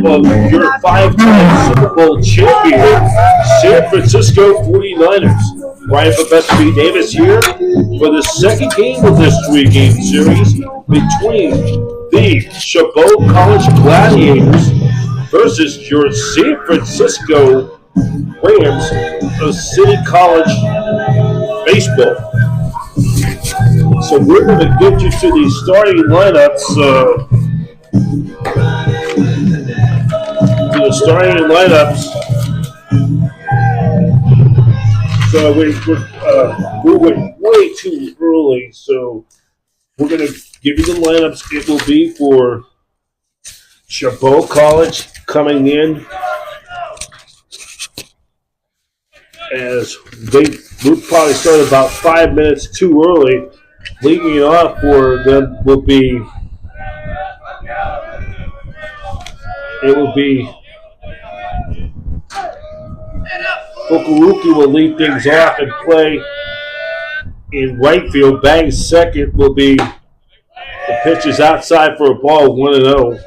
of your five-time Super Bowl champion San Francisco 49ers. Brian Professor B. Davis here for the second game of this three-game series between the Chabot College Gladiators versus your San Francisco Rams of City College Baseball. So we're going to get you to the starting lineups. So we went way too early. So we're going to give you the lineups. It will be for Chabot College coming in as they would probably start about 5 minutes too early. Leading it off for them will be Fukuoka will lead things off and play in right field. Bang second will be the pitch is outside for a ball 1-0.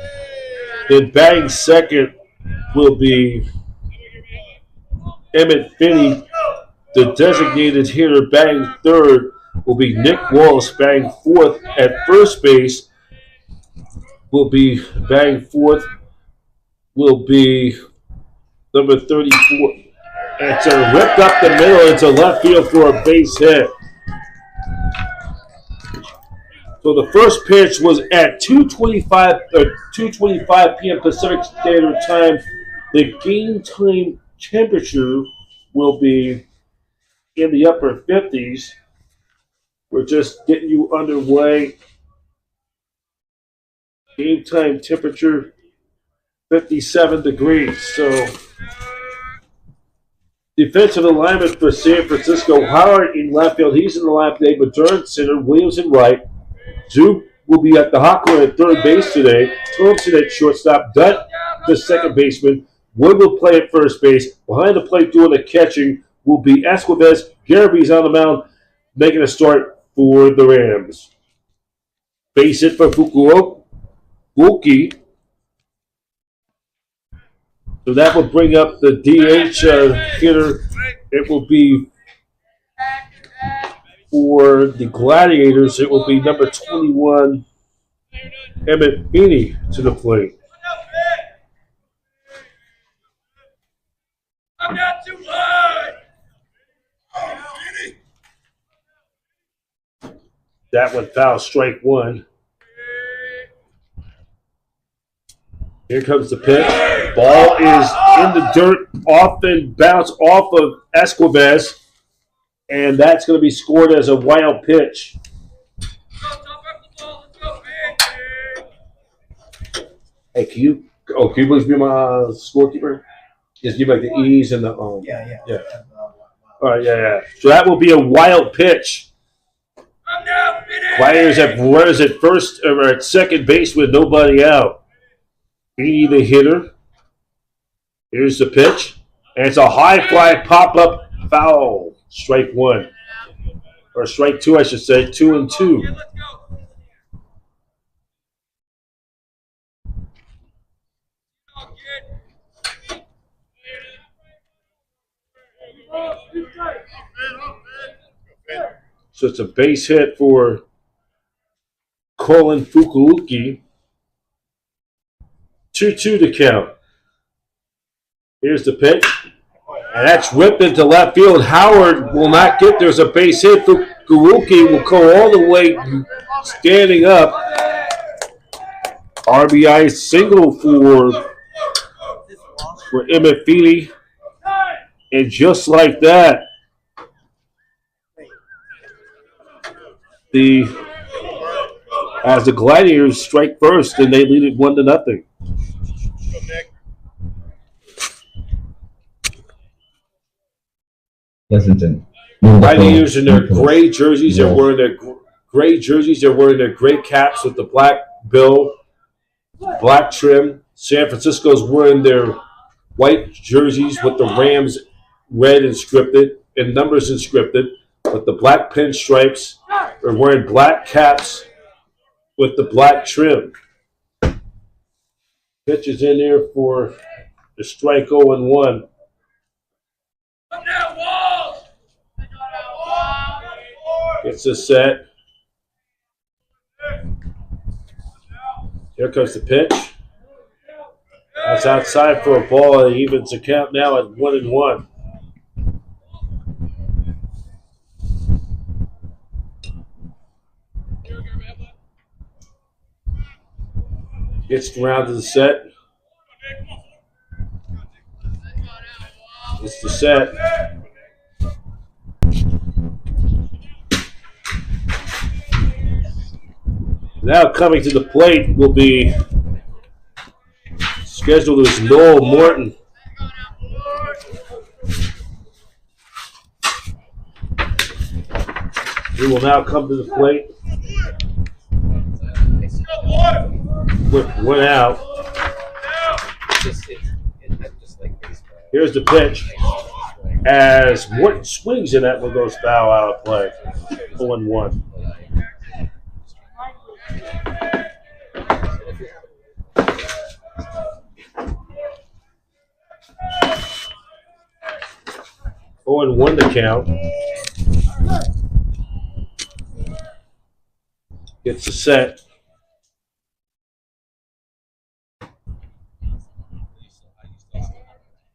Then Bang second will be Emmett Finney. The designated hitter. Bang third will be Nick Wallace. Bang fourth at first base will be number 34. It's ripped up the middle into left field for a base hit. So the first pitch was at 2:25 p.m. Pacific Standard Time. The game time temperature will be in the upper 50s. We're just getting you underway. Game time temperature 57 degrees. So defensive alignment for San Francisco. Howard in left field. He's in the left today. Madern center. Williams in right. Zook will be at the hot corner at third base today. Thompson at shortstop. Dutt, the second baseman. Wood will play at first base. Behind the plate doing the catching will be Esquives. Garaby's on the mound making a start for the Rams. Base hit for Fukuoka. So that will bring up the DH hitter. It will be for the Gladiators. It will be number 21, Emmett Feeney, to the plate. I'm not too high. That one foul, strike one. Here comes the pitch. Ball is in the dirt, off and bounce off of Esquives, and that's going to be scored as a wild pitch. Hey, can you please be my scorekeeper? Just give like the E's and the Yeah. All right, yeah. So that will be a wild pitch. Players at runners at first or at second base with nobody out. Feeney the hitter. Here's the pitch. And it's a high fly pop-up foul. Strike one. Or strike two, I should say. 2-2. So it's a base hit for Colin Fukuoka. 2-2 to count. Here's the pitch. And that's whipped into left field. Howard will not get there. There's a base hit. Fukuoka will go all the way standing up. RBI single for Emmett Feeney. And just like that, as the Gladiators strike first, and they lead it 1-0. Pleasanton. Gladiators in their gray jerseys. They're wearing their gray jerseys. They're wearing their gray caps with the black bill, black trim. San Francisco's wearing their white jerseys with the Rams red inscripted and numbers inscripted, with the black pinstripes. They're wearing black caps with the black trim. Pitch is in there for the strike 0-1. Gets the set. Here comes the pitch. That's outside for a ball. It evens the count now at 1-1. Gets around to the set. It's the set. Now coming to the plate will be scheduled as Noel Morton. He will now come to the plate with one out. Here's the pitch. As Morton swings and that one goes foul out of play. 0-1. And 1 to count. Gets the set.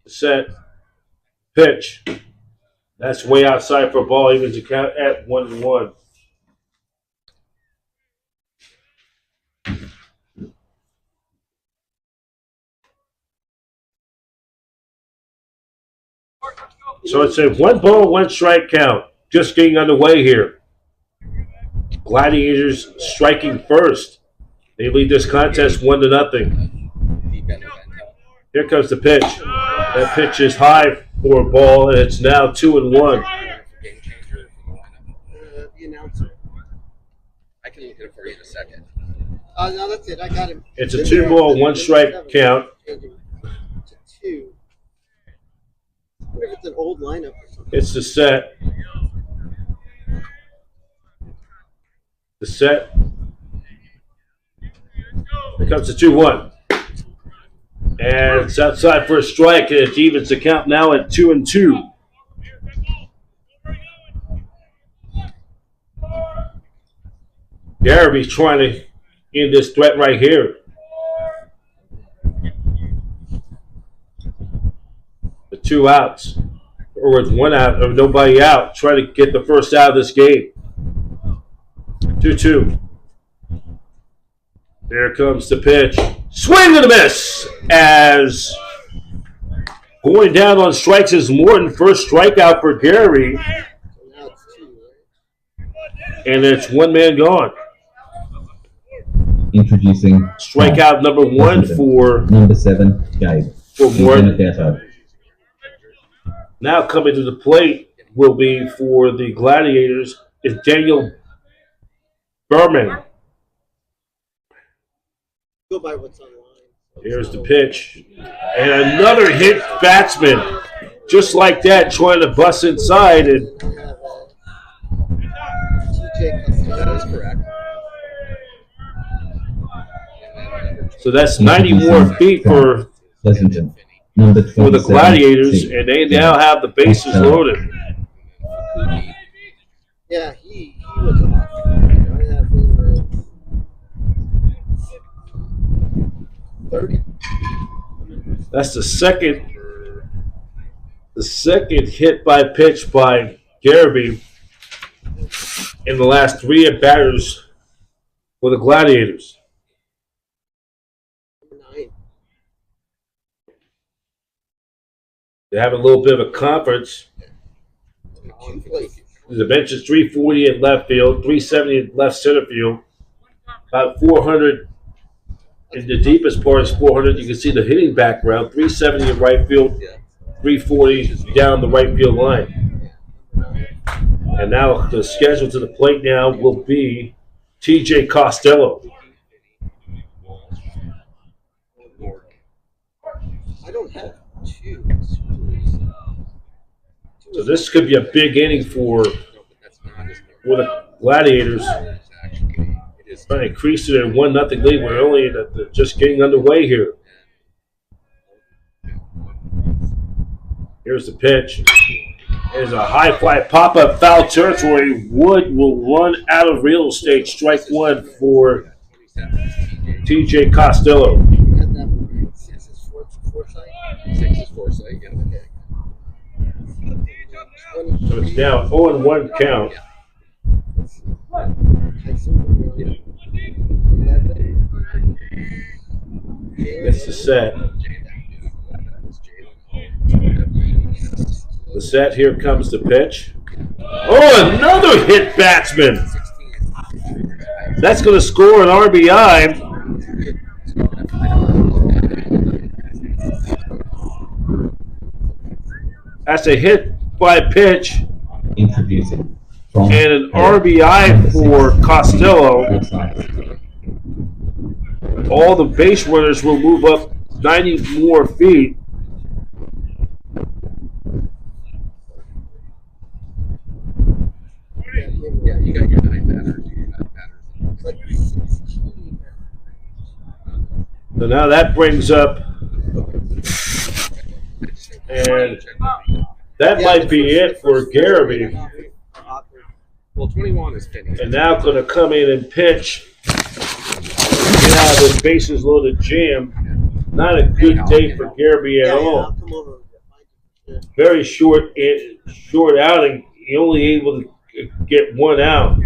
Set. Pitch. That's way outside for a ball. Evens the count at 1-1. So it's a 1-ball, 1-strike count. Just getting underway here. Gladiators striking first. They lead this contest 1-0. Here comes the pitch. That pitch is high for a ball, and it's now 2-1. The announcer. I can look it up for you in a second. No, that's it. I got him. It's a 2-ball, 1-strike count. Two. I wonder if it's an old lineup or something. It's the set. The set. Here comes the 2-1. And it's outside for a strike, and it evens the count now at 2-2. Garaby's trying to end this threat right here. The 2 outs. Or it's 1 out, or nobody out. Trying to get the first out of this game. 2-2. There comes the pitch. Swing and a miss! As going down on strikes is Morton. First strikeout for Gary. And it's 1 man gone. Introducing strikeout number 1 for number 7, Gabe. For Morton. Now coming to the plate will be for the Gladiators is Daniel Berman. Go by what's online. Here's the pitch. And another hit batsman. Just like that, trying to bust inside. And That is correct. so that's 90 more feet for the Gladiators, and they now have the bases loaded. Yeah, he was off. I have him 30. That's the second hit by pitch by Garaby in the last 3 at batters for the Gladiators. 9. They have a little bit of a conference. The bench is 340 at left field, 370 at left center field, about 400 in the deepest part is 400. You can see the hitting background, 370 in right field, 340 down the right field line. And now the schedule to the plate now will be TJ Costello. I don't have 2. So this could be a big inning for the Gladiators. Trying to increase it in 1-0 lead. We're only just getting underway here. Here's the pitch. There's a high fly pop-up foul territory. Wood will run out of real estate. Strike one for TJ Costello. Six is foresight. Six is foresight. Yeah, okay. So it's now 0-1 count. It's the set. The set, here comes the pitch. Oh, another hit batsman. That's going to score an RBI. That's a hit by pitch. Introducing. And an RBI for Costello. All the base runners will move up 90 more feet. Yeah, you got your 9 batters. So now that brings up, and that might be it for Garrity. Well, 21 is finished. And now going to come in and pitch. Get out of this bases loaded jam. Not a good day for Garrity at all. Very short outing. He only able to get one out.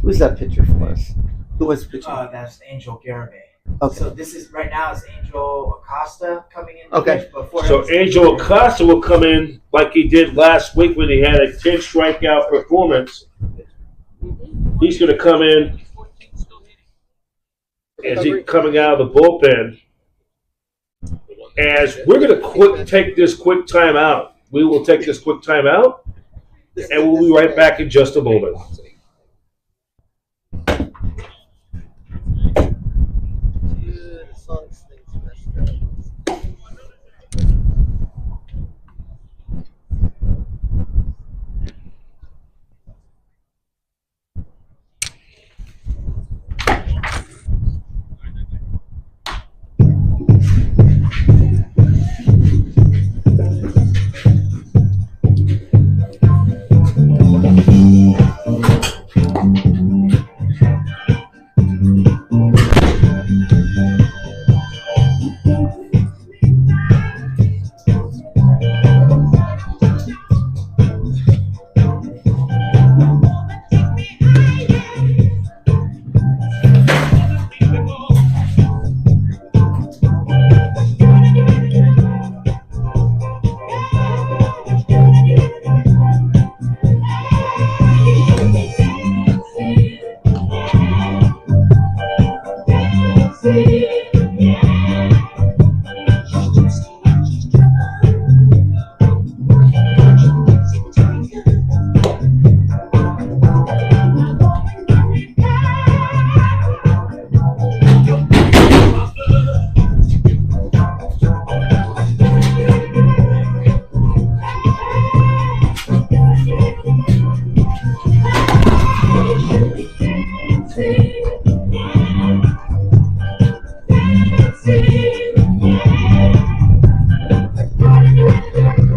Who's that pitcher for us? Who was pitching? That's Angel Garibay. Okay. So this is right now is Angel Acosta coming in. Okay. Before So Angel Acosta will come in like he did last week when he had a 10 strikeout performance. He's going to come in as he's coming out of the bullpen. As we're going to take this quick time out. We will take this quick time out, and we'll be right back in just a moment.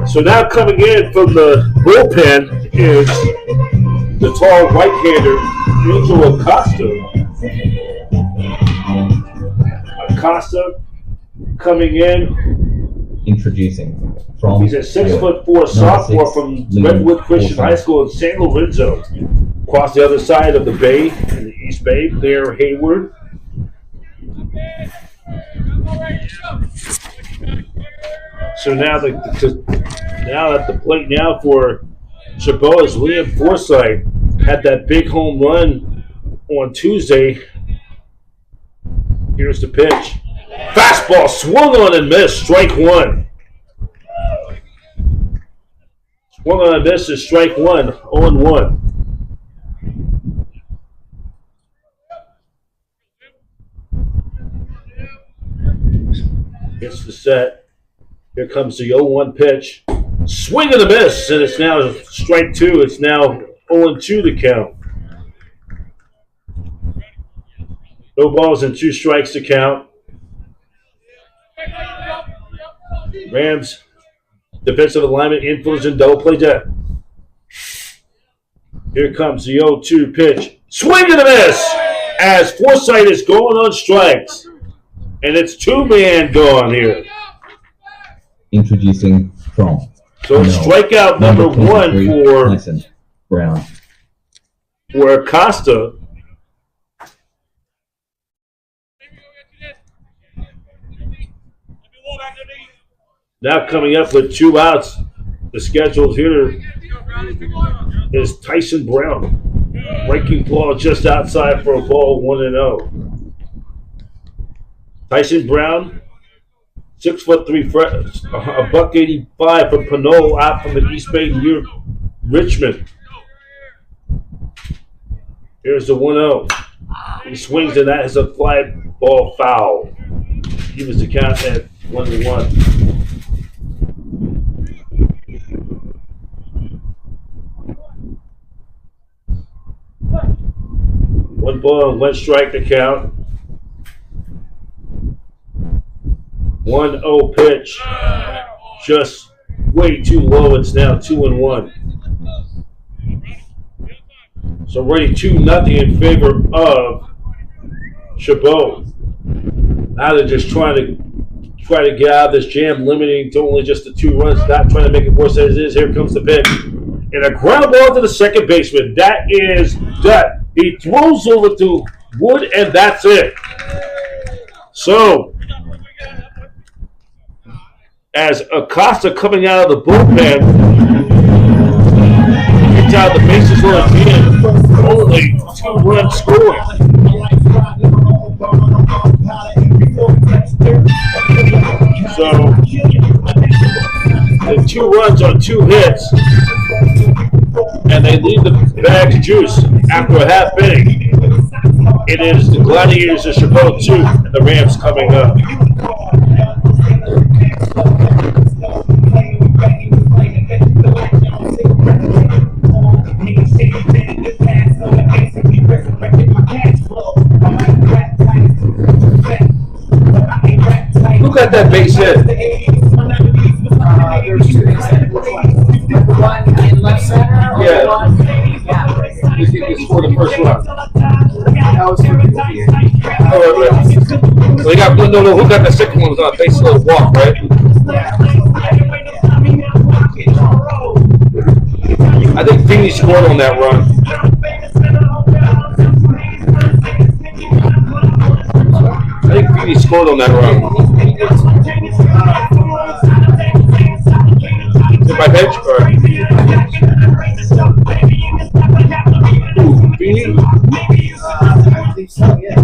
So now coming in from the bullpen is the tall right-hander, Angel Acosta. Acosta coming in. Introducing from He's a 6'4" sophomore from Redwood Christian High School in San Lorenzo. Across the other side of the bay, in the East Bay, Claire Hayward. So now at the plate now for Chabot is Liam Forsythe. Had that big home run on Tuesday. Here's the pitch. Fastball swung on and missed. Strike one. Swung on and missed is strike one. 0-1. Gets the set. Here comes the 0-1 pitch. Swing and a miss, and it's now strike two. It's now 0-2 to count. No balls and 2 strikes to count. Rams defensive alignment influence and double play dead. Here comes the 0-2 pitch. Swing and a miss as Forsythe is going on strikes. And it's 2-man gone here. Introducing from. So it's strikeout number 1 for Tyson Brown. For Acosta. Now coming up with 2 outs. The scheduled hitter is Tyson Brown. Breaking ball just outside for a ball 1-0. Tyson Brown, 6'3", a $185 from Pinole out from the East Bay near Richmond. Here's the 1-0. He swings and that is a fly ball foul. He was the count at 1-1. One ball and 1 strike to count. 1-0 pitch. Just way too low. It's now 2-1. So already 2-0 in favor of Chabot. Now they're just trying to get out of this jam, limiting to only just the 2 runs, not trying to make it worse as it is. Here comes the pitch. And a ground ball to the second baseman. That is that. He throws over to Wood, and that's it. So, as Acosta coming out of the bullpen, gets out the bases loaded in, only 2 runs scored. So, the 2 runs on 2 hits, and they leave the bag of juice after a half inning. It is the Gladiators of Chabot 2 and the Rams coming up. Who got that base hit? There's 2 extended. One in left center. Yeah. One. He scored the first run. That was for Goofy. Oh, right. So they got no. Who got the second one? Was on a base little walk, right? I think Feeney scored on that run. I think Feeney scored on that run. Is it by bench or? Ooh, Feeney? I believe so, yeah.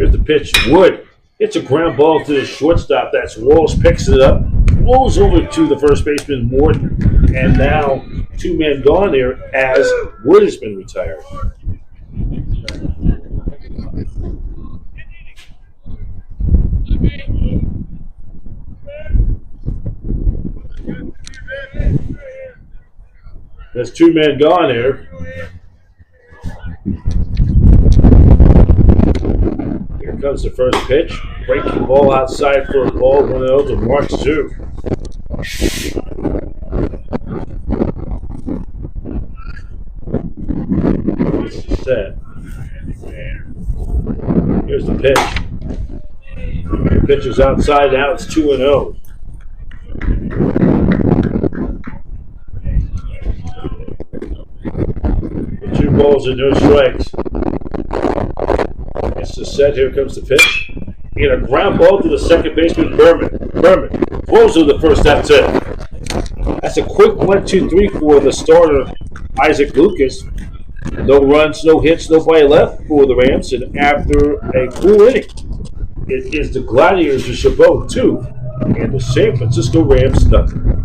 Here's the pitch. Wood. It's a ground ball to the shortstop. That's Walsh, picks it up, rolls over to the first baseman, Morton, and now two men gone there as Wood has been retired. There's two men gone there. Here comes the first pitch. Breaking ball outside for a ball. 1-0 to Mark Zoo. Set. Here's the pitch. The pitch is outside. Now it's 2-0. Two balls and no strikes. It's the set. Here comes the pitch. And a ground ball to the second baseman, Berman. Throws to the first. That's it. That's a quick 1-2-3 for the starter, Isaac Lucas. No runs, no hits, nobody left for the Rams. And after a cool inning, it is the Gladiators of Chabot 2 and the San Francisco Rams nothing.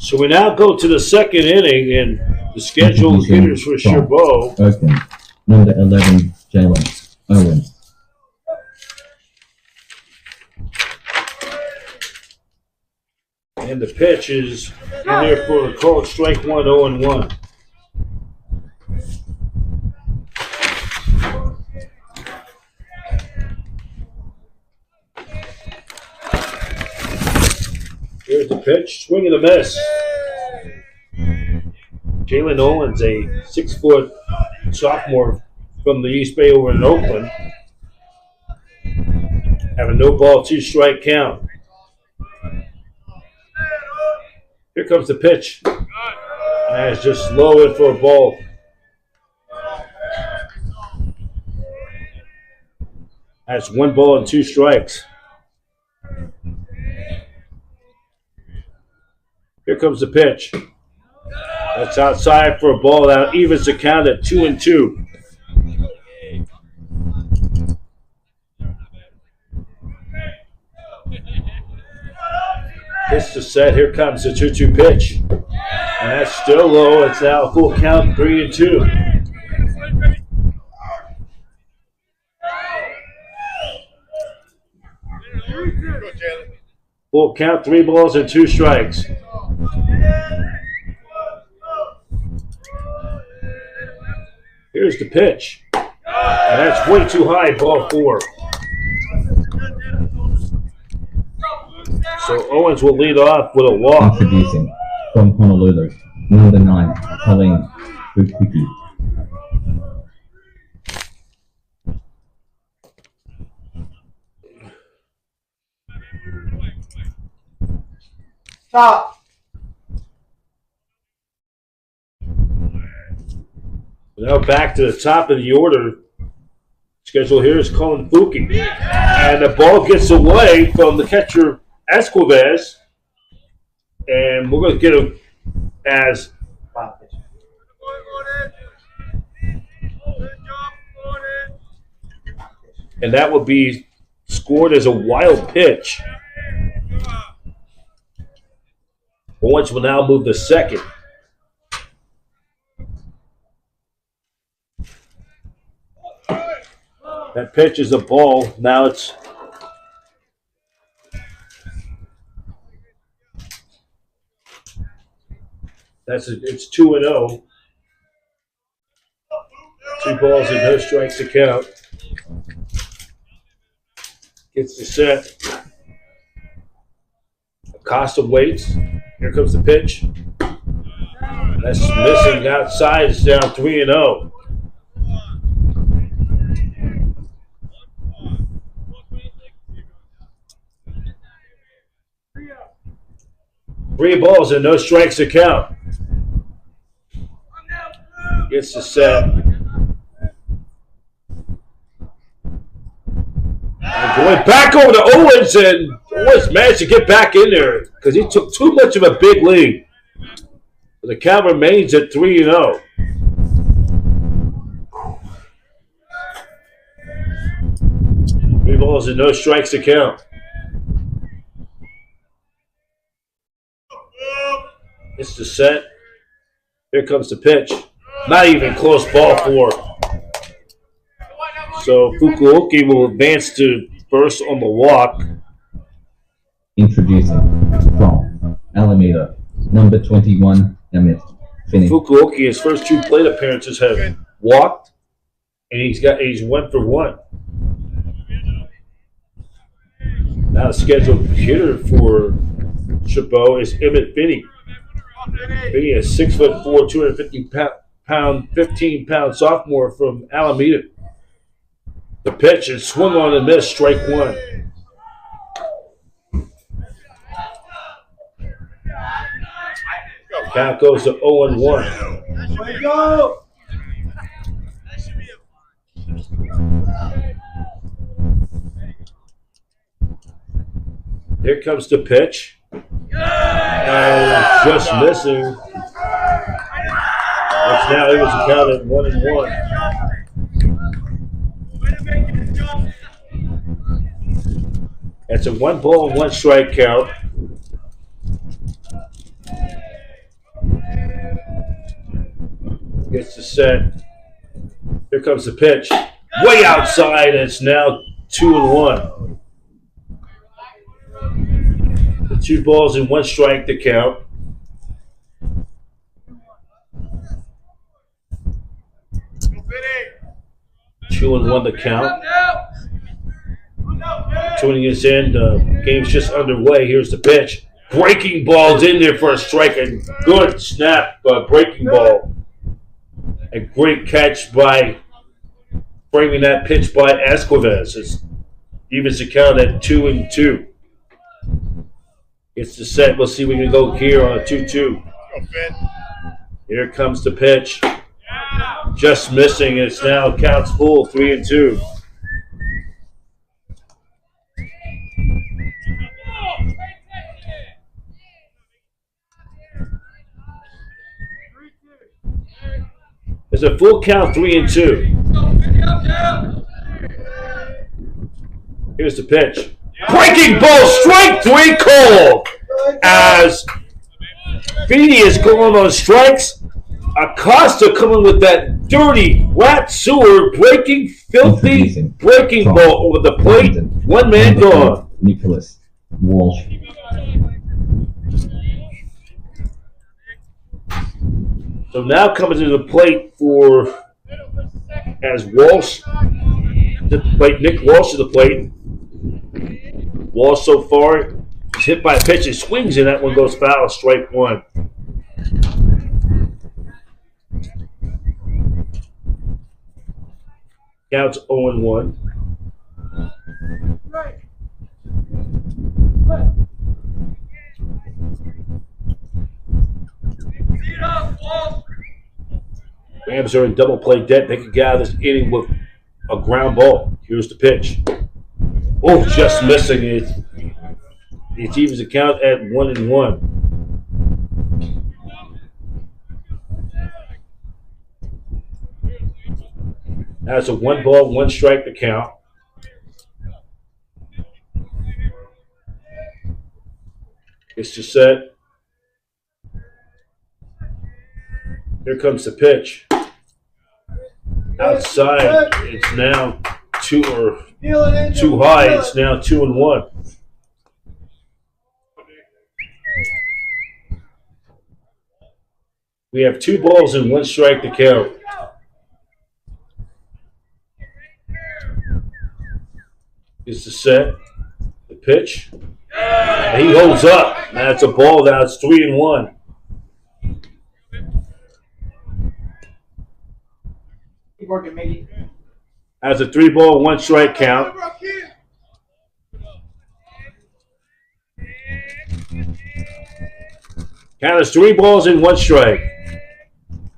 So we now go to the second inning, and the scheduled hitters for Chabot. Open. Number 11, Jalen Owen. And the pitch is in there for a called strike 1, 0-1. Here's the pitch, swing and a miss. Jalen Owens, a 6-foot sophomore from the East Bay over in Oakland, have a no-ball, 2-strike count. Here comes the pitch. And it's just low in for a ball. That's 1 ball and 2 strikes. Here comes the pitch. That's outside for a ball. That evens the count at 2-2. This is set. Here comes the 2-2 pitch. And that's still low. It's now a full count, 3-2. Full count, 3 balls and 2 strikes. Here's the pitch. And that's way too high, ball 4. So Owens will lead off with a walk. Introducing from Honolulu, number 9, Colleen Fukuki. Stop. Now back to the top of the order. Schedule here is Colin Fuki. And the ball gets away from the catcher, Esquives. And we're going to get him as and that will be scored as a wild pitch. Owens will now move to second. That pitch is a ball. Now it's it's 2-0. 2 balls and no strikes to count. Gets the set. Acosta waits. Here comes the pitch. That's missing outside. It's down 3-0. Three balls and no strikes to count. Gets the set. And going back over to Owens, and Owens managed to get back in there because he took too much of a big lead. The count remains at 3-0. Three balls and no strikes to count. It's the set. Here comes the pitch. Not even close ball 4. So Fukuoka will advance to first on the walk. Introducing from Alameda, number 21, Emmett Finney. Fukuoka, his first 2 plate appearances have walked, and he's 1 for 1. Now the scheduled hitter for Chabot is Emmett Finney. Finney is 6'4", 250-pound, 15-pound sophomore from Alameda. The pitch is swung on and missed, strike 1. Count goes to 0-1. Way to go. Here comes the pitch. And just missing. It's now able to count at 1-1. It's a 1 ball and 1 strike count. Gets the set. Here comes the pitch. Way outside, and it's now 2-1. The 2 balls and 1 strike to count. Two and 1 to count. Tuning us in, the game's just underway. Here's the pitch. Breaking ball's in there for a strike. A good snap, breaking ball. A great catch by framing that pitch by Esquives. It evens the count at 2-2. It's the set. We'll see if we can go here on a 2-2. Here comes the pitch. Just missing. It's now counts full, 3-2. It's a full count, 3-2. Here's the pitch. Breaking ball, strike 3 call. As Feeney is going on strikes, Acosta coming with that dirty rat sewer breaking, filthy breaking ball over the plate. 1 man gone. Nicholas Walsh. So now coming to the plate for as Walsh to the plate, Nick Walsh to the plate. Walsh so far He's hit by a pitch. He swings, and that one goes foul. Strike one. Counts 0-1. Rams are in double play debt. They can get out of this inning with a ground ball. Here's the pitch. Oh, just missing it. It evens the count at 1-1. That's a 1 ball, 1 strike to count. It's to set. Here comes the pitch. Outside, it's now too high. It's now 2-1. We have 2 balls and 1 strike to count. It's the set. The pitch. And he holds up. That's a ball. Now it's 3-1. Keep working, matey. That's a 3 ball, 1 strike count. Count is 3 balls and 1 strike.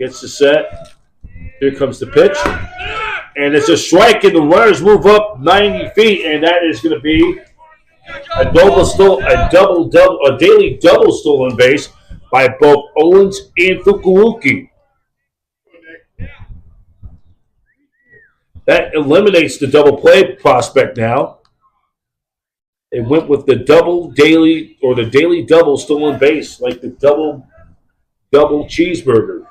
Gets the set. Here comes the pitch. And it's a strike, and the runners move up 90 feet, and that is going to be a daily double stolen base by both Owens and Fukuoka. That eliminates the double play prospect now. It went with the daily double stolen base, like the double cheeseburger.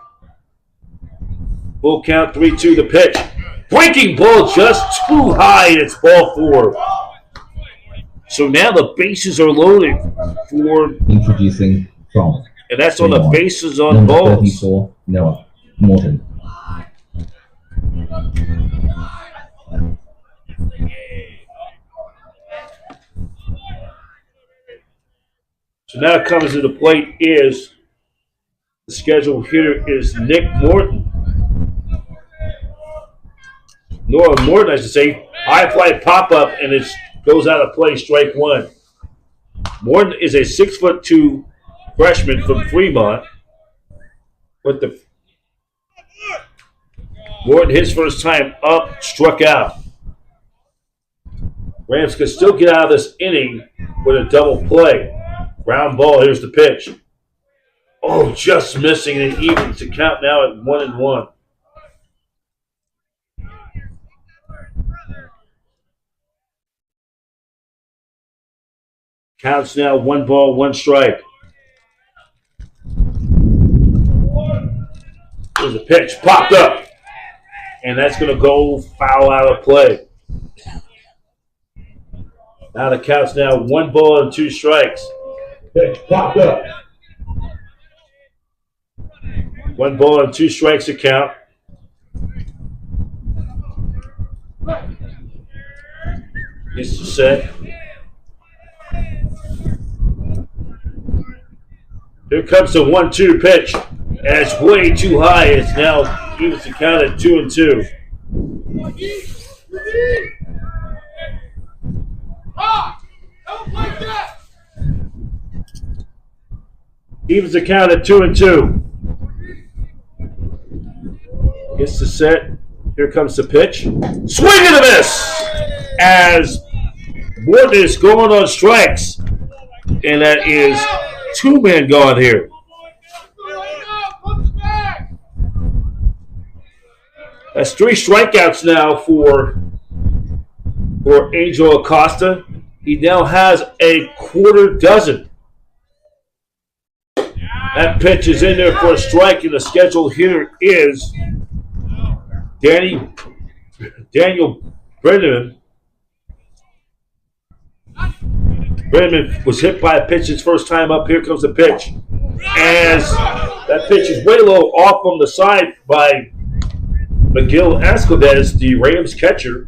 Full count, 3-2 the pitch. Breaking ball just too high, and it's ball 4. So now the bases are loaded for Introducing from. And that's on the bases on Number balls. 34, Noah Morton. So now comes to the plate is the scheduled hitter is Nick Morton. Noah Morton, I should say, high fly pop up, and it goes out of play, strike 1. Morton is a 6'2" freshman from Fremont. With the Morton, his first time up, struck out. Rams can still get out of this inning with a double play. Ground ball, here's the pitch. Oh, just missing, and even to count now at 1-1. Counts now 1 ball, 1 strike. There's a pitch, popped up. And that's going to go foul out of play. Now the count's now 1 ball and 2 strikes. Pitch, popped up. 1 ball and 2 strikes to count. Gets the set. Here comes the 1-2 pitch. And it's way too high. It's now evens the count at 2-2. Evens the count at 2-2. Gets the set. Here comes the pitch. Swing and a miss! As Morton is going on strikes. And that is 2 men gone here. That's 3 strikeouts now for Angel Acosta. He now has a 1/4 dozen. That pitch is in there for a strike, and the scheduled hitter is Daniel Brenneman. Brenneman was hit by a pitch his first time up. Here comes the pitch. As that pitch is way low off on the side by Miguel Escodes, the Rams catcher.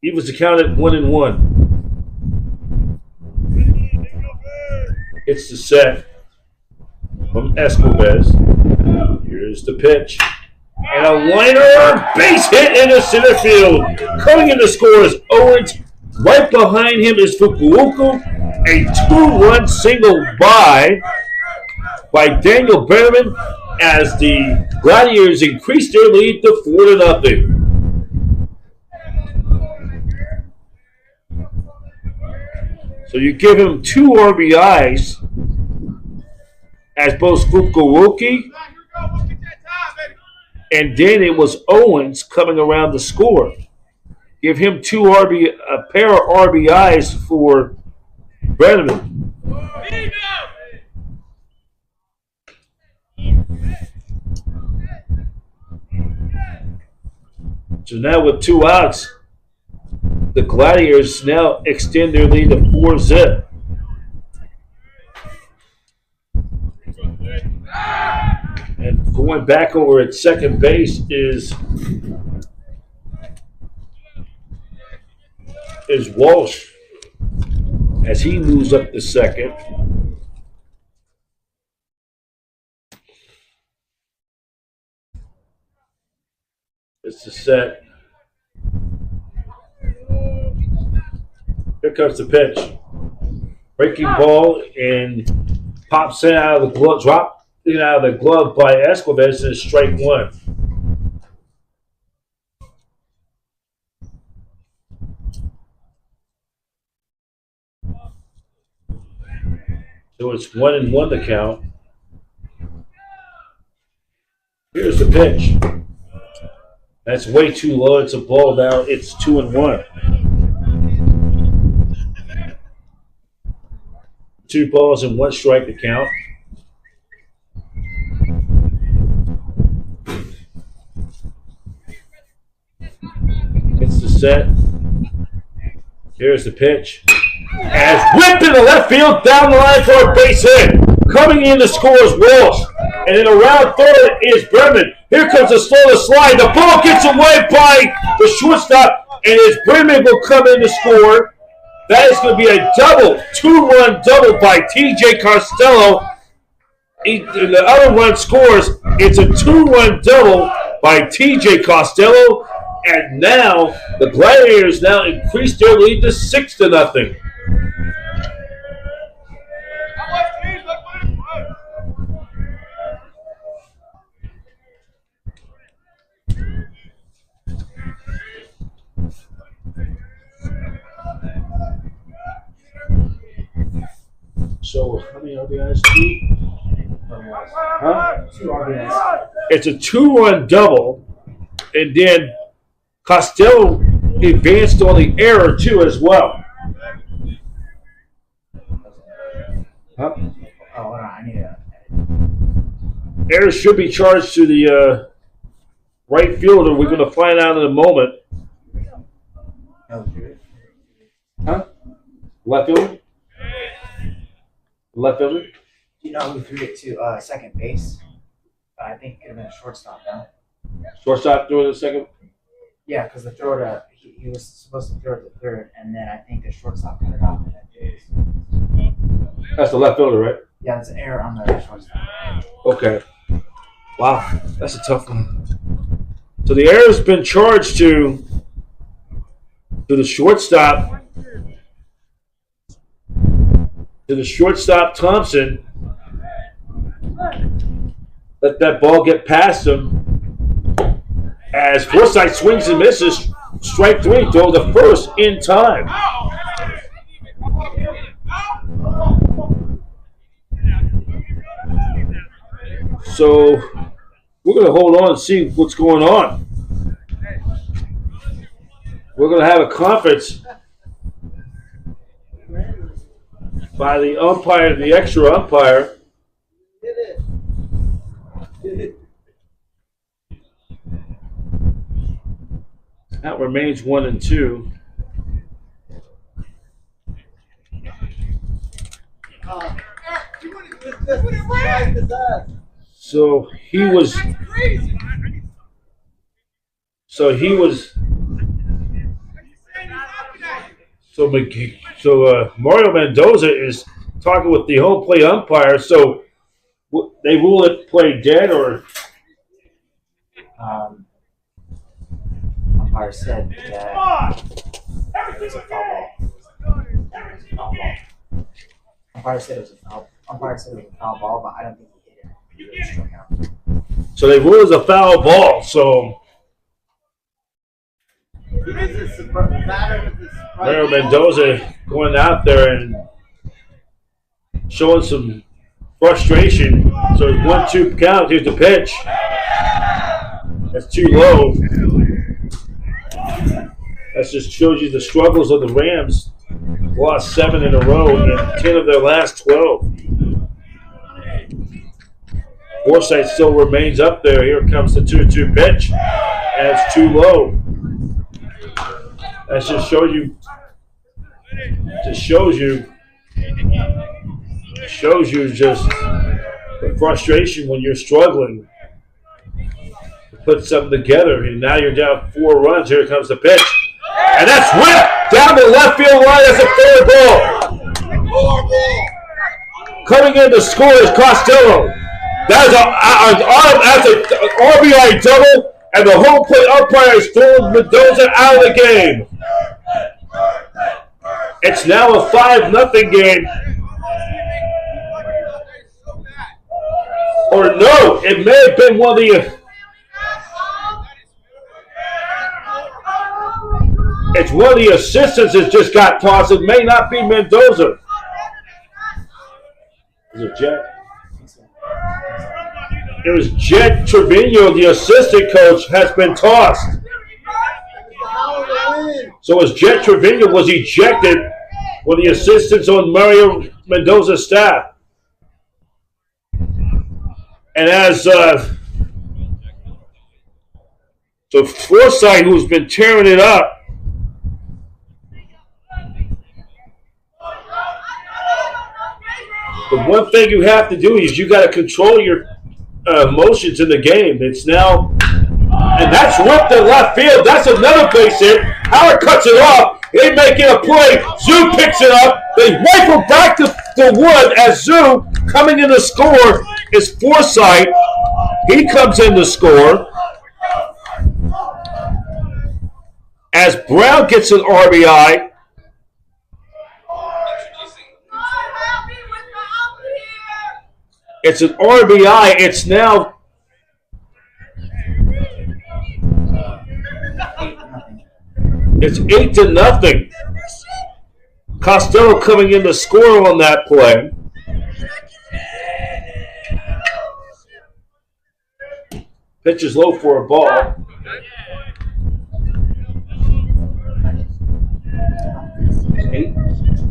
He was accounted 1-1. It's the set from Escobar. Here's the pitch. And a liner, base hit into center field. Coming in to score is Owens. Right behind him is Fukuoka. A 2-run single by Daniel Berman as the Gladiators increase their lead to 4-0. So you give him 2 RBIs as both Fukuoka and then it was Owens coming around to score. Give him a pair of RBIs for Brenneman. So now with 2 outs, the Gladiators now extend their lead to 4-0. And going back over at second base is Walsh as he moves up to second. It's the set. Here comes the pitch. Breaking ball and pops in out of the glove, drop it out of the glove by Escobar, and strike 1. So it's 1-1 to count. Here's the pitch. That's way too low. It's a ball now. It's 2-1. 2 balls and 1 strike to count. It's the set. Here's the pitch. As whipped in the left field down the line for a base hit. Coming in to score is Walsh. And then around third is Berman. Here comes the slow slide. The ball gets away by the shortstop. And as Berman will come in to score, that is going to be a double, 2-run double by TJ Costello. The other one scores. It's a 2-run double by TJ Costello. And now the Gladiators now increase their lead to 6-0. So how many RBIs? 2? Huh? 2 RBIs. It's a 2-run double, and then Costello advanced on the error too as well. Huh? Oh, hold on. I need to. Error should be charged to the right fielder. We're going to find out in a moment. No, dude. Huh? Left fielder? Left fielder? You know who threw it to second base? I think it could have been a shortstop now. Shortstop threw it a second. Yeah, because the throw to he was supposed to throw it to third, and then I think the shortstop cut it off. That's the left fielder, right? Yeah, there's an error on the shortstop. Okay. Wow, that's a tough one. So the error's been charged to the shortstop. To the shortstop, Thompson. Let that ball get past him. As Forsythe swings and misses, strike 3, throw the first in time. So we're going to hold on and see what's going on. We're going to have a conference by the umpire, the extra umpire. That remains 1-2. So he was. So Mario Mendoza is talking with the home plate umpire. So they rule it play dead, or Umpire said that it was a foul ball. Umpire said it was a foul. Umpire said it was a foul ball, but I don't think he hit it. He really struck out. so they rule it as a foul ball. So Mario Mendoza going out there and showing some frustration. So it's 1-2 count. Here's the pitch. That's too low. That just shows you the struggles of the Rams. Lost 7 in a row and 10 of their last 12. Forsythe still remains up there. Here comes the 2-2 pitch. And it's too low. That just shows you. Shows you just the frustration when you're struggling to put something together. And now you're down 4 runs. Here comes the pitch. And that's whipped down the left field line as a fair ball. Coming in to score is Costello. That's an RBI double, and the home plate umpire is throwing Mendoza out of the game. It's now a 5-0 game. Or no, it may have been one of the. It's one of the assistants that just got tossed. It may not be Mendoza. Is it Jet? It was Jet Trevino, the assistant coach, has been tossed. So as Jet Trevino was ejected, one of the assistants on Mario Mendoza's staff. And as so Forsythe, who's been tearing it up, the one thing you have to do is you got to control your emotions in the game. It's now, and that's whipped to left field. That's another base hit. Howard cuts it off. They make it a play. Zoo picks it up. They rifle back to Wood as Zoo coming in to score is Forsythe. He comes in to score. As Brown gets an RBI. It's an RBI. It's now it's 8-0. Costello coming in to score on that play. Pitch is low for a ball. Eight? I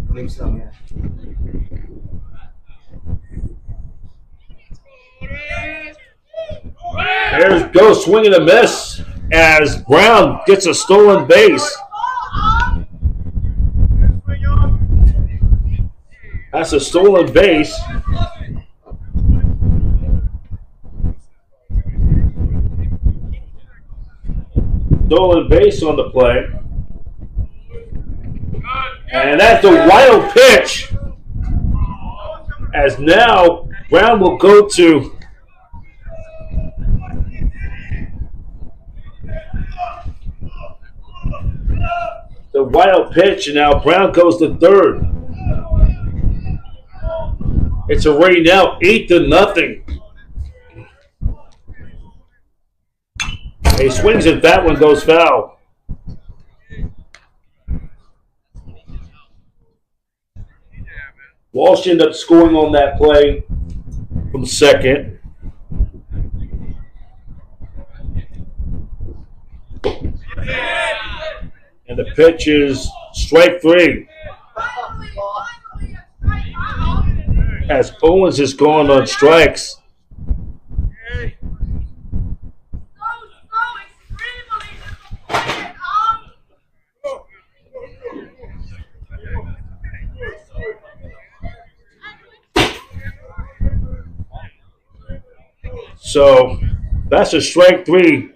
believe so, yeah. There's Go swinging a miss as Brown gets a stolen base. That's a stolen base. Stolen base on the play. And that's a wild pitch. As now Brown will go to the wild pitch, and now Brown goes to third. It's already now 8-0. He swings it. That one goes foul. Walsh ended up scoring on that play from second. And the pitch is strike 3. As Owens is going on strikes. So that's a strike 3,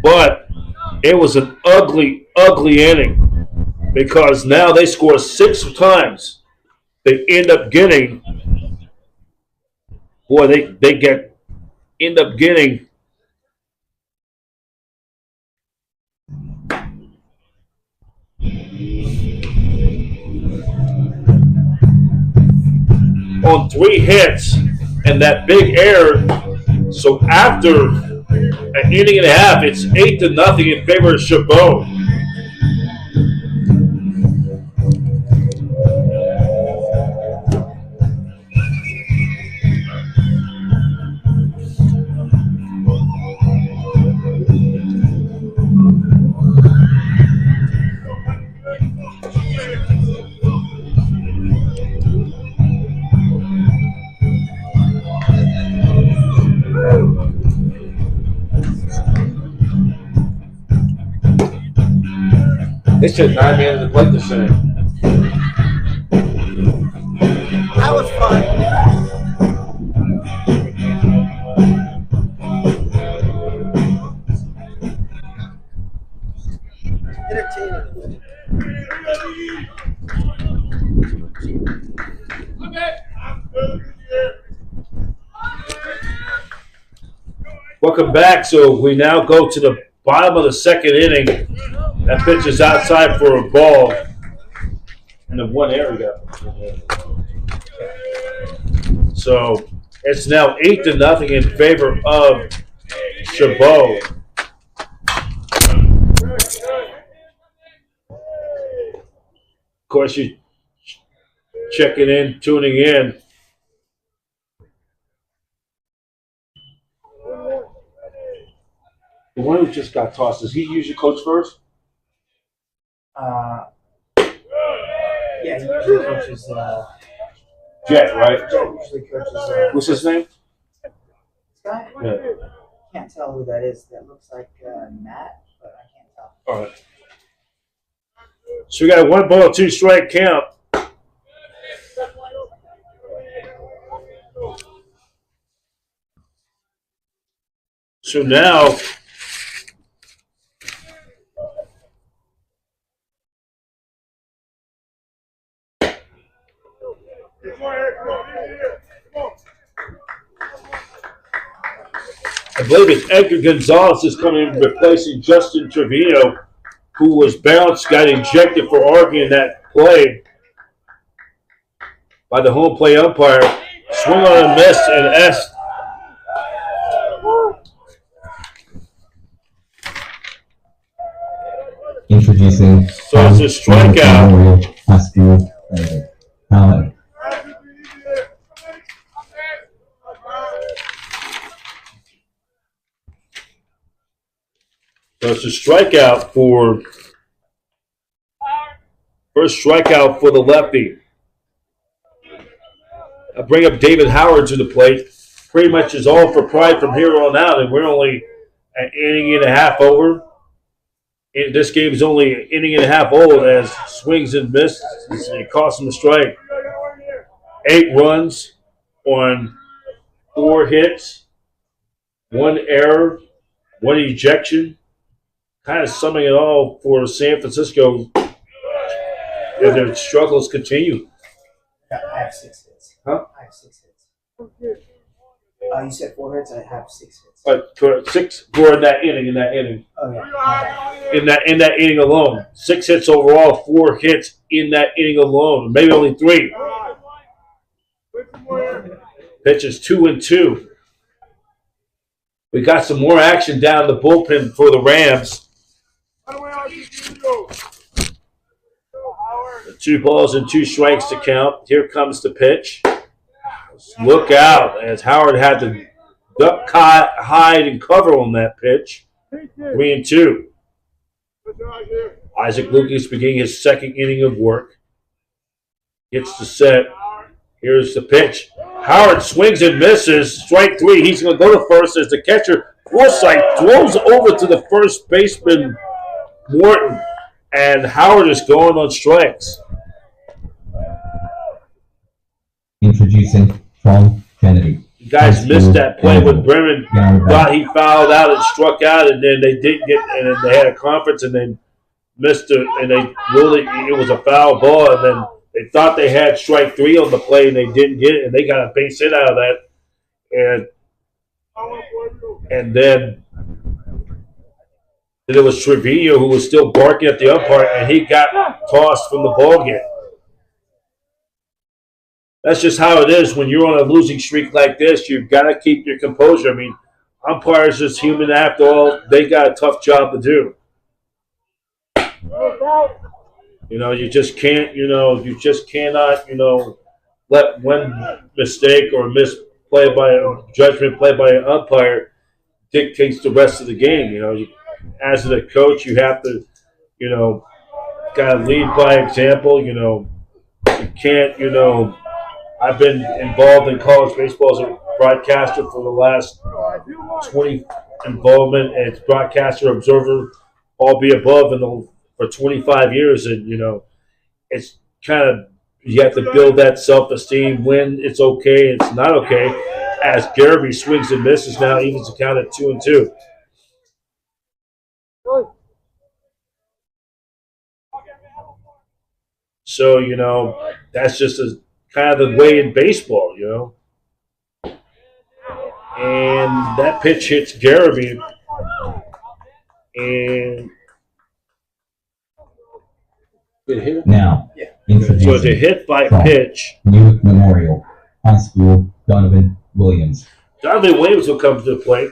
but it was an ugly, ugly inning because now they score 6 times. they end up getting, end up getting on 3 hits and that big error. So after an inning and a half, it's 8-0 in favor of Chabot. They said 9 man in the plate this inning. That was fun. Entertaining. Welcome back. So we now go to the bottom of the second inning. That pitch is outside for a ball. And the 1 error got. So it's now 8-0 in favor of Chabot. Of course, you checking in, tuning in. The one who just got tossed, does he usually coach first? Yeah, he usually coaches. Jet, right? Jet usually coaches. What's his name? This guy? Yeah. Can't tell who that is. That looks like Matt, but I can't tell. All right. So we got a 1 ball, 2 strike count. So now I believe it's Edgar Gonzalez is coming in replacing Justin Trevino, who was bounced, got ejected for arguing that play by the home play umpire. Swing on a miss, and S. Introducing. So it's a strikeout. Howard. So it's a strikeout for first strikeout for the lefty. I bring up David Howard to the plate. Pretty much is all for pride from here on out, and we're only an inning and a half over. This game is only an inning and a half old as swings and misses. It cost him a strike. 8 runs on 4 hits, 1 error, 1 ejection. Kind of summing it all for San Francisco, and their struggles continue. I have 6 hits. Huh? I have 6 hits. You said 4 hits. I have 6 hits. For 6 for in that inning. Oh yeah. In that inning alone. 6 hits overall, 4 hits in that inning alone. Maybe only 3. Pitches 2-2. We got some more action down the bullpen for the Rams. 2 balls and 2 strikes to count. Here comes the pitch. Look out, as Howard had to duck, hide, and cover on that pitch. 3-2. Isaac Lucas beginning his second inning of work. Gets the set. Here's the pitch. Howard swings and misses. Strike 3. He's going to go to first as the catcher, Forsythe, throws over to the first baseman, Morton. And Howard is going on strikes. Introducing Tom Kennedy. You guys missed that play when Bremen thought he fouled out and struck out, and then they didn't get, and then they had a conference and then missed it, and they ruled it was a foul ball, and then They thought they had strike three on the play and they didn't get it, and they got a base hit out of that. And then it was Trevino who was still barking at the umpire, and he got tossed from the ball game. That's just how it is when you're on a losing streak like this. You've got to keep your composure. I mean, umpires just human after all. They got a tough job to do. You just can't. You just cannot. Let one mistake or misplay by a judgment play by an umpire dictates the rest of the game. As a coach, you have to, kind of lead by example. You can't. I've been involved in college baseball as a broadcaster for the last 20 involvement as broadcaster observer, all be above for 25 years, and it's kind of you have to build that self-esteem when it's okay, it's not okay. As Garrity swings and misses now, evens the count at 2-2. So that's just kind of the way in baseball, And that pitch hits Garrity, and Now, so it's a introducing hit by from pitch. Newark Memorial High School, Donovan Williams. Donovan Williams will come to the plate.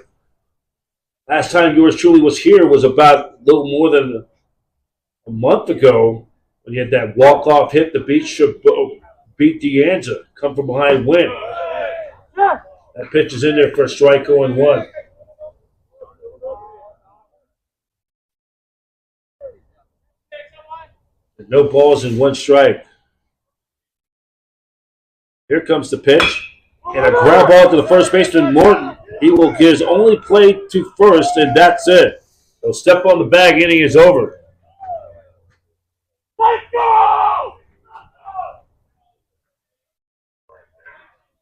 Last time yours truly was here was about a little more than a month ago when you had that walk-off hit to beat Chabot, beat Deanza, come from behind win. That pitch is in there for a strike 0-1. No balls and one strike. Here comes the pitch. And a ground ball to the first baseman, Morton. He will get his only play to first, and that's it. He'll step on the bag, inning is over.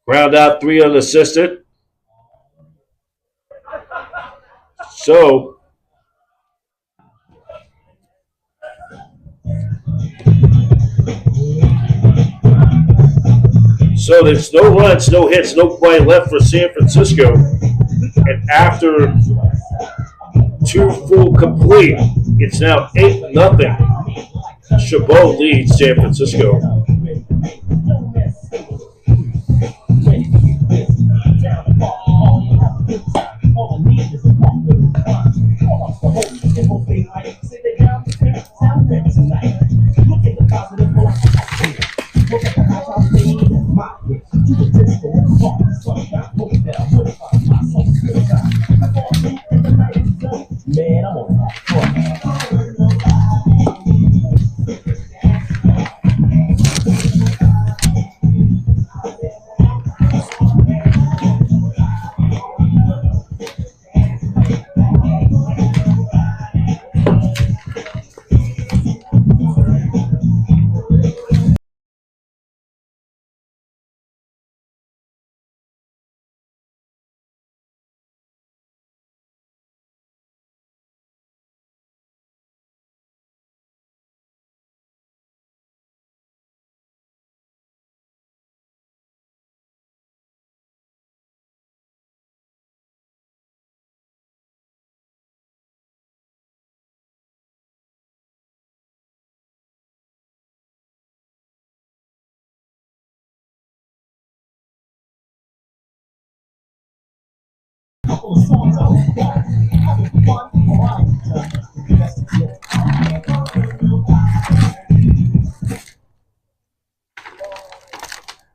Ground out, 3 unassisted. So there's no runs, no hits, no play left for San Francisco. And after 2 full complete, it's now 8-0. Chabot leads San Francisco.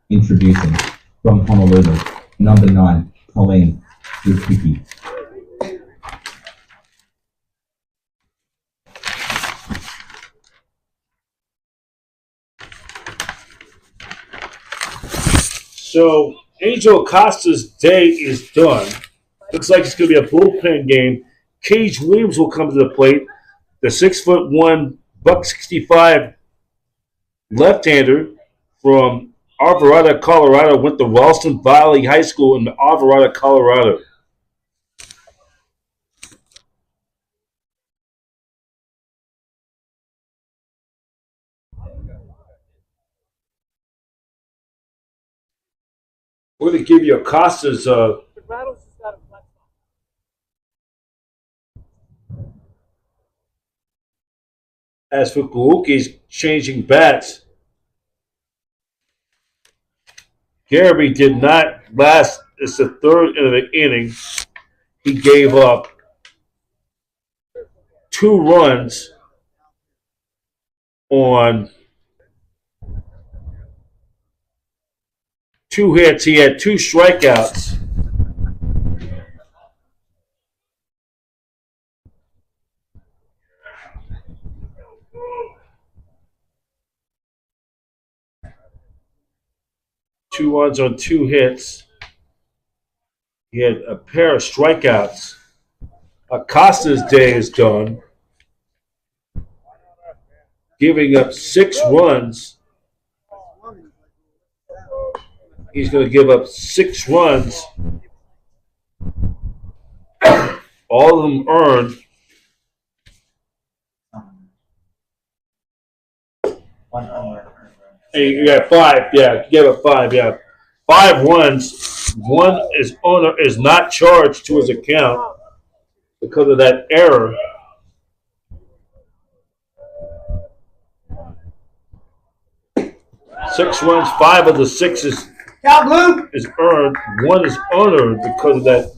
Introducing from Honolulu, number 9, Colleen Rukiki. So Angel Acosta's day is done. Looks like it's going to be a bullpen game. Cage Williams will come to the plate. The 6'1", $165 left-hander from Alvarado, Colorado, went to Ralston Valley High School in Alvarado, Colorado. We're going to give you Acosta's. As Fukuoka's changing bats, Gareby did not last. It's the third of the inning. He gave up 2 runs on 2 hits. He had 2 strikeouts. Two runs on 2 hits. He had a pair of strikeouts. Acosta's day is done, giving up 6 runs. He's going to give up 6 runs. All of them earned. One unearned. You got 5, yeah. Gave up 5, yeah. 5 runs. One is owner is not charged to his account because of that error. Six runs, 5 of the 6 is earned. 1 is unearned because of that.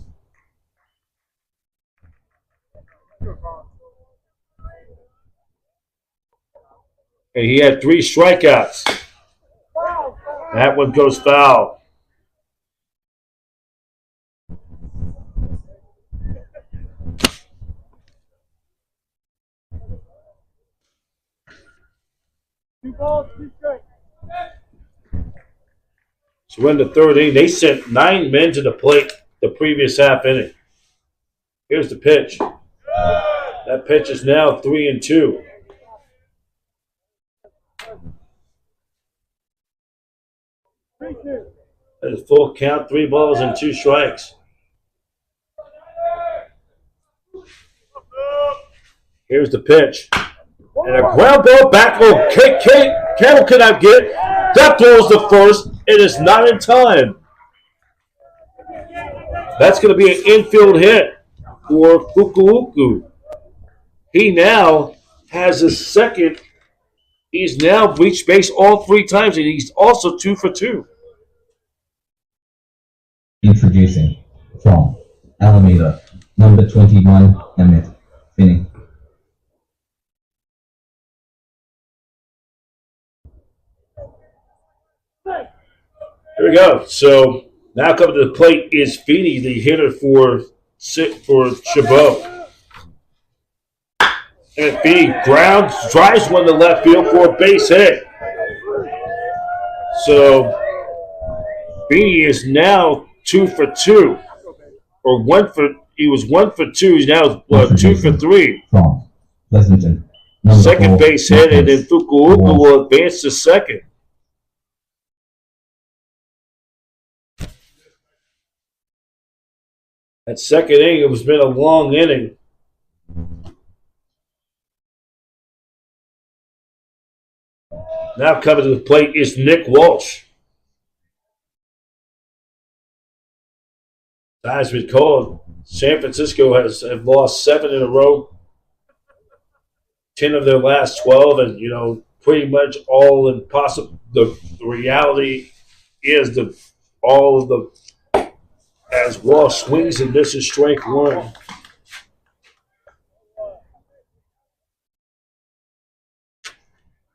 And he had 3 strikeouts. That one goes foul. So we're in the third inning. They sent 9 men to the plate the previous half inning. Here's the pitch. That pitch is now 3-2. That's a full count, 3 balls and 2 strikes. Here's the pitch. And a ground ball back. Oh, Campbell cannot get. That throws the first. It is not in time. That's going to be an infield hit for Fukuoka. He now has his second. He's now reached base all 3 times, and he's also 2 for 2. Introducing from Alameda, number 21, Emmett Finney. Here we go. So now coming to the plate is Feeney, the hitter for Chabot. And Feeney drives one to left field for a base hit. So Feeney is now 2 for 2, or 1 for. He was 1 for 2. He's now 2 for 3. From Pleasanton, Second base hit, and then Fukuoka will advance to second. That second inning, it has been a long inning. Now coming to the plate is Nick Walsh. As we called, San Francisco has lost 7 in a row, 10 of their last 12, and pretty much all impossible. The reality is as Walsh swings and misses strike 1.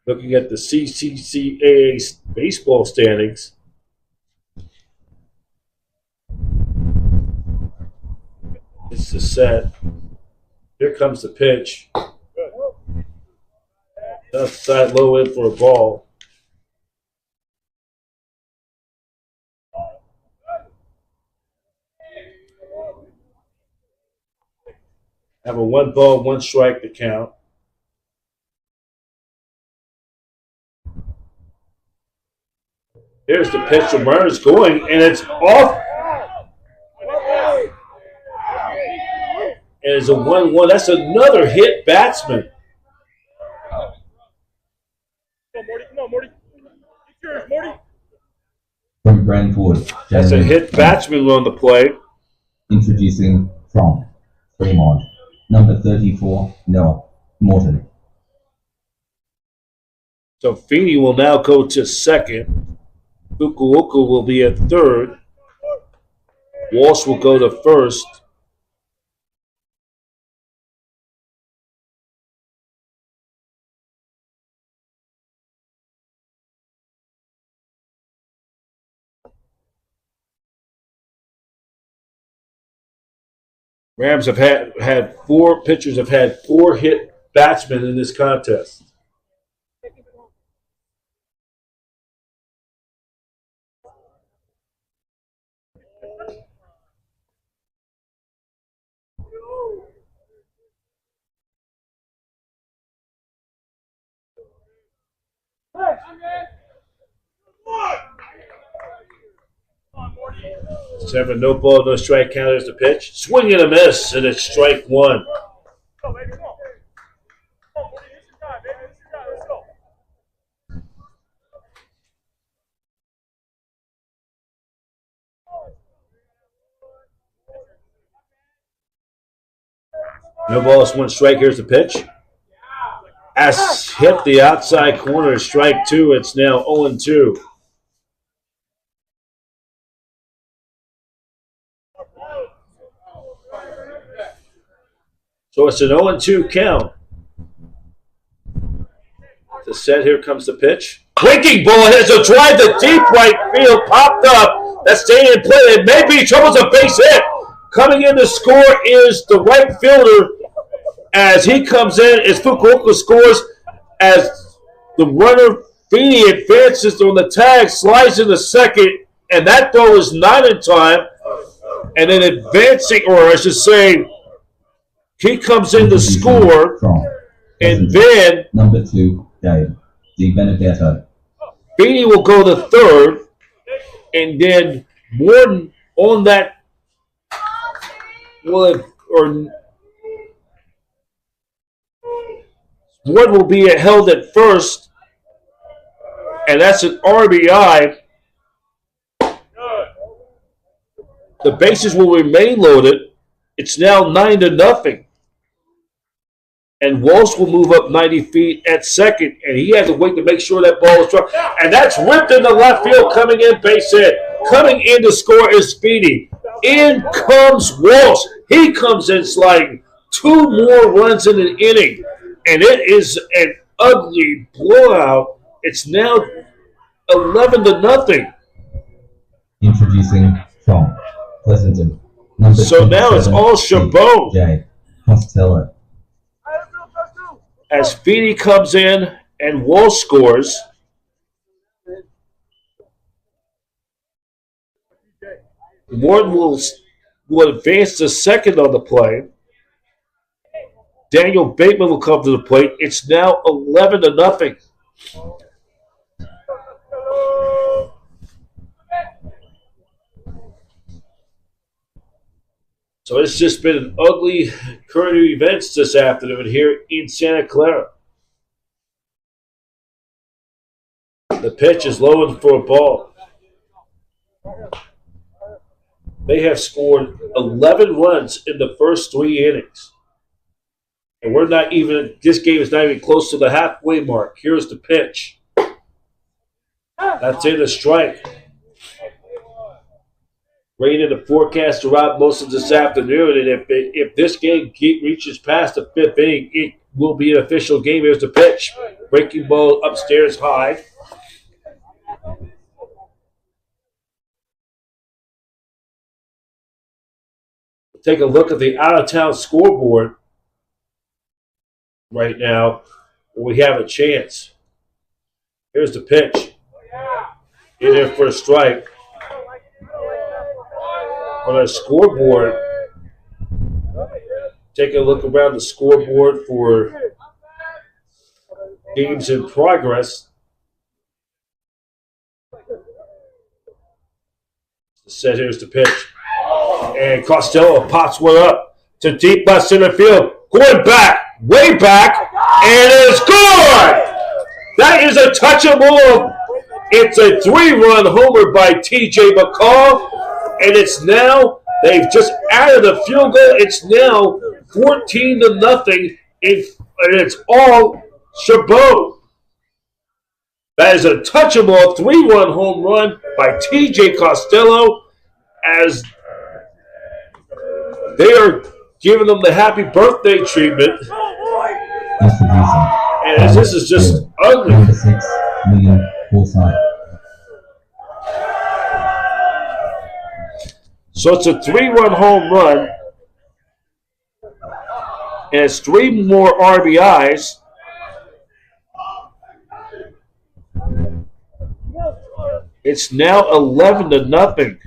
Looking at the CCCA baseball standings. It's the set. Here comes the pitch. Outside low in for a ball. Have a 1 ball, 1 strike to count. Here's the pitch. The runner's going, and it's off. And it's a 1-1. That's another hit batsman. From Brentwood, That's a Jamie hit batsman on the play. Introducing from Fremont, number 34, Noah Morton. So Feeney will now go to second. Fukuoka will be at third. Walsh will go to first. Rams have had four pitchers have had four hit batsmen in this contest. Seven, no ball, no strike count as the pitch. Swing and a miss, and it's strike one. No balls, one strike. Here's the pitch. As hit the outside corner, strike two. It's now 0-2. So it's an 0-2 count. The set, here comes the pitch. Breaking ball has a drive to deep right field, popped up. That's staying in play. It may be Trouble's a base hit. Coming in to score is the right fielder. As he comes in, as Fukuoka scores, as the runner Feeney advances on the tag, slides into second, and that throw is not in time. And then advancing, or I should say, he comes in to score, and then number 2, Dave Di Benedetto. Feeney will go to third, and then Morton on that Morton will be held at first, and that's an RBI. The bases will remain loaded. It's now 9-0. And Walsh will move up 90 feet at second, and he has to wait to make sure that ball is struck. And that's ripped into left field, coming in base hit. Coming in to score is Speedy. In comes Walsh. He comes in sliding. 2 more runs in an inning, and it is an ugly blowout. It's now 11-0. Introducing from Pleasanton, So now it's all Chabot. Jay Costello. As Feeney comes in and Walsh scores. Morton will advance to second on the play. Daniel Bateman will come to the plate. It's now 11-0. So it's just been an ugly current of events this afternoon here in Santa Clara. The pitch is low and for a ball. They have scored 11 runs in the first 3 innings. And this game is not even close to the halfway mark. Here's the pitch. That's it, a strike. Rain in the forecast throughout most of this afternoon, and if this game reaches past the 5th inning, it will be an official game. Here's the pitch. Breaking ball upstairs high. Take a look at the out-of-town scoreboard right now. We have a chance. Here's the pitch. In there for a strike. On our scoreboard, take a look around the scoreboard for games in progress. The set, here's the pitch. And Costello pops one up to deep left center field. Going back, way back, and it's good! That is a touchable It's a 3-run homer by T.J. McCall, and it's now, they've just added a field goal. It's now 14-0, and it's all Chabot. That is a touchable 3-run home run by T.J. Costello, as they are giving them the happy birthday treatment. And this is just ugly. Number 6, William Forsyth. So it's a 3-run home run, and it's 3 more RBIs. It's now 11-0.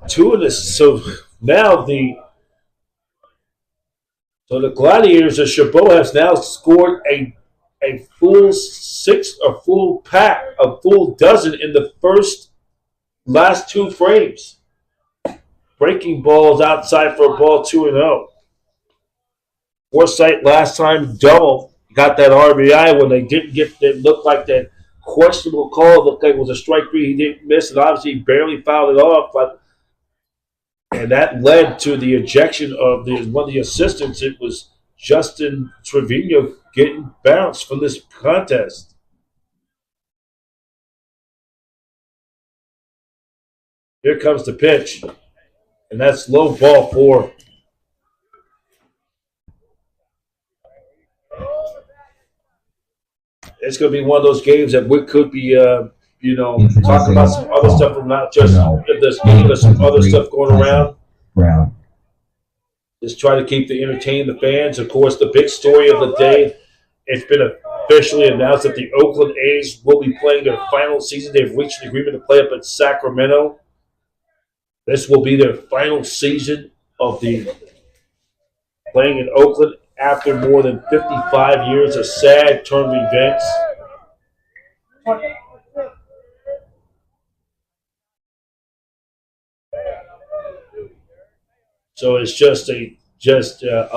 Two of this, so now the Gladiators of Chabot has now scored a full dozen in the last 2 frames. Breaking balls outside for a ball 2-0. Forsythe last time double, got that RBI when they didn't get, it looked like that questionable call. It looked like it was a strike 3. He didn't miss it. Obviously, he barely fouled it off, and that led to the ejection of one of the assistants. It was Justin Trevino getting bounced from this contest. Here comes the pitch, and that's low ball 4. It's going to be one of those games that we could be, talking about some other stuff from not just this game, but some other stuff going around. Brown. Just try to keep entertaining the fans. Of course, the big story of the day, it's been officially announced that the Oakland A's will be playing their final season. They've reached an agreement to play up at Sacramento. This will be their final season of the playing in Oakland after more than 55 years of sad turn of events. So it's just a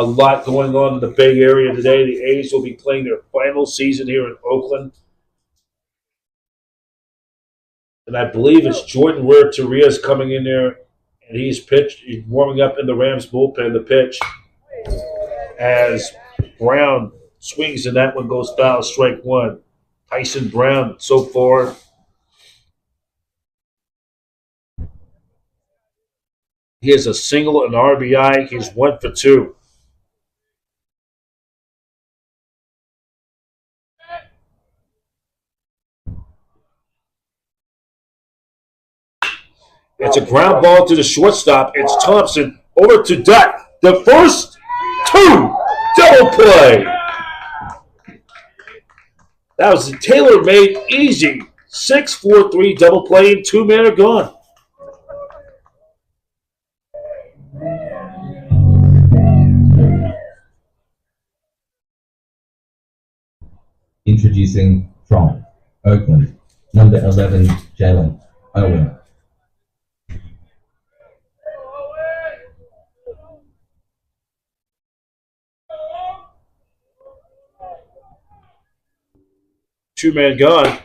lot going on in the Bay Area today. The A's will be playing their final season here in Oakland. And I believe it's Jordan Ruiz coming in there, and he's warming up in the Rams bullpen. The pitch as Brown swings, and that one goes foul, strike 1. Tyson Brown so far. He has a single and RBI. He's 1 for 2. It's a ground ball to the shortstop. It's Thompson over to Duck. The first 2 double play. That was a tailor-made, easy 6-4-3 double play, and 2 men are gone. Introducing from Oakland, number 11, Jalen Owen. Two-man gone.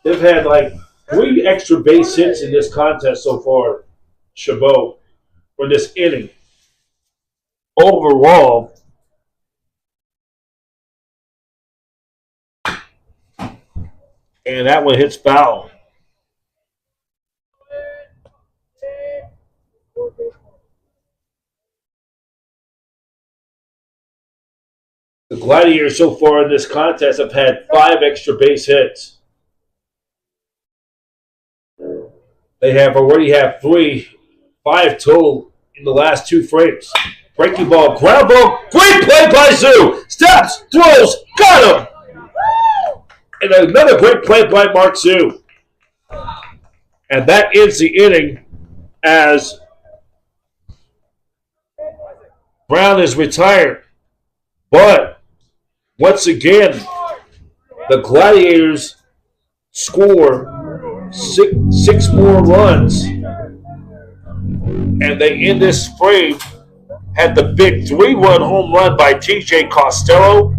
They've had like 3 extra base hits in this contest so far, Chabot, for this inning. Overall, and that one hits foul. The Gladiators so far in this contest have had 5 extra base hits. They have already had 5 total in the last 2 frames. Breaking ball, ground ball, great play by Zoo. Steps, throws, got him. And another great play by Mark Zoo. And that ends the inning as Brown is retired. But once again, the Gladiators score six more runs, and they end this frame. Had the big 3-run home run by T.J. Costello.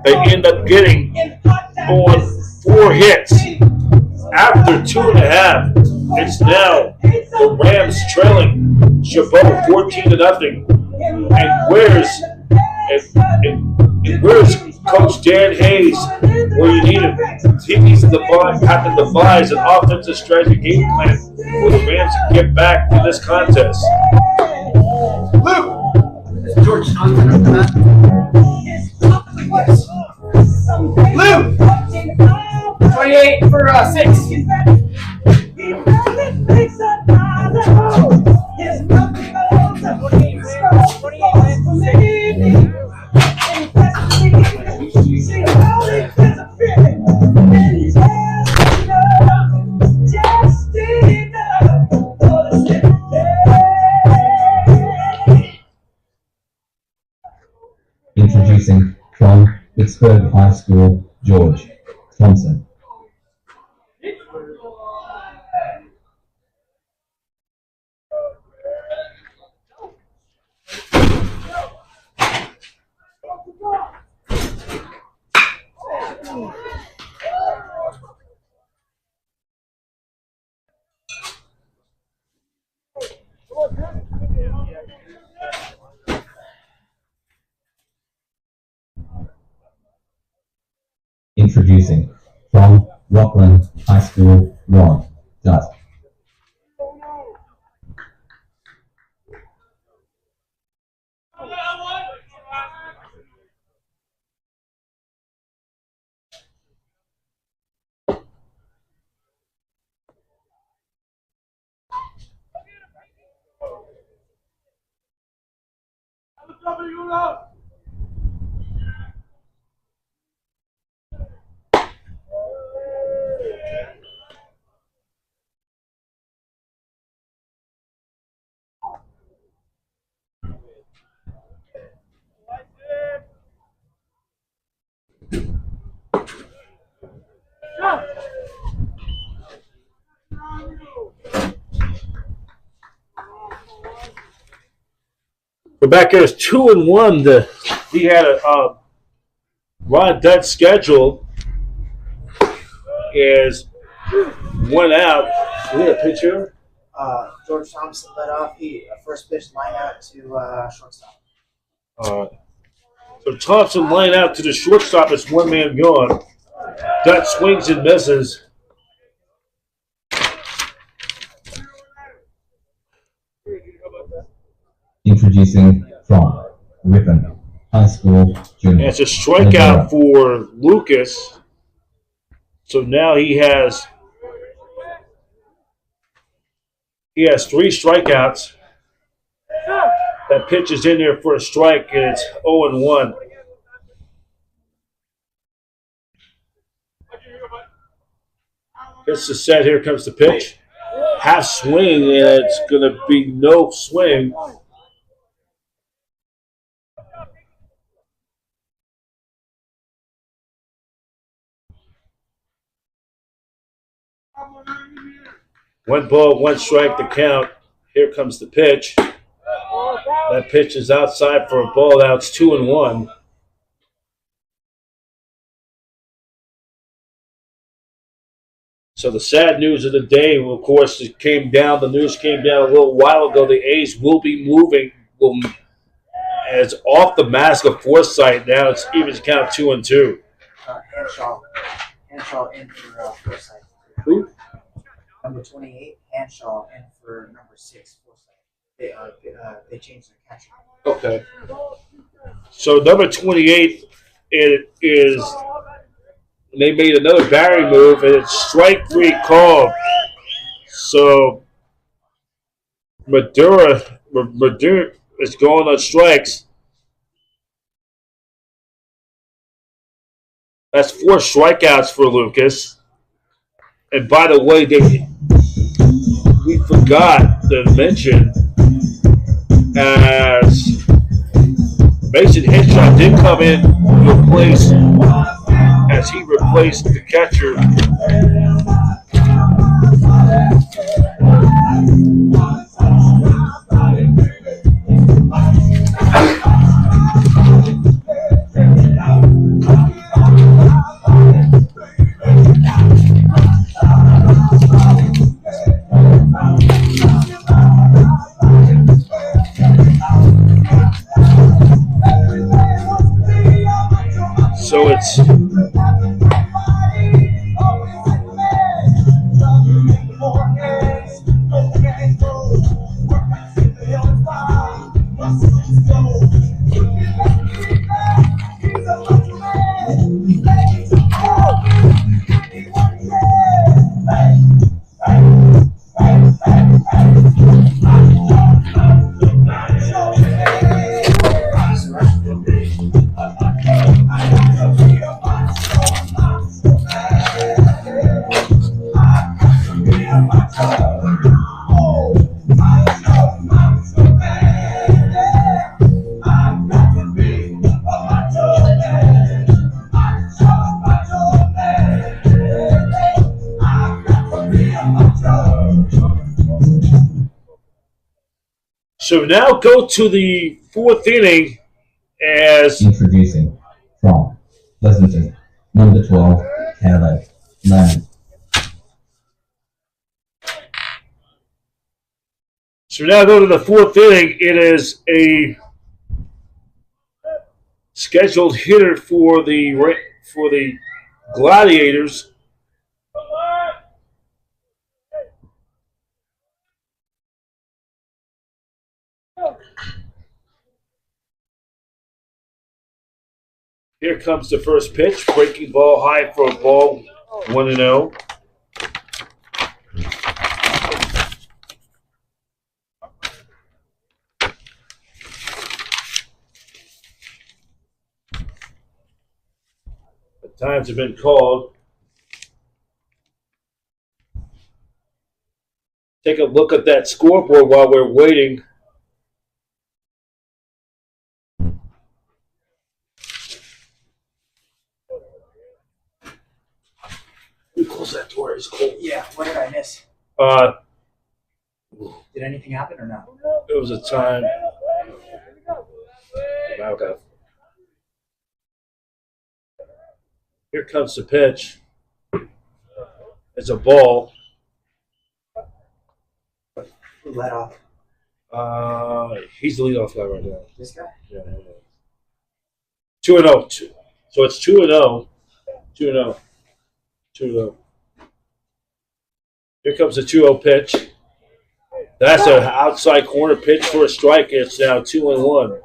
They end up getting on 4 hits. After 2.5, it's now the Rams trailing Chabot 14-0. And where's Coach Dan Hayes where you need him? He needs to have to devise an offensive strategy game plan for the Rams to get back to this contest. Luke! Is George Johnson up to that? Luke! 28 for 6. Introducing from Pittsburgh High School, George Thompson. Introducing from Rockland High School, Ron Dutt. Rebecca is 2-1. He had a Ron Dutt schedule is went out. Is there a picture? George Thompson led off. He first pitch line out to shortstop. So Thompson line out to the shortstop. It's one man gone. Dutt swings and misses. Introducing from Ripon High School, Junior. And it's a strikeout for Lucas. So now he has 3 strikeouts. That pitch is in there for a strike, and it's 0-1. Gets the set. Here comes the pitch. Half swing, and it's going to be no swing. One ball, one strike to count. Here comes the pitch. That pitch is outside for a ball. Now it's 2-1. So the sad news of the day, of course, it came down. The news came down a little while ago. The A's will be moving. And it's off the mask of Forsythe. Now it's even count 2-2. Hanshaw in for Forsythe. Who? Number 28, Hanshaw in for number 6, Forsythe. They changed their catcher. Okay. So number 28, it is. They made another Barry move, and it's strike 3 called. So Madura is going on strikes. That's 4 strikeouts for Lucas. And by the way, we forgot to mention as Mason Henshaw did come in to replace as he replaced the catcher. So it's so now go to the fourth inning as Introducing from Pleasanton, number 12, Caleb Lemon. So now go to the fourth inning. It is a scheduled hitter for the Gladiators. Here comes the first pitch. Breaking ball high for a ball 1-0. The times have been called. Take a look at that scoreboard while we're waiting. We close that door. It's cold. Yeah, what did I miss? Did anything happen or not? It was a time. Okay. Here comes the pitch. It's a ball. Who let off? He's the leadoff guy right now. This guy? Yeah. 2-0. So it's 2-0. 2-0. 2-0. Here comes the 2-0 pitch. That's an outside corner pitch for a strike. It's now 2-1.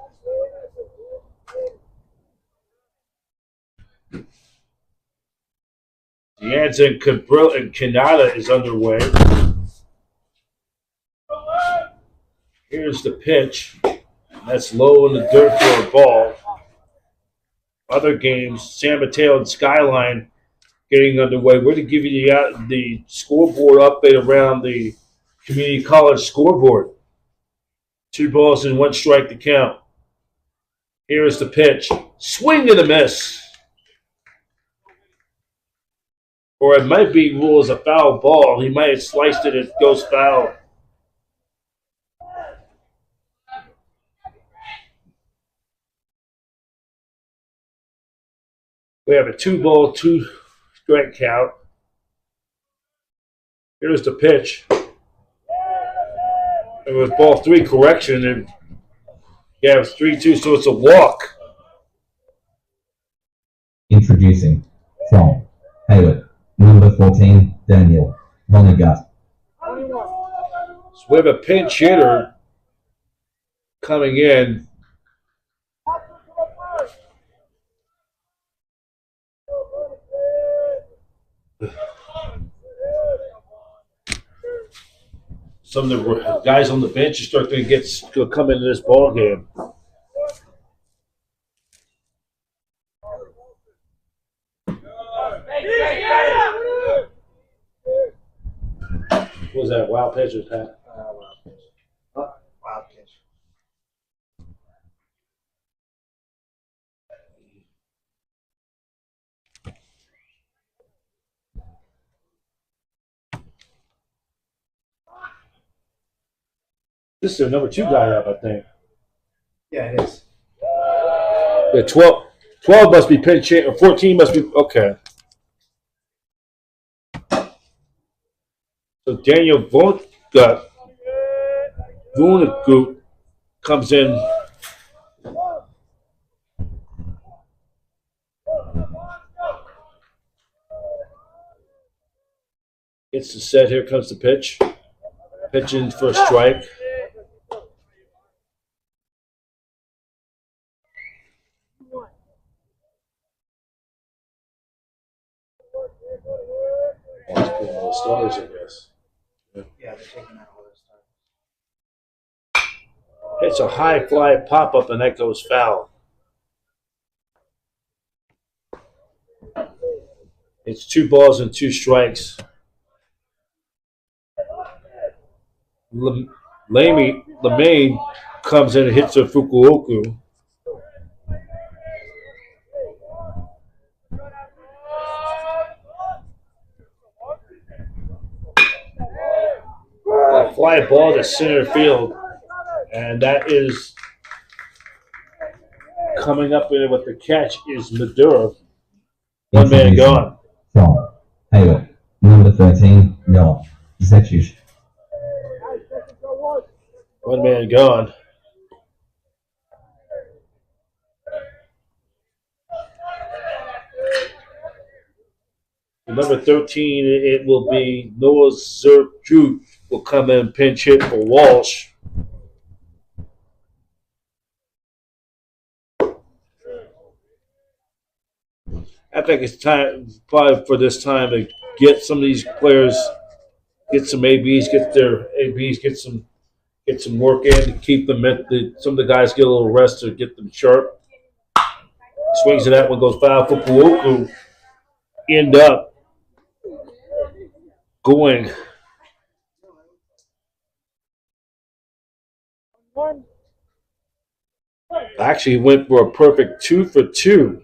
Jansen and Kanata is underway. Here's the pitch. That's low in the dirt for a ball. Other games, San Mateo and Skyline getting underway. We're to give you the scoreboard update around the community college scoreboard. 2 balls and 1 strike to count. Here's the pitch. Swing and a miss. Or it might be ruled as a foul ball. He might have sliced it and it goes foul. We have a 2 ball, 2 strike count. Here's the pitch. It was ball 3 correction, and yeah, it was 3-2, so it's a walk. Introducing from Hayward, number 14, Daniel Vonnegut. So we have a pinch hitter coming in. Some of the guys on the bench are starting to come into this ball game. What was that? Wild pitch or Pat? Wild pitch. This is their number 2 guy up, I think. Yeah, it is. Yeah, 12 must be pinch hit, or 14 must be okay. So Daniel Vunagut comes in. Gets the set. Here comes the pitch. Pitching for a strike. Let's put all the starters, I guess. Yeah, they're taking out all their stuff. It's a high fly pop up, and that goes foul. It's 2 balls and 2 strikes. LeMaine comes in and hits a Fukuoka. A fly ball to center field, and that is coming up in with the catch is Madura. One man gone. From Hayward, number 13, no. Zechish. One man gone. Number 13, it will be Noah Zerchuk will come in pinch hit for Walsh. I think it's time probably for this time to get some of these players, get some ABs, get some work in, keep them some of the guys get a little rest to get them sharp. Swings to that one, goes foul. Fukuoka end up going. Actually went for a perfect 2 for 2.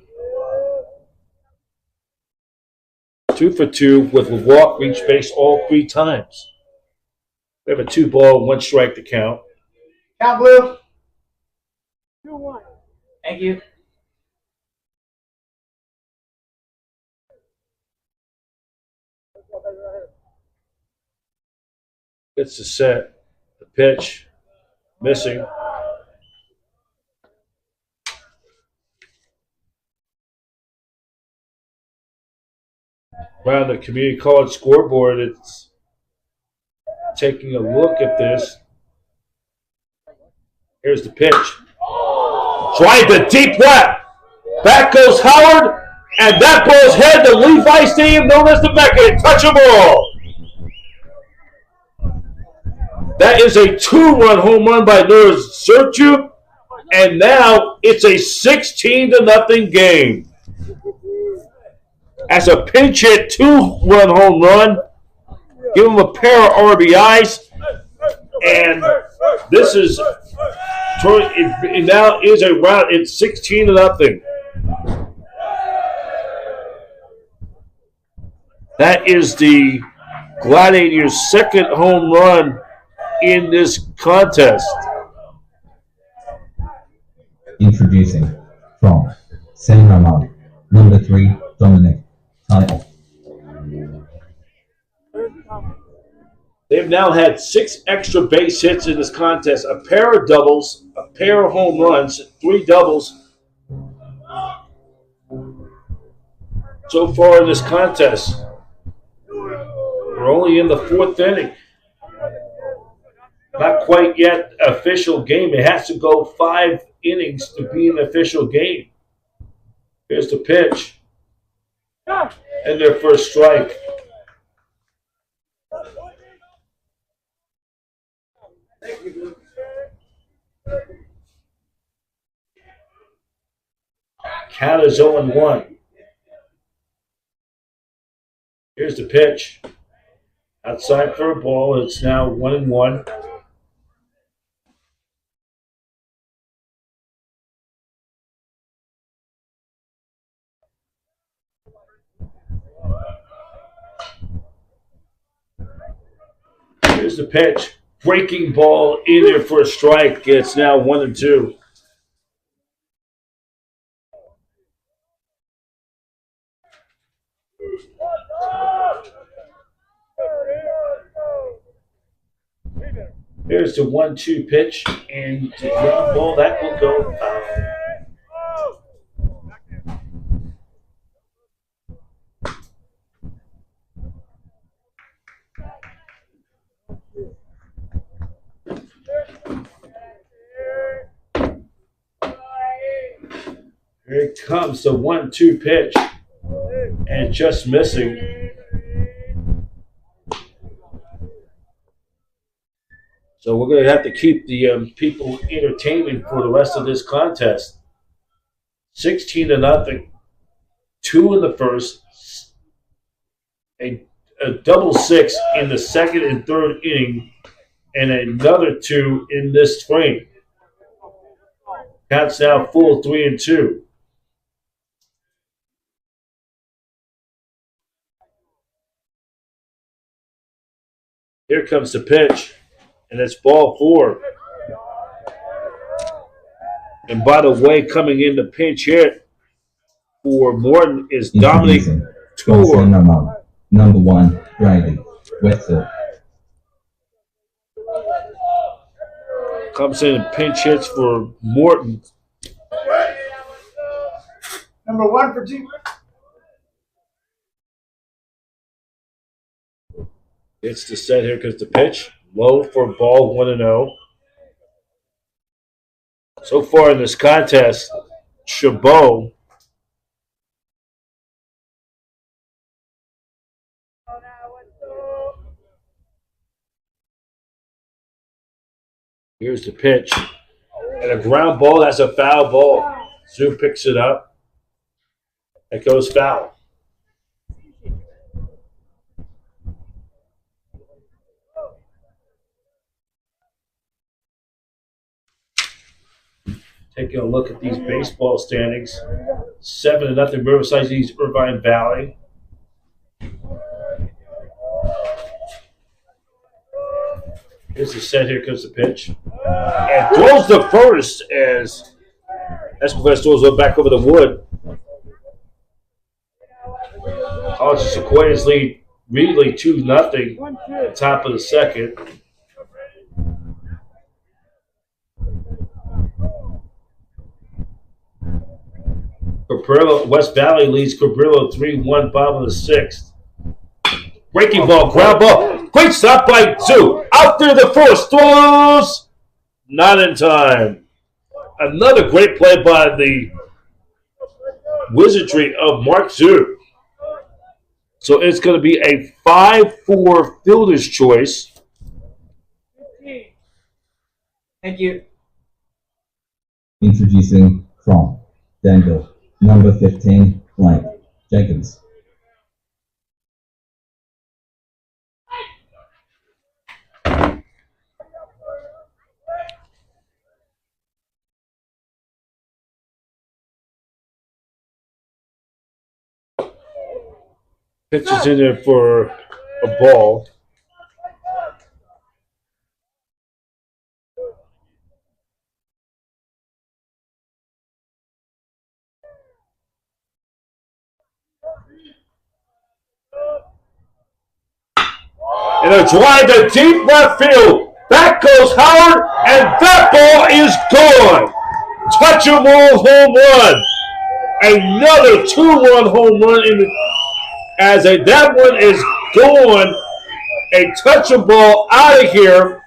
2 for 2 with a walk, reach base all 3 times. We have a 2 ball, 1 strike to count. Count blue. 2-1. Thank you. Gets the set, the pitch, missing. Around the community college scoreboard, it's taking a look at this. Here's the pitch. Drive to deep left. Back goes Howard, and that ball's head to Levi Stadium, known as the Mecca. Touch a ball. That is a 2-run home run by Noah Zerchuk, and now it's a 16-0 game. As a pinch hit 2-run home run, give him a pair of RBIs, and this is it now is a round. It's 16-0. That is the Gladiators' second home run in this contest. Introducing from San Ramon, number 3, Dominic Title. They've now had 6 extra base hits in this contest, a pair of doubles, a pair of home runs, 3 doubles so far in this contest. We're only in the 4th inning. Not quite yet official game. It has to go 5 innings to be an official game. Here's the pitch. And their first strike. Count is 0-1. Here's the pitch. Outside for a ball. It's now 1-1. Here's the pitch. breaking ball in there for a strike. It's now 1-2. Here's the 1-2 pitch, and the ground ball that will go foul. Here it comes, the 1-2 pitch, and just missing. So we're going to have to keep the people entertained for the rest of this contest. 16-0, 2 in the first, a double six in the second and third inning, and another 2 in this frame. Counts now full 3-2. Here comes the pitch, and it's ball 4. And by the way, coming in the pinch hit for Morton is Dominic Tour. Number 1, Brady Wetzel. Comes in and pinch hits for Morton. Number 1 for 2. It's the set here because the pitch low for ball 1-0. So far in this contest, Chabot here's the pitch. And a ground ball, that's a foul ball. Zoo picks it up. It goes foul. Taking a look at these baseball standings. 7-0 Riverside leads Irvine Valley. Here's the set. Here comes the pitch. And throws the first as Escobar throws it back over the wood. College of Sequoias lead Reedley 2-0. Top of the second. Cabrillo, West Valley leads Cabrillo 3-1, bottom of the 6th. Breaking ball, ground ball. Great stop by Zoo. Out there the first. Throws. Not in time. Another great play by the wizardry of Mark Zoo. So it's going to be a 5-4 fielder's choice. Thank you. Introducing from Danville, number 15, blank, Jacobs. Pitches in there for a ball. And a drive to deep left field. Back goes Howard, and that ball is gone. Touchable home run. Another 2-run home run in the, that one is gone. A touchable out of here.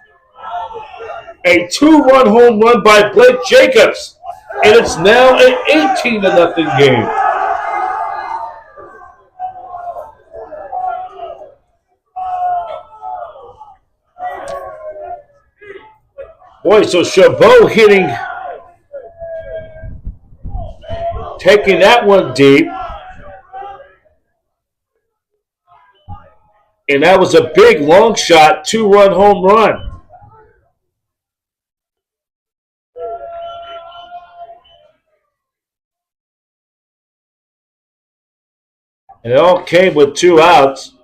A 2-run home run by Blake Jacobs. And it's now an 18-0 game. Boy, so Chabot hitting, taking that one deep. And that was a big long shot, 2-run home run. And it all came with 2 outs.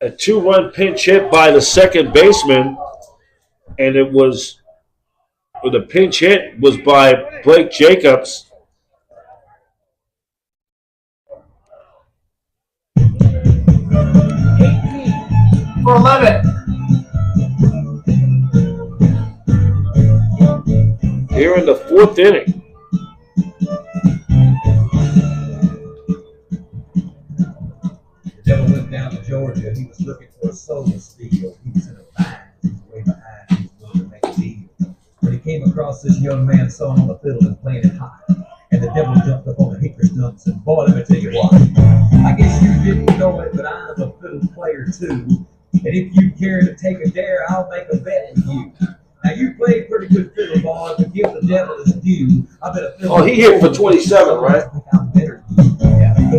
a 2-run pinch hit by the second baseman, and the pinch hit was by Blake Jacobs. For 11. Here in the 4th inning. Devil went down to Georgia. He was looking for a solo steal. He was in a bind. He was way behind. He was willing to make a deal. But he came across this young man sawing on the fiddle and playing it high. And the devil jumped up on the hickory stumps and boy, let me tell you what. I guess you didn't know it, but I'm a fiddle player too. And if you care to take a dare, I'll make a bet with you. Now you played pretty good fiddle, boy, but give the devil his due. I bet a fiddle. Oh, he hit for 27, right? I think I'm better than you.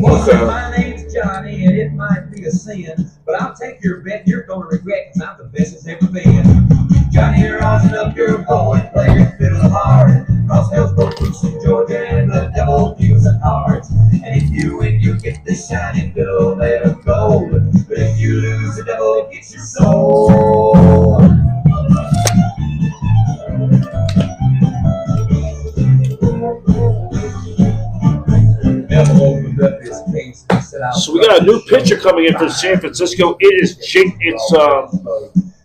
Well, sir, my name's Johnny, and it might be a sin, but I'll take your bet you're going to regret, because I'm the best it's ever been. Johnny, you're awesome up your boy, play your fiddle hard. Cross Hillsborough, Houston, Georgia, and the devil deals the cards. And if you win, you get this shiny fiddle made of gold. But if you lose, the devil gets your soul. So we got a new pitcher coming in for San Francisco. It is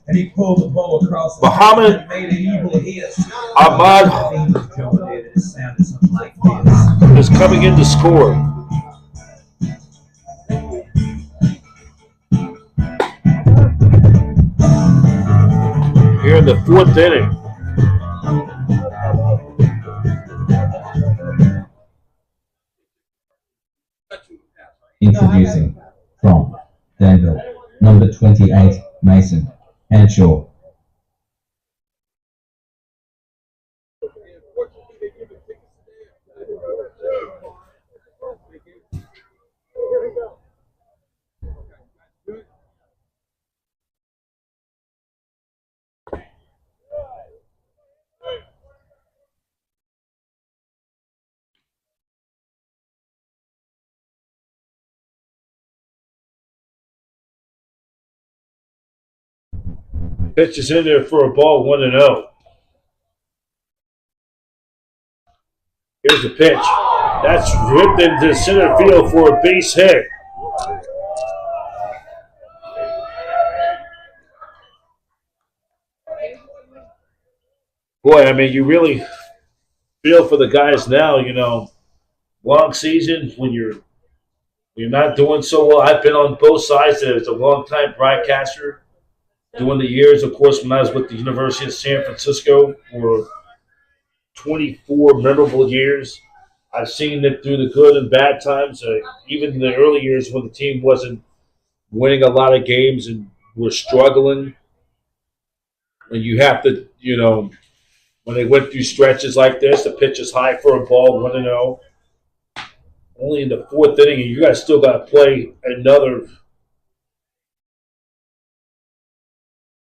and he pulled the ball across Muhammad made an evil hit. Ahmad is coming in to score. Here in the 4th inning. Introducing from Danville, number 28, Mason Hanshaw. Pitch is in there for a ball, 1-0. Here's the pitch. That's ripped into center field for a base hit. Boy, I mean, you really feel for the guys now, you know. Long season, when you're not doing so well. I've been on both sides as a long-time broadcaster. Doing the years, of course, when I was with the University of San Francisco for 24 memorable years. I've seen it through the good and bad times, even in the early years when the team wasn't winning a lot of games and were struggling. When you have to, you know, when they went through stretches like this, the pitch is high for a ball, 1-0. Only in the 4th inning, and you guys still got to play another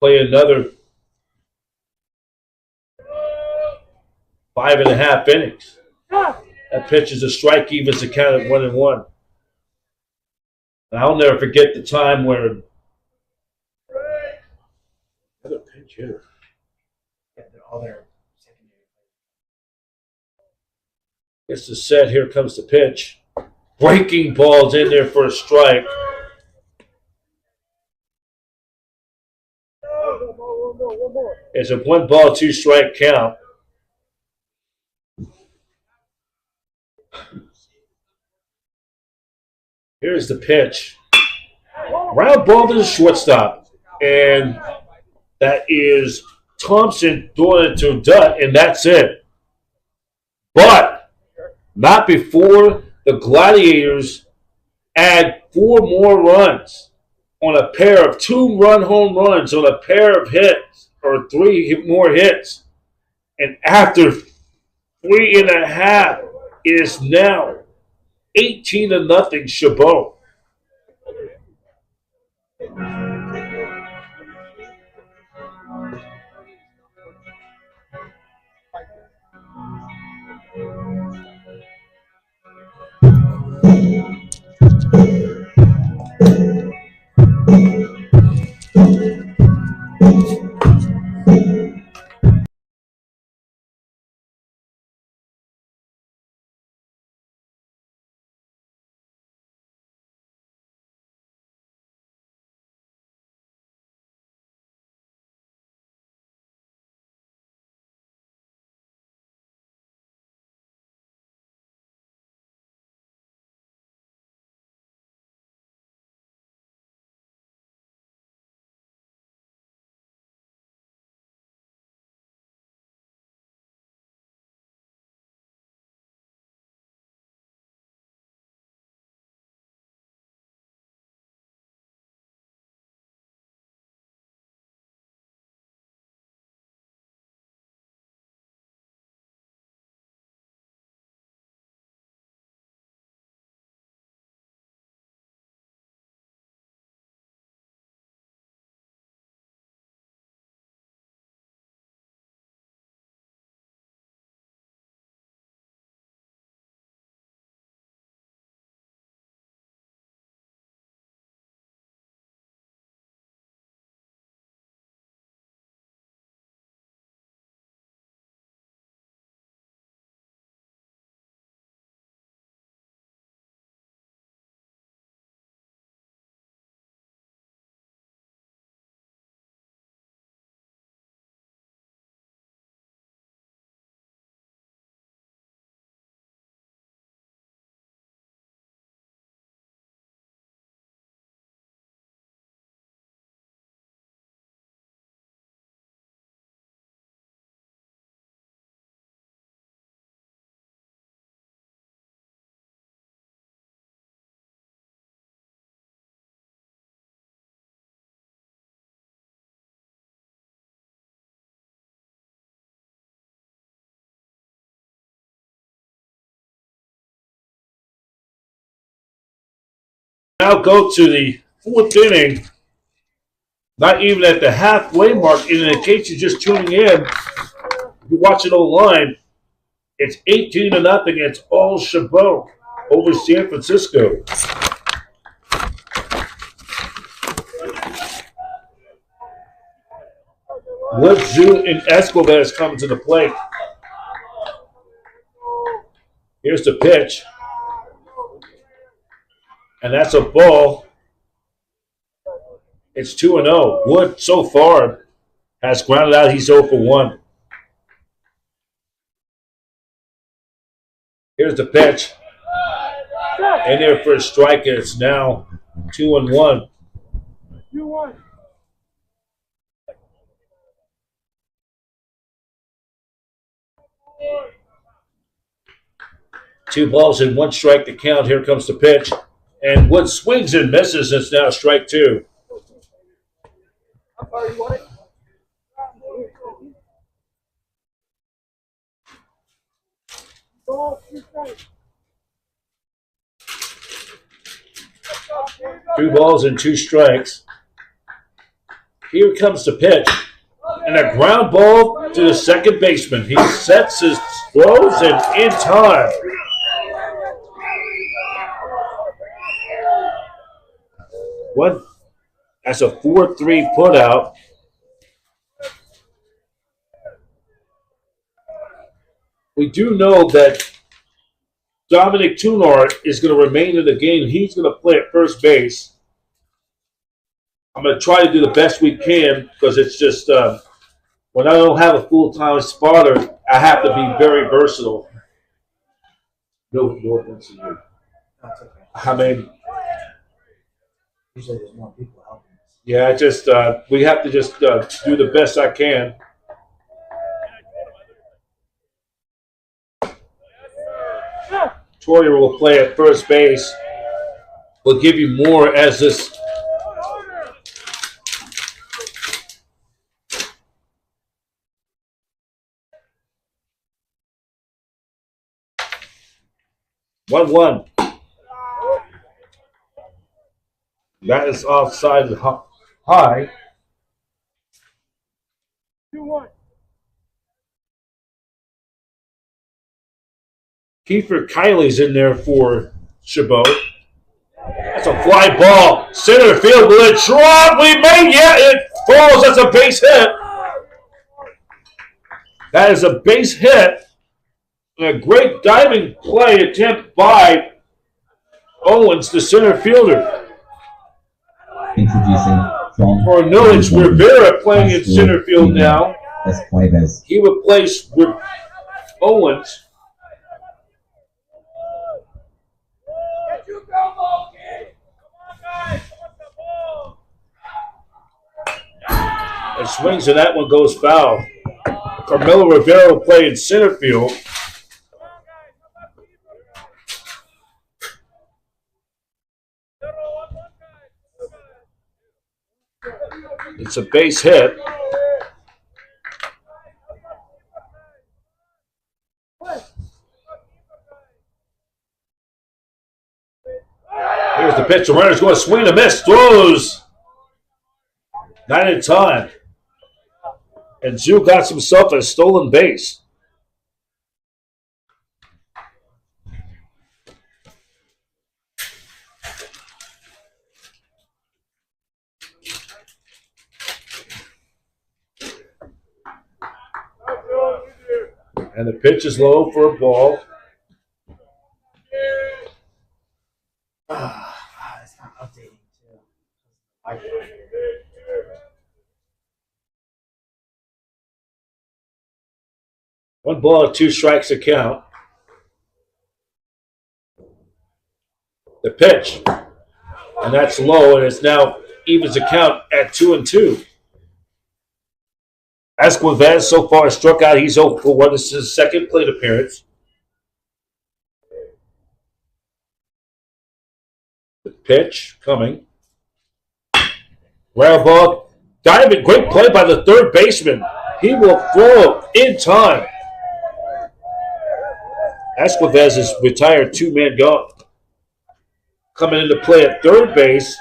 5.5 innings. That pitch is a strike, evens the count at 1-1. And I'll never forget the time where another pinch hitter. Yeah, they're all their secondary. It's the set. Here comes the pitch. Breaking ball's in there for a strike. It's a 1-ball, 2-strike count. Here's the pitch. Round ball to the shortstop. And that is Thompson doing it to Dutt, and that's it. But not before the Gladiators add 4 more runs on a pair of 2-run home runs on a pair of hits, or 3 more hits. And after 3.5, it is now 18-0 Chabot. Now go to the fourth inning. Not even at the halfway mark. And in case you're just tuning in, you're watching online. It's 18-0. It's all Chabot over San Francisco. Wood, Zoo, and Escobar coming to the plate. Here's the pitch. And that's a ball. It's 2-0. Wood, so far, has grounded out. He's 0 for 1. Here's the pitch. In there for a strike. It's now 2-1. 2-1. Two balls and 1 strike to count. Here comes the pitch. And Wood swings and misses. It's now strike 2. Two balls and 2 strikes. Here comes the pitch. And a ground ball to the second baseman. He sets his throws and in time. What? That's a 4-3 putout. We do know that Dominic Tunard is going to remain in the game. He's going to play at first base. I'm going to try to do the best we can because it's just when I don't have a full-time spotter, I have to be very versatile. No offense to you. That's okay. I mean, Usually there's more people helping us. yeah, just we have to just do the best I can. Troyer will play at first base. We'll give you more as this. One. That is offside high. 2-1. Kiefer Kiley's in there for Chabot. That's a fly ball. Center field. Will it drop? We made it falls. That's a base hit. That is a base hit. And a great diving play attempt by Owens, the center fielder. Introducing from For Nillich, Rivera playing in center field now. Escobar. He replaced Owens. And swings and that one goes foul. Carmelo Rivera will play in center field. It's a base hit. Here's the pitch. The runner's going to swing and miss. Throws. Not in time. And Zhu got himself a stolen base. And the pitch is low for a ball. It's not updating too. One ball, 2 strikes to count. The pitch. And that's low, and it's now evens the count at 2-2. Escobar so far struck out. He's 0 for 1. This is his second plate appearance. The pitch coming. Ground ball. Diving. Great play by the third baseman. He will throw in time. Escobar is retired, 2-man gone. Coming into play at third base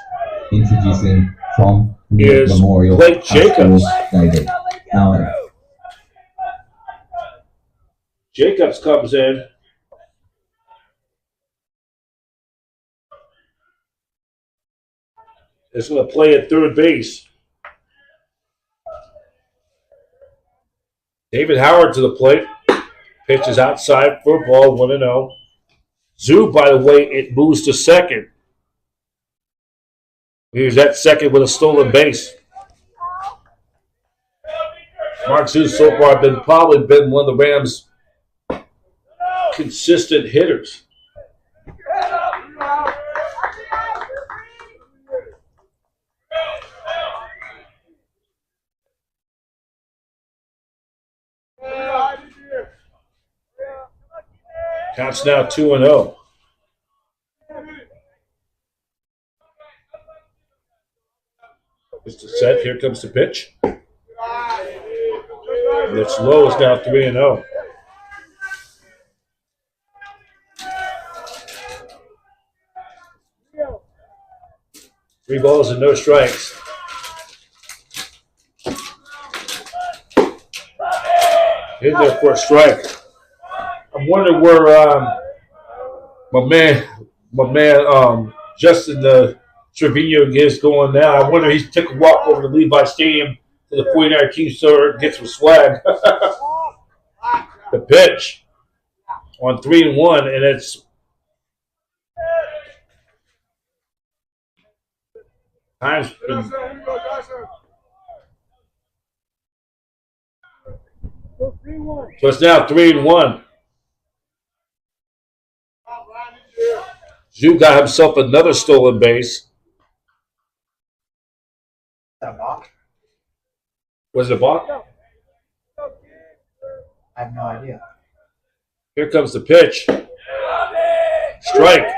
Introducing from is Memorial Blake Jacobs. David Allen. Jacobs comes in. Is going to play at third base. David Howard to the plate. Pitch is outside for a ball, 1-0. Zoo, by the way, it moves to second. He's at second with a stolen base. Mark Zoo so far probably been one of the Rams' consistent hitters. Counts now 2-0. Just a set. Here comes the pitch. It's low. It's now 3-0. Three balls and no strikes. Hit there for a strike. I'm wondering where my man Justin Trevino is going now. I wonder if he took a walk over to Levi Stadium to the 49er team store and get some swag. The pitch on 3-1, and it's time's been, so it's now 3-1. Zoo got himself another stolen base. That balk? Was it a balk? I have no idea. Here comes the pitch. Strike.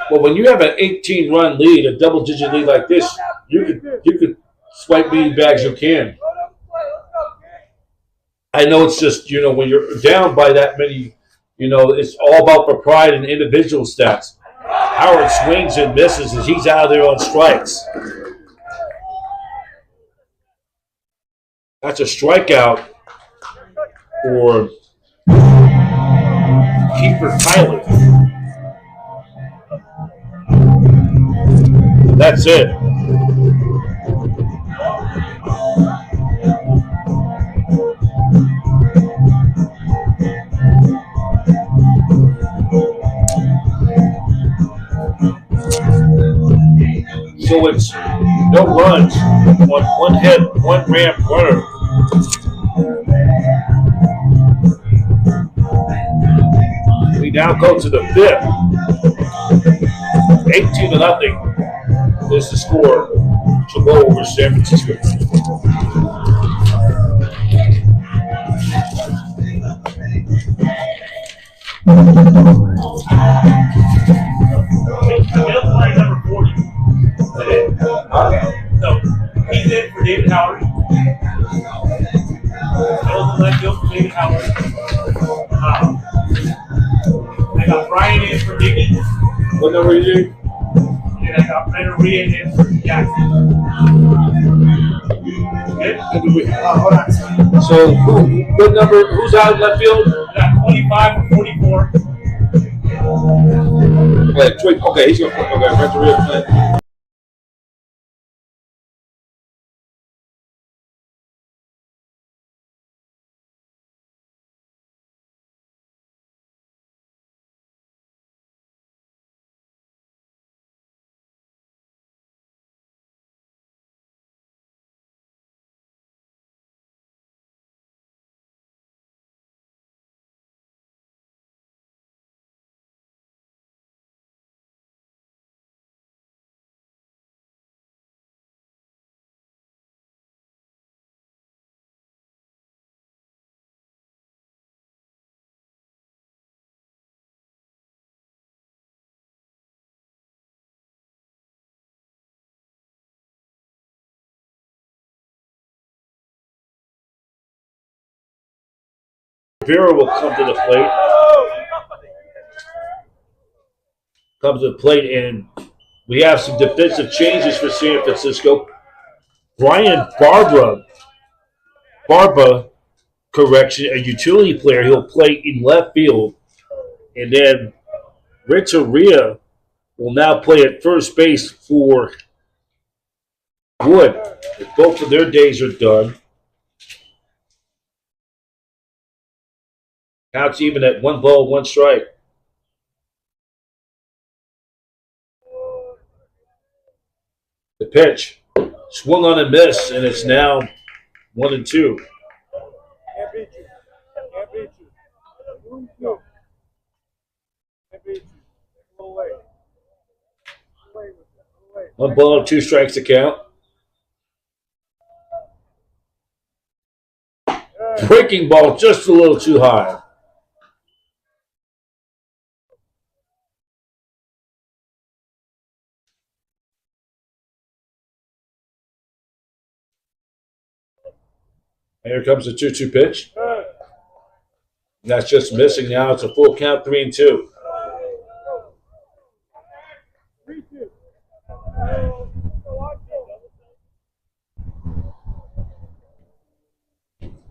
Well, when you have an 18-run lead, a double-digit lead like this, you could swipe many bags you can. I know it's just, when you're down by that many, it's all about for pride and individual stats. Howard swings and misses as he's out of there on strikes. That's a strikeout for Keeper Tyler. That's it. So it's no runs, one hit, one ran runner. We now go to the fifth. 18-0 is the score. Chabot over San Francisco. Number 40. So he's in for David Howard. Middle left field for David Howard. I got Brian in for Diggy. What number are you doing? And I got Brenner Rhea in for Jackson. Good? Hold on. So what number? Who's out in left field? I got 25 or 44. Okay, he's going to put Rental Real Clint. Vera will come to the plate. comes to the plate, and we have some defensive changes for San Francisco. Brian Barba, correction, a utility player. He'll play in left field. And then Renteria will now play at first base for Wood. Both of their days are done. Counts even at 1 ball, 1 strike. The pitch. Swung on and missed, and it's now 1-2. Can't beat you. Can't beat you. No. Can't beat you. A little late. A little late. 1 ball, 2 strikes to count. Breaking ball just a little too high. And here comes the 2-2 pitch. And that's just missing now. It's a full count, 3-2. 3-2.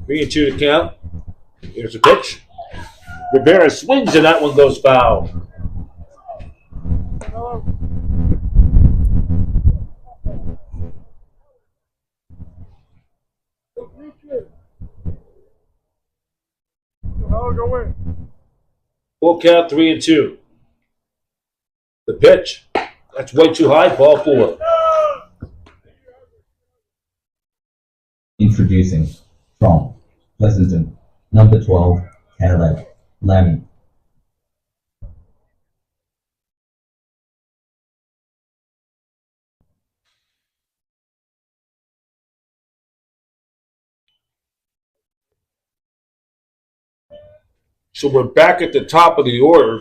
3-2 to count. Here's a pitch. Rivera swings and that one goes foul. Go in. Full count, 3-2. The pitch. That's way too high. Ball 4. Introducing from Pleasanton, number 12, Caleb Lammy. So we're back at the top of the order.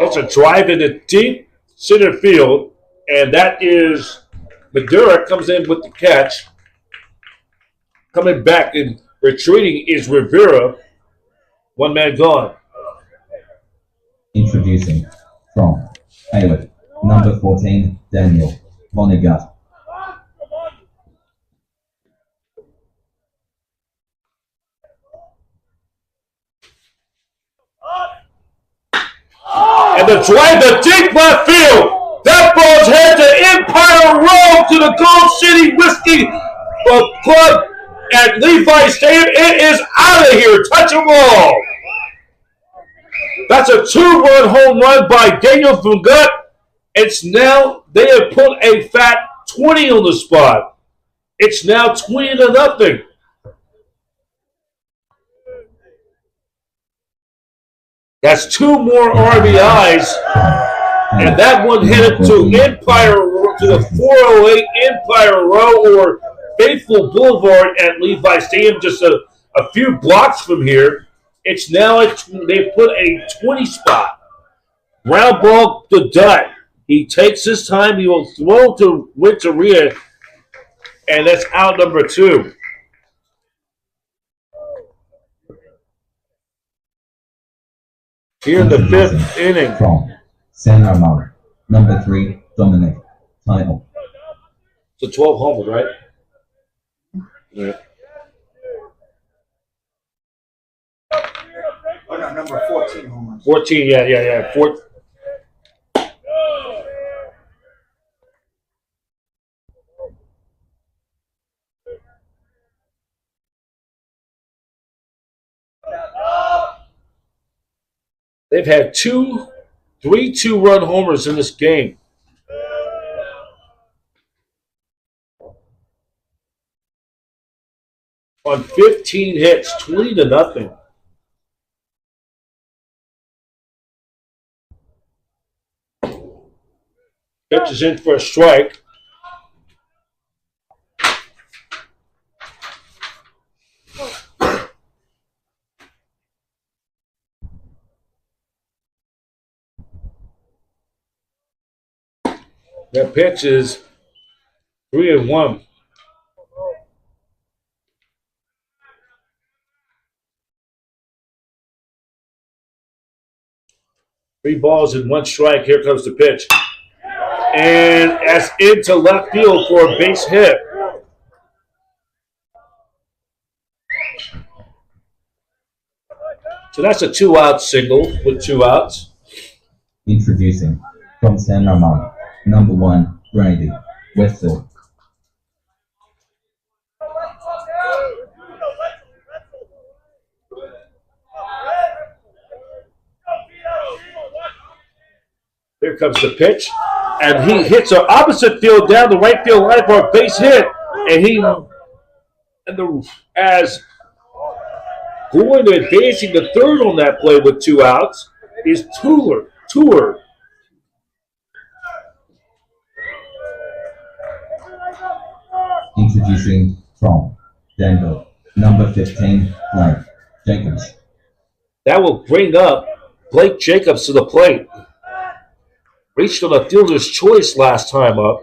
It's a drive into deep center field, and that is Madura comes in with the catch. Coming back and retreating is Rivera. 1 man gone. Introducing from Hayward, number 14, Daniel Vonnegut. And the drive to deep left field. That ball's head to Empire Road to the Gold City Whiskey Club at Levi Stadium. It is out of here. Touch them all. That's a 2-run home run by Daniel Vonnegut. It's now, they have put a fat 20 on the spot. It's now 20-0. That's 2 more RBIs, and that one headed to Empire, to the 408 Empire Row or Faithful Boulevard at Levi Stadium, just a few blocks from here. It's now they put a 20 spot. Ground ball to Dutt. He takes his time. He will throw to Renteria, and that's out number 2. Here in the 5th inning. From San Ramon, number 3, Dominic Title. It's a 12 homer, right? Yeah. Oh no, number 14 home runs. 14, yeah. They've had 3 2-run homers in this game. On 15 hits, 20-0. Pitch is in for a strike. That pitch is 3-1. 3 balls and 1 strike. Here comes the pitch. And as into left field for a base hit. So that's a 2-out single with 2 outs. Introducing from San Ramon, number 1, Brady, Westfield. Here comes the pitch, and he hits an opposite field down the right field line for a base hit, as going to advancing the third on that play with 2 outs is Tour. Introducing from Denver, number 15, Blake Jacobs. That will bring up Blake Jacobs to the plate. Reached on a fielder's choice last time up.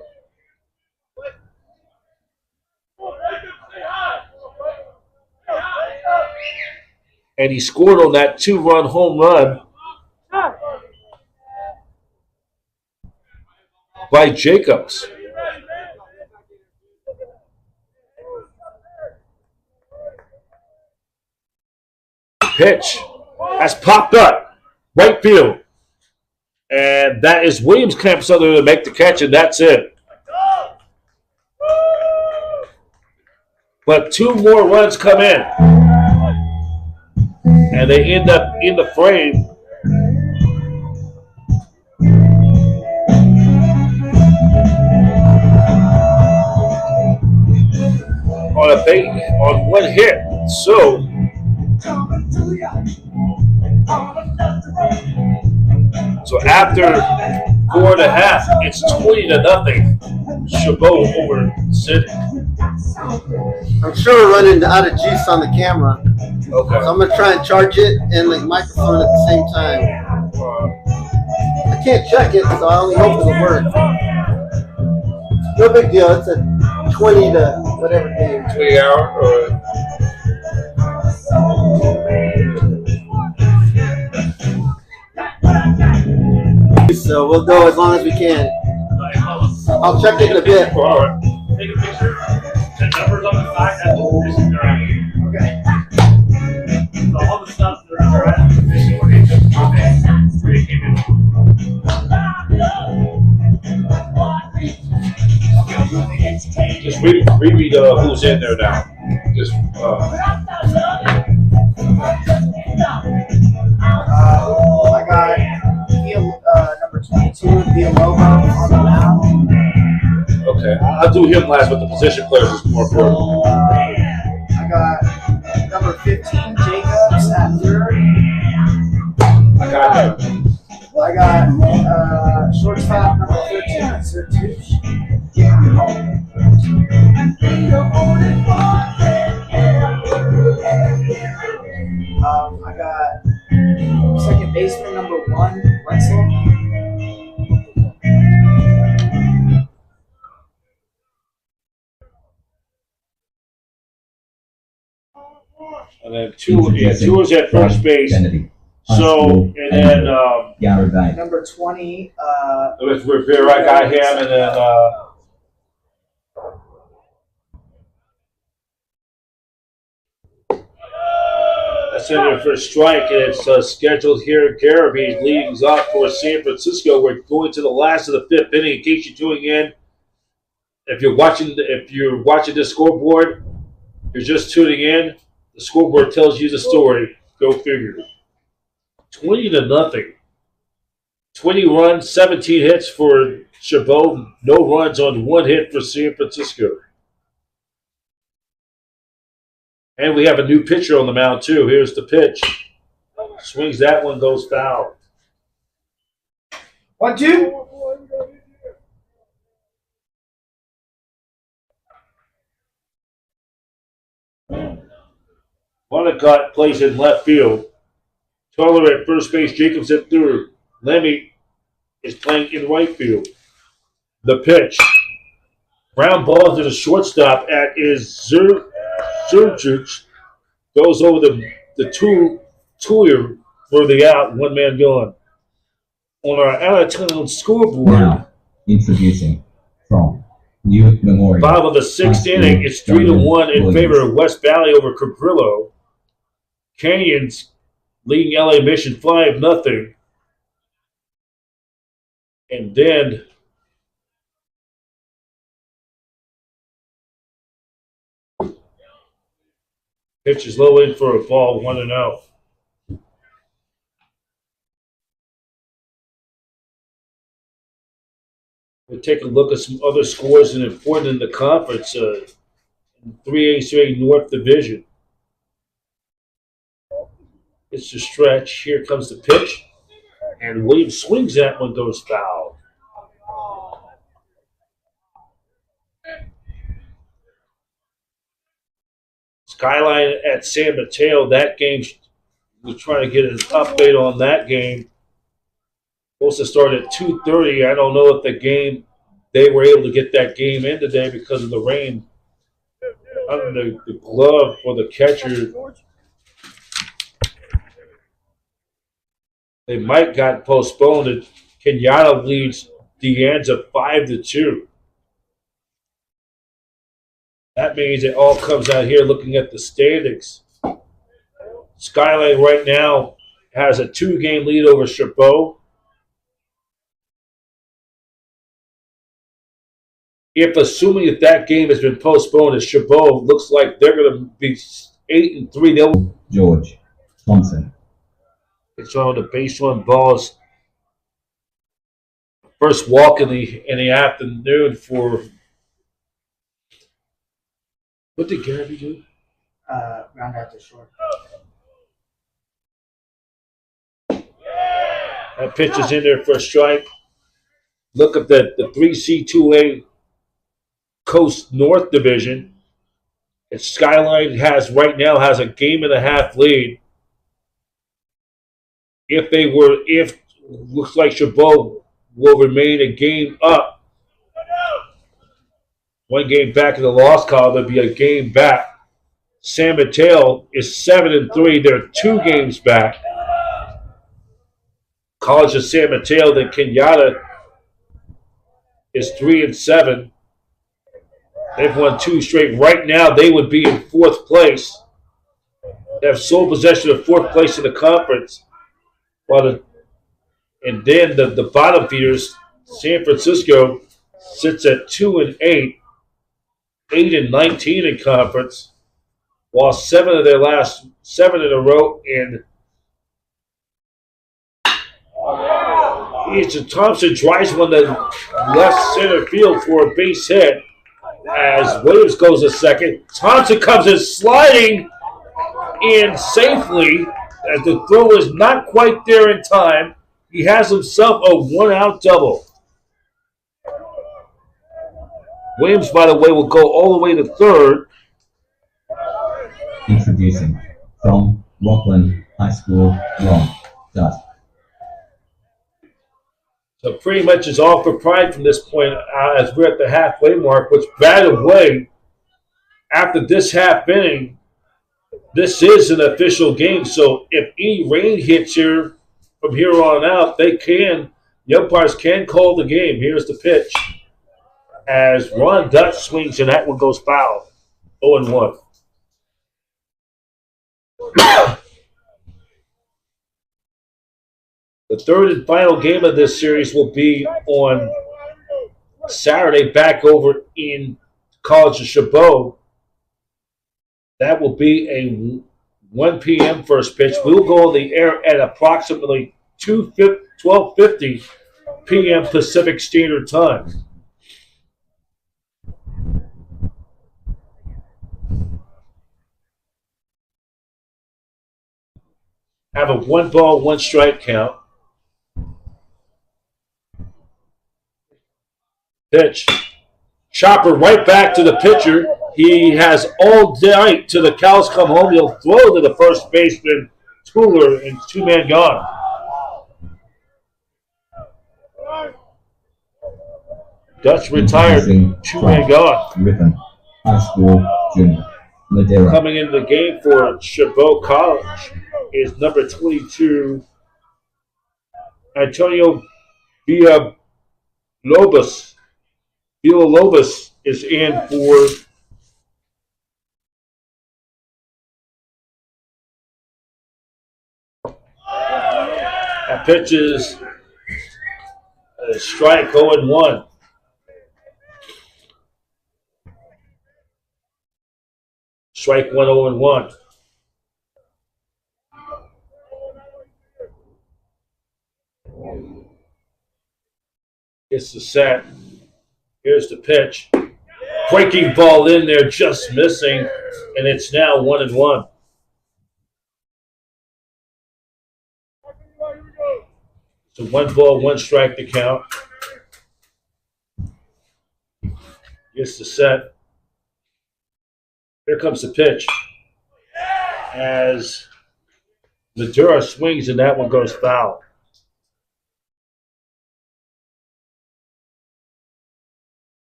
And he scored on that 2-run home run by Jacobs. Pitch has popped up. Right field. And that is Williams Campus other to make the catch, and that's it. But 2 more runs come in. And they end up in the frame. On 1 hit. So after 4.5, it's 20-0. Chabot over City. I'm sure we're running out of juice on the camera. Okay. So I'm going to try and charge it and the microphone at the same time. I can't check it, so I only hope it'll work. No big deal. It's a 20 to whatever game. 20 hour or So we'll go as long as we can. I'll check it in a bit. all right. Take a picture. The numbers on the side, that's the position they're at. Okay. So all the stuff that are at the position where they took from it, where they came in. Just read who's in there now. Just I got number 22, Villalobos on the mound. okay. I'll do him last, but the position players is more important. I got number 15, Jacobs at third. I got him. I got shortstop number 13, Sertuch. I got second baseman number 1, Wetzel. And then two is at first base. Kennedy. So, and then Gary Bank. Number 20, with Rivera, I got him, and then that's in there for a strike, and it's scheduled here. Garabee leading off for San Francisco. We're going to the last of the 5th inning. In case you're tuning in, if you're watching this scoreboard, you're just tuning in. The scoreboard tells you the story. Go figure. 20-0. 20 runs, 17 hits for Chabot. No runs on 1 hit for San Francisco. And we have a new pitcher on the mound, too. Here's the pitch. Swings that one, goes foul. 1-2. Vonnegut plays in left field. Toller at first base. Jacobs at third. Lemmy is playing in right field. The pitch. Ground ball to the shortstop at is Sertuch. Goes over the Tuyer for the out. 1 man gone. on our out-of-town scoreboard. Now, introducing from New Memorial. Bottom of the sixth inning, it's 3-1 in favor of West Valley over Cabrillo. Canyons leading LA Mission 5-0. And then pitch is low in for a ball, 1-0. We'll take a look at some other scores and important in the conference. 3A North Division. It's a stretch. Here comes the pitch. And Williams swings that one, goes foul. Skyline at San Mateo. That game, we're trying to get an update on that game. Supposed to start at 2:30. I don't know if they were able to get that game in today because of the rain. Under the glove for the catcher, they might got postponed. Kenyatta leads Deanza 5-2. That means it all comes out here looking at the standings. Skyline right now has a 2-game lead over Chabot. If assuming that game has been postponed, and Chabot looks like they're going to be 8-3. They'll George Thompson. It's on the base run balls. First walk in the afternoon for. What did Gabby do? Round out to short. That pitch is in there for a strike. Look at the 3C2A Coast North Division. And Skyline right now has a 1.5 lead. If looks like Chabot will remain a game up. 1 game back in the loss column, there'll be a game back. San Mateo is 7-3. They're 2 games back. College of San Mateo, then Kenyatta is 3-7. They've won 2 straight. Right now, they would be in 4th place. They have sole possession of 4th place in the conference. And then the bottom feeders, San Francisco, sits at 2-8, 8-19 in conference, while 7 of their last 7 in a row. And Thompson drives one to left center field for a base hit. As Williams goes a second, Thompson comes in sliding in safely as the throw is not quite there in time. He has himself a 1-out double. Williams, by the way, will go all the way to 3rd. Introducing from Rockland High School, Ron Dutt. So pretty much is all for pride from this point as we're at the halfway mark, which, by the way, after this half inning, this is an official game. So if any rain hits here from here on out, the umpires can call the game. Here's the pitch. As Ron Dutt swings, and that one goes foul. 0-1. The 3rd and final game of this series will be on Saturday back over in College of Chabot. That will be a 1 p.m. first pitch. We'll go on the air at approximately 12:50 p.m. Pacific Standard Time. Have a 1-ball, 1-strike count. Pitch. Chopper right back to the pitcher. He has all night till the cows come home. He'll throw to the first baseman, Tuller, and 2-man gone. Dutch retired, 2-man gone. Ripon High School Junior, Madera. Coming into the game for Chabot College is number 22, Antonio Villalobos is in for that pitch is a strike 0-1. Strike 1 0-1. It's the set. Here's the pitch. Breaking ball in there, just missing, and it's now 1-1. So 1 ball, 1 strike to count. Gets the set. Here comes the pitch. As Madura swings and that one goes foul.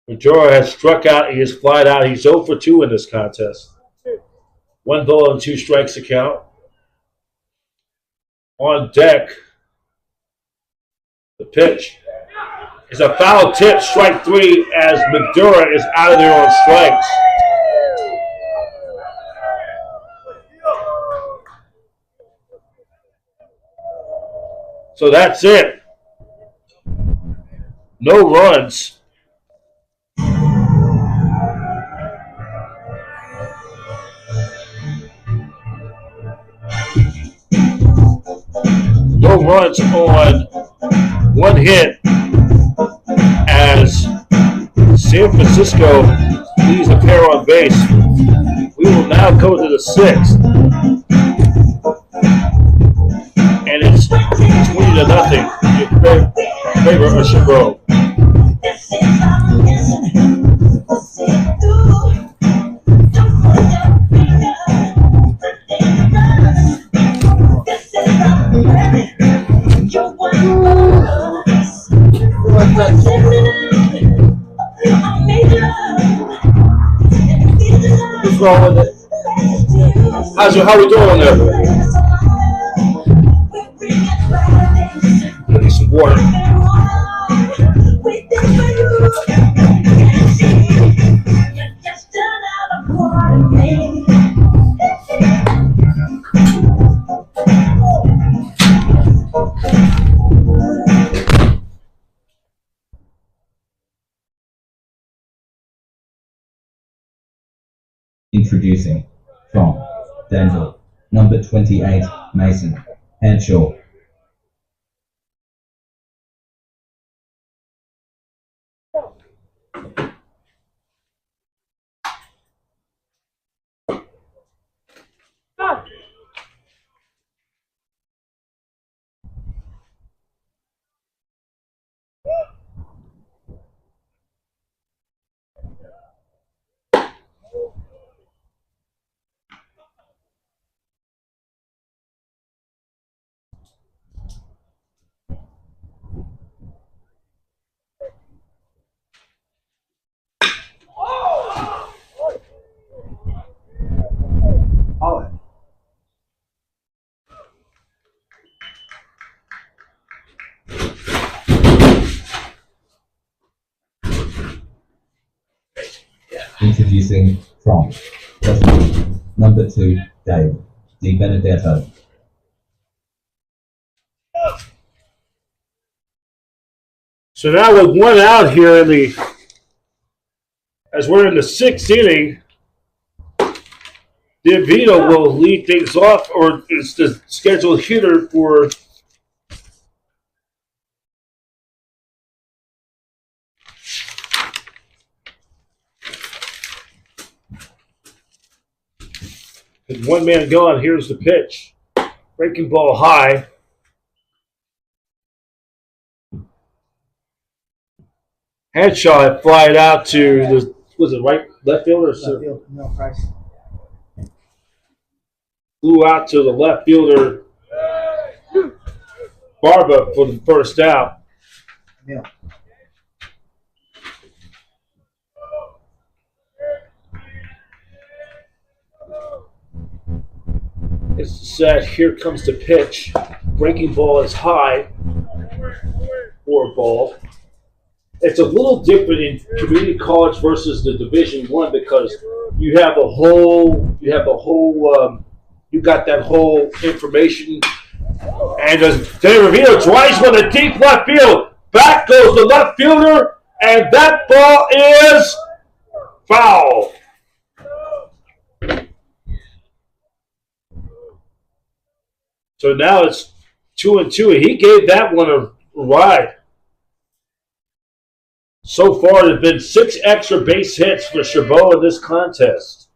Madura has struck out. He has flied out. He's 0 for 2 in this contest. 1 ball and 2 strikes to count. On deck, the pitch is a foul tip, strike 3, as Madura is out of there on strikes. So that's it. No runs. No runs on 1 hit as San Francisco leaves a pair on base. We will now go to the 6th. And it's 20-0 in favor of Chabot. What's wrong with it? How we doing on there? Give me some water. Introducing from Denver, number 28, Mason Henshaw. Introducing from Westwood, number 2, Dave Di Benedetto. So now with 1 out here as we're in the 6th inning, DeVito will lead things off, or is the scheduled hitter for with 1 man gone. Here's the pitch. Breaking ball high. Headshot fly it out to the, was it left fielder? Left field, no Price. Flew out to the left fielder, Barba, for the first out. Yeah. It's set. Here comes the pitch. Breaking ball is high. for a ball. It's a little different in community college versus the Division One because you got that whole information. And as DeRivio drives one to deep left field, back goes the left fielder, and that ball is foul. So now it's 2-2, and he gave that one a ride. So far, there's been 6 extra base hits for Chabot in this contest.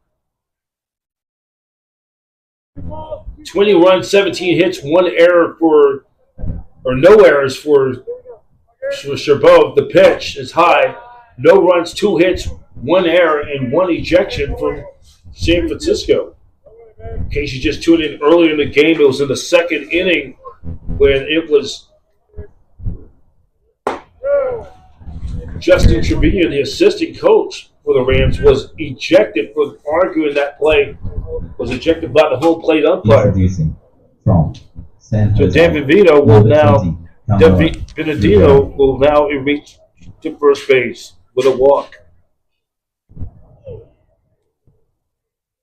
20 runs, 17 hits, 1 error no errors for Chabot. The pitch is high. No runs, 2 hits, 1 error, and 1 ejection from San Francisco. In case you just tuned in earlier in the game, it was in the 2nd inning when it was Justin Trevino, the assistant coach for the Rams, was ejected for arguing that play. Was ejected by the home plate umpire. Introducing from San So Jose, Dan Benedito will number now 20, Camara Benedito will now reach to first base with a walk.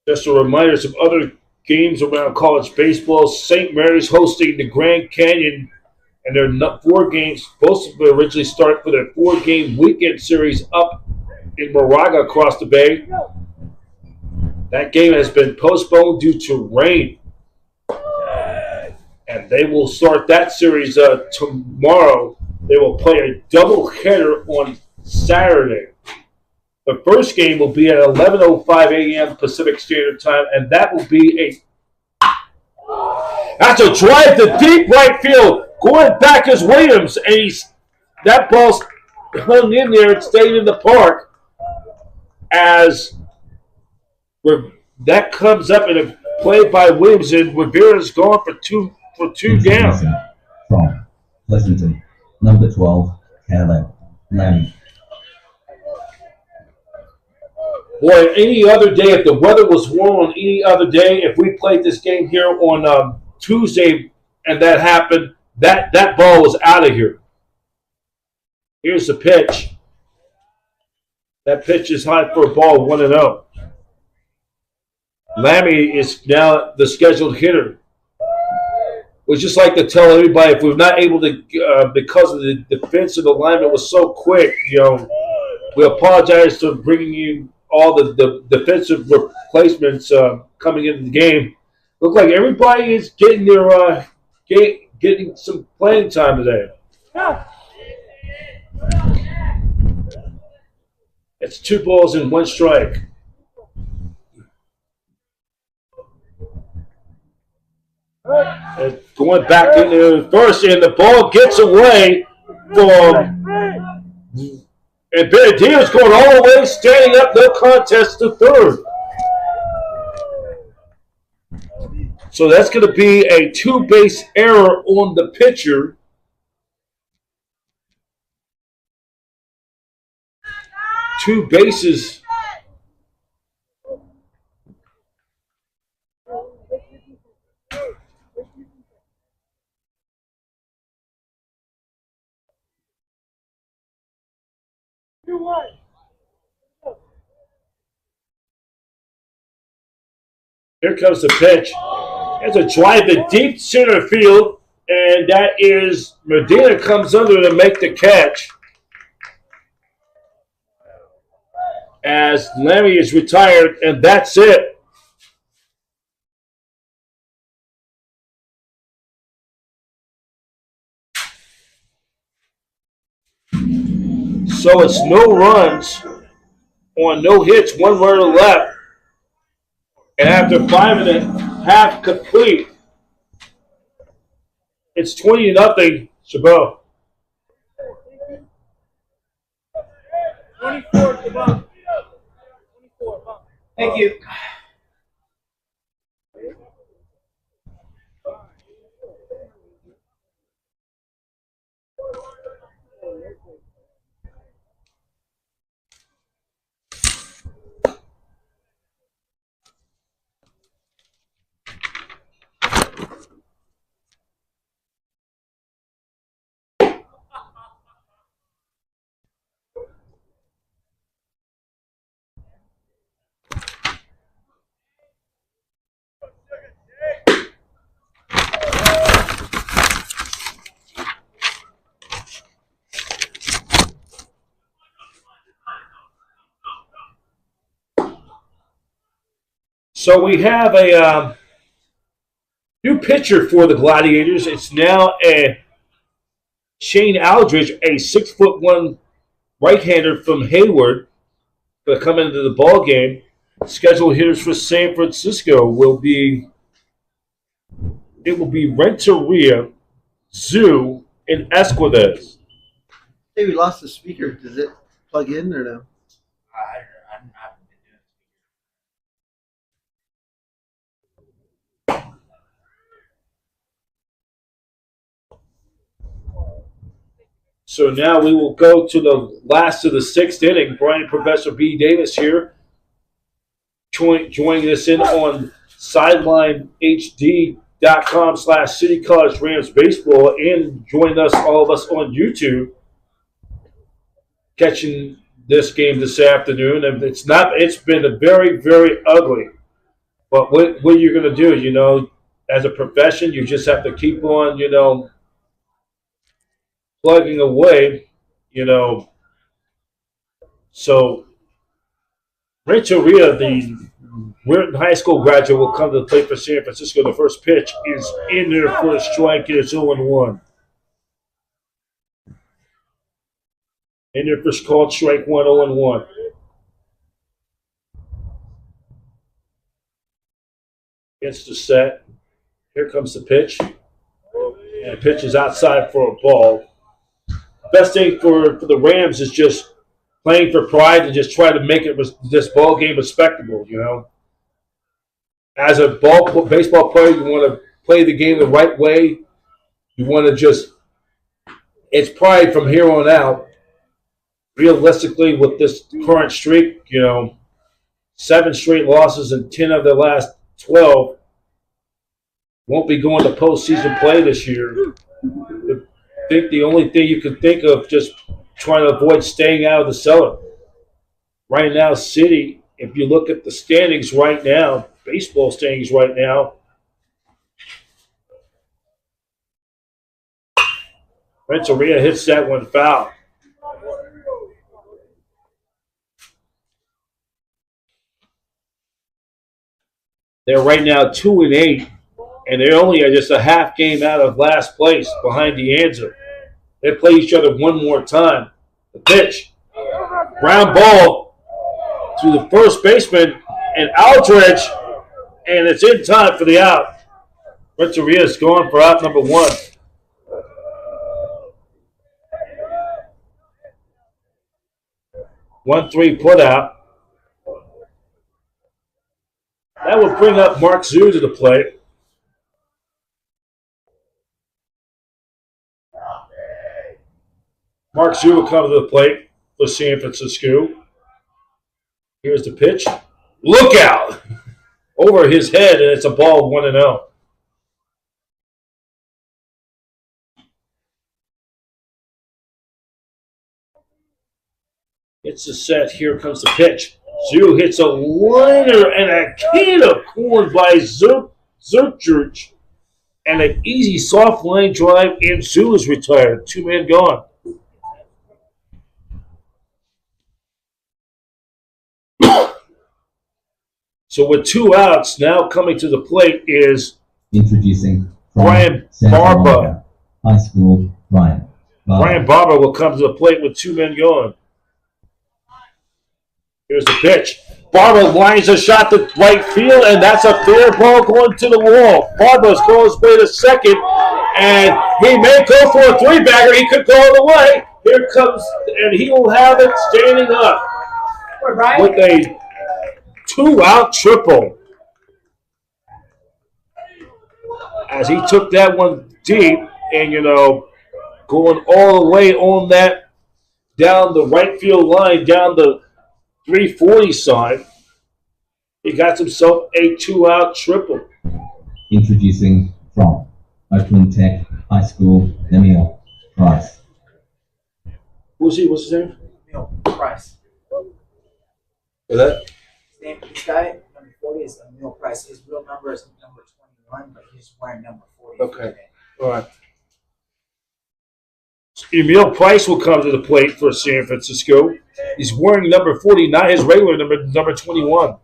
Just a reminder, some other games around college baseball. St. Mary's hosting the Grand Canyon, and their 4 games, supposed to originally start for their 4-game weekend series up in Moraga across the bay. That game has been postponed due to rain. And they will start that series tomorrow. They will play a doubleheader on Saturday. The first game will be at 11:05 a.m. Pacific Standard Time, and that will be that's a drive to deep right field. Going back is Williams, and that ball's hung in there and stayed in the park as that comes up in a play by Williams, and Rivera's gone for two down. From Pleasanton, number 12, Caleb Lammy. Boy, any other day, if the weather was warm on any other day, if we played this game here on Tuesday and that happened, that ball was out of here. Here's the pitch. That pitch is high for a ball, 1-0. Lammy is now the scheduled hitter. We just like to tell everybody, if we're not able to, because of the defensive alignment was so quick, we apologize for bringing you all the defensive replacements coming into the game. Look like everybody is getting their getting some playing time today. It's 2 balls and 1 strike. And going back into first, and the ball gets away from. And Benedito's going all the way, standing up, no contest to third. So that's going to be a 2-base error on the pitcher. Two bases. Here comes the pitch. It's a drive to deep center field, and that is Medina comes under to make the catch. As Lammy is retired, and that's it. So it's no runs on no hits, 1 runner left. And after 5.5 complete, it's 20-0, Chabot. 24 to Bob. 24, Bob. Thank you. So we have a new pitcher for the Gladiators. It's now a Shane Aldridge, a 6'1" right-hander from Hayward, going to come into the ball game. Scheduled hitters for San Francisco will be Renteria, Zoo, and Esquides. Hey, we lost the speaker. Does it plug in or no? I haven't been doing So now we will go to the last of the sixth inning. Brian Professor B. Davis here, joining us in on sidelinehd.com/City College Rams baseball, and joining us, all of us, on YouTube, catching this game this afternoon. And it's been a very, very ugly. But what are you going to do? You know, as a profession, you just have to keep on, plugging away, So Renteria, the Weirton High School graduate, will come to the plate for San Francisco. The first pitch is in there for a strike. It's 0-1. In there for called strike 1, 0-1. Against the set. Here comes the pitch. And the pitch is outside for a ball. Best thing for the Rams is just playing for pride and just try to make this ball game respectable, As a baseball player, you want to play the game the right way. You want to it's pride from here on out. Realistically, with this current streak, 7 straight losses and 10 of the last 12, won't be going to postseason play this year. I think the only thing you can think of, just trying to avoid staying out of the cellar. Right now, City, if you look at the standings right now, baseball standings right now, Renteria hits that one foul. They're right now 2-8, and they're only just a half game out of last place behind De Anza. They play each other one more time. The pitch. Ground ball to the first baseman and Aldridge, and it's in time for the out. Renteria is gone for out number 1. One 3 put out. That will bring up Mark Zoo to the plate. Mark Zoo will come to the plate for San Francisco. Here's the pitch. Look out! Over his head, and it's a ball 1-0. It's a set. Here comes the pitch. Zoo hits a liner and a can of corn by Zurchurch. And an easy soft line drive, and Zoo is retired. 2 men gone. So with 2 outs, now coming to the plate is Introducing Brian Santa Barba. Monica High School, Brian. Brian Barber will come to the plate with 2 men gone. Here's the pitch. Barber lines a shot to right field, and that's a fair ball going to the wall. Barber's going his way to second, and he may go for a 3-bagger. He could go all the way. Here comes, and he will have it standing up with a 2-out triple. As he took that one deep and, going all the way on that, down the right field line, down the 340 side, he got himself a 2-out triple. Introducing from Oakland Tech High School, Emil Price. Who's he? What's his name? Emil Price. Is that? This guy, number 40, is Emil Price. His real number is number 21, but he's wearing number 40. Okay. All right. Emil Price will come to the plate for San Francisco. He's wearing number 40, not his regular number 21.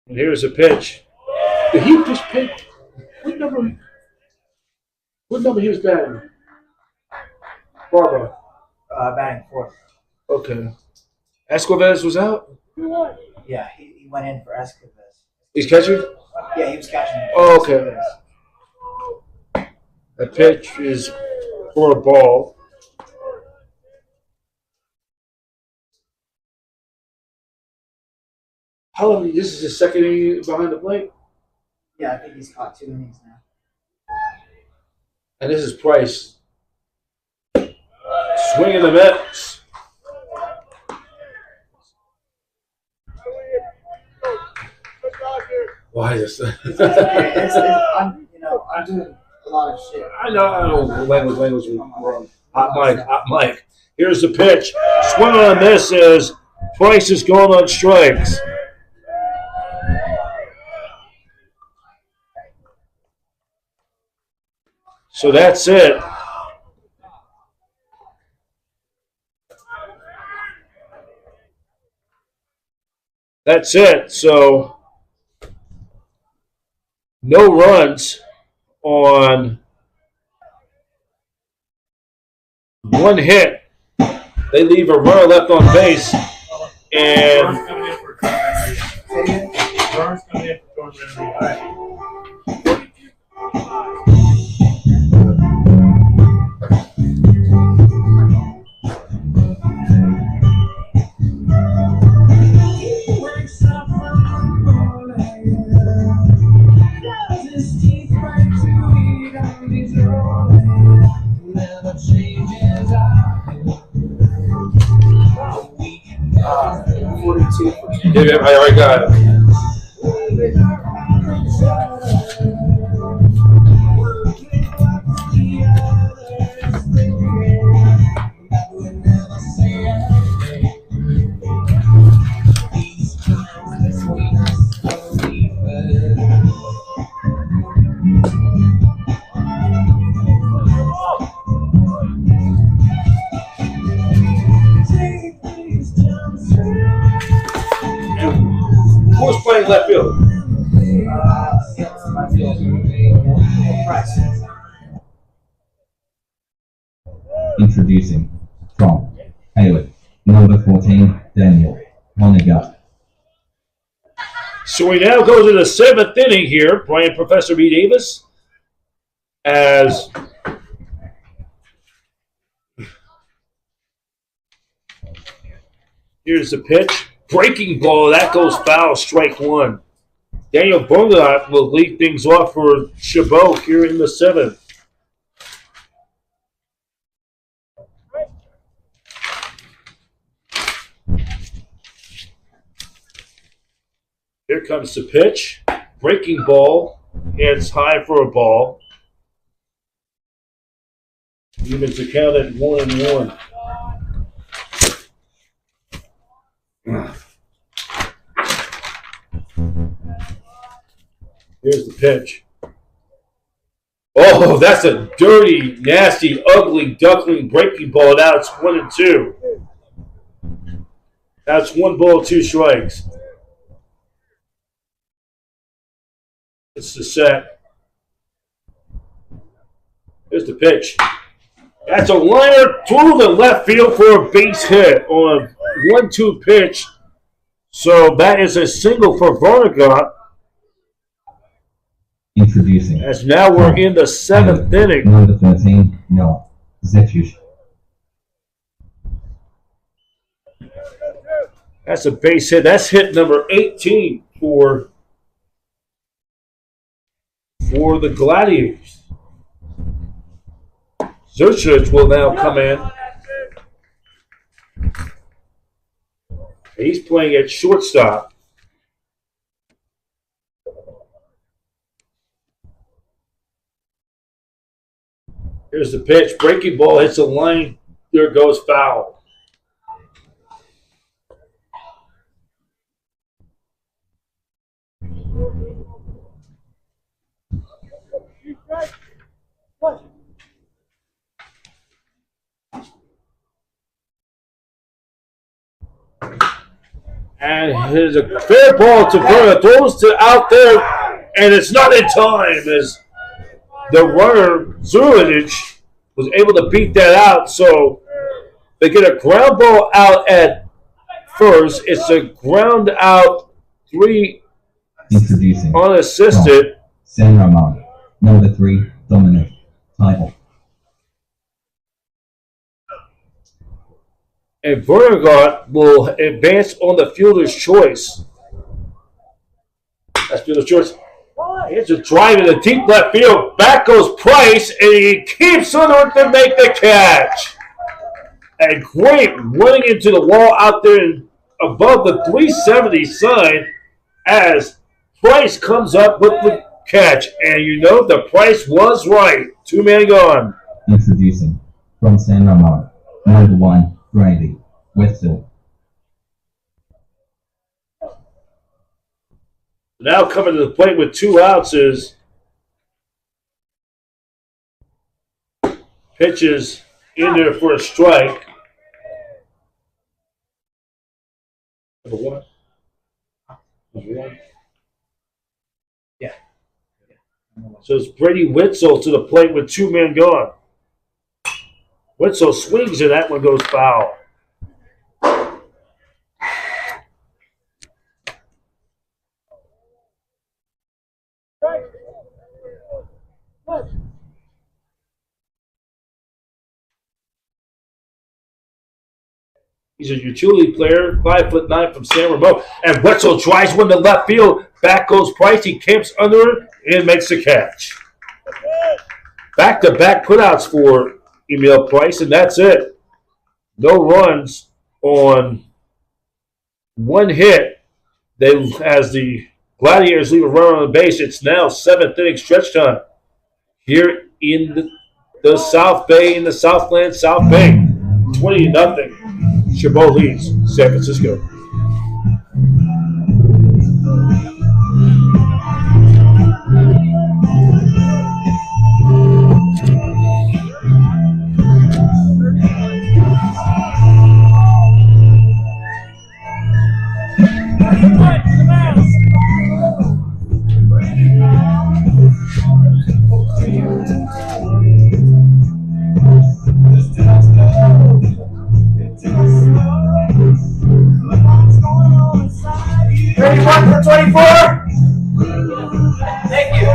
And here's a pitch. Did he just pick? What number? What number he was batting? Barbara. Batting fourth. Okay. Escobar was out? Yeah, he went in for Escobar. He's catching? Yeah, he was catching. Oh, okay. The pitch is for a ball. How long? This is his second inning behind the plate? Yeah, I think he's caught 2 innings now. And this is Price. Swinging the Mets. Why is this? I'm doing a lot of shit. I know. Language was wrong. Hot mic. Here's the pitch. Swing on this as Price is going on strikes. So that's it. That's it. So no runs on one hit. They leave a runner left on base, and Burns coming in for Burns coming in for yeah, I already got it. Who's playing left field? Introducing from Hayward, number 14, Daniel Monaghan. So we now go to the 7th inning here, playing Professor B. Davis as here's the pitch. Breaking ball, that goes foul, strike one. Daniel Monaghan will lead things off for Chabot here in the 7th. Here comes the pitch. Breaking ball. Hands high for a ball. Evens the count at 1-1. Here's the pitch. Oh, that's a dirty, nasty, ugly duckling breaking ball. Now it's 1-2. That's 1 ball, 2 strikes. It's the set. Here's the pitch. That's a liner to the left field for a base hit on a 1-2 pitch. So that is a single for Varnegott. Introducing. As now we're in the 7th inning. Number 13, Noah Zetush. That's a base hit. That's hit number 18 for the Gladiators. Zurchich will now come in. He's playing at shortstop. Here's the pitch. Breaking ball hits the line. There goes foul. And here's a fair ball to Verna. Throws to out there, and it's not in time as the runner, Zurinich, was able to beat that out. So they get a ground ball out at first. It's a ground out 3 Introducing unassisted. San Ramon, number 3, Dominic, title. And Vergard will advance on the fielder's choice. That's fielder's choice. Here's a drive in the deep left field. Back goes Price, and he keeps under to make the catch. And great running into the wall out there above the 370 sign as Price comes up with the catch. And you know the Price was right. 2-man gone. Introducing from San Ramon, number 1, Brandy, Westfield. Now coming to the plate with 2 outs is pitches in there for a strike. Number 1. Number 1. Yeah. So it's Brady Witzel to the plate with 2 men gone. Witzel swings and that one goes foul. He's a utility player, 5'9" from San Ramon. And Wetzel drives one to left field. Back goes Price. He camps under it and makes the catch. Back-to-back putouts for Emil Price, and that's it. No runs on 1 hit. As the Gladiators leave a runner on the base, it's now 7th inning stretch time here in the South Bay, in the Southland, South Bay. 20-0. Chabot leads San Francisco. For 24. Thank you.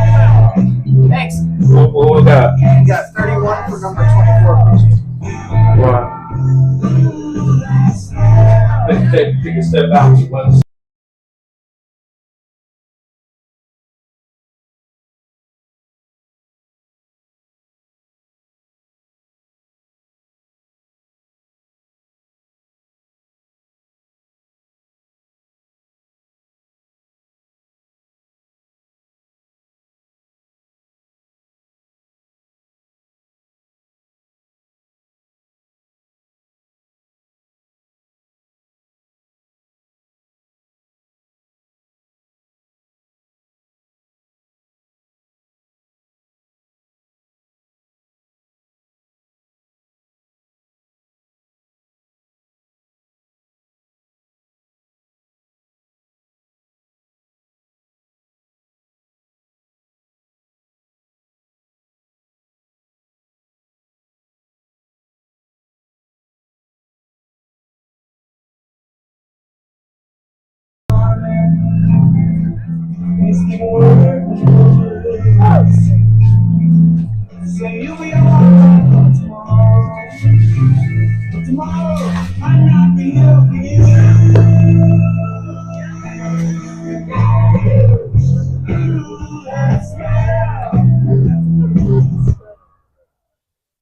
Thanks. What we got? You got 31 for number 24. Right. Take a step out.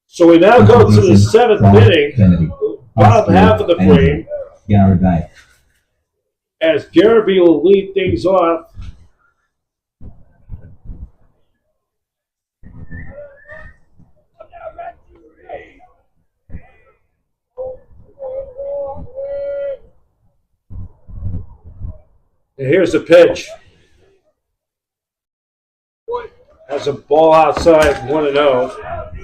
So we now go to the 7th inning, bottom half of the frame, Garibay. as Garibay will lead things off. And here's the pitch. Has a ball outside, 1-0.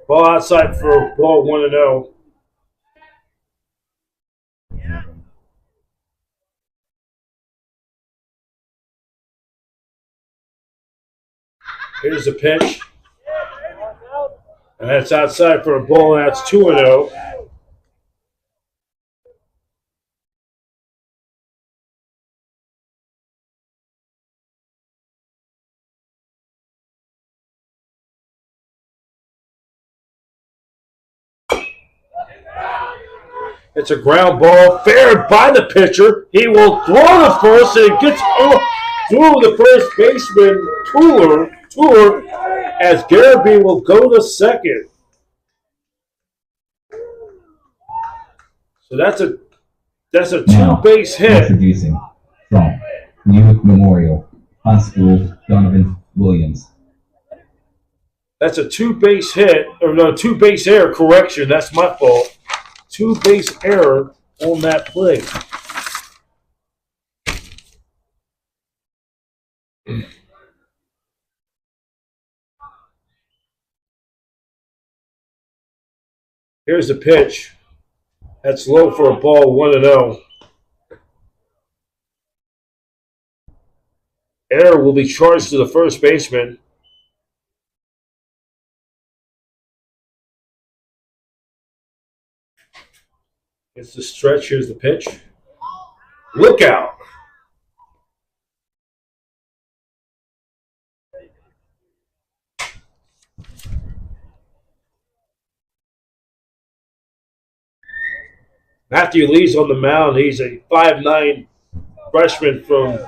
Ball outside for ball 1-0. Here's the pitch. And that's outside for a ball. That's 2-0. It's a ground ball, fair by the pitcher. He will throw the first, and it gets through the first baseman, Tuller, as Garrity will go to second. So that's a Now, two-base hit. Introducing from Newark Memorial High School, Donovan Williams. That's a two-base hit, or no, two-base error. Correction, that's my fault. Two-base error on that play. Here's the pitch. That's low for a ball, 1-0. Error will be charged to the first baseman. It's the stretch. Here's the pitch. Look out. Matthew Lee's on the mound. He's a 5'9" freshman from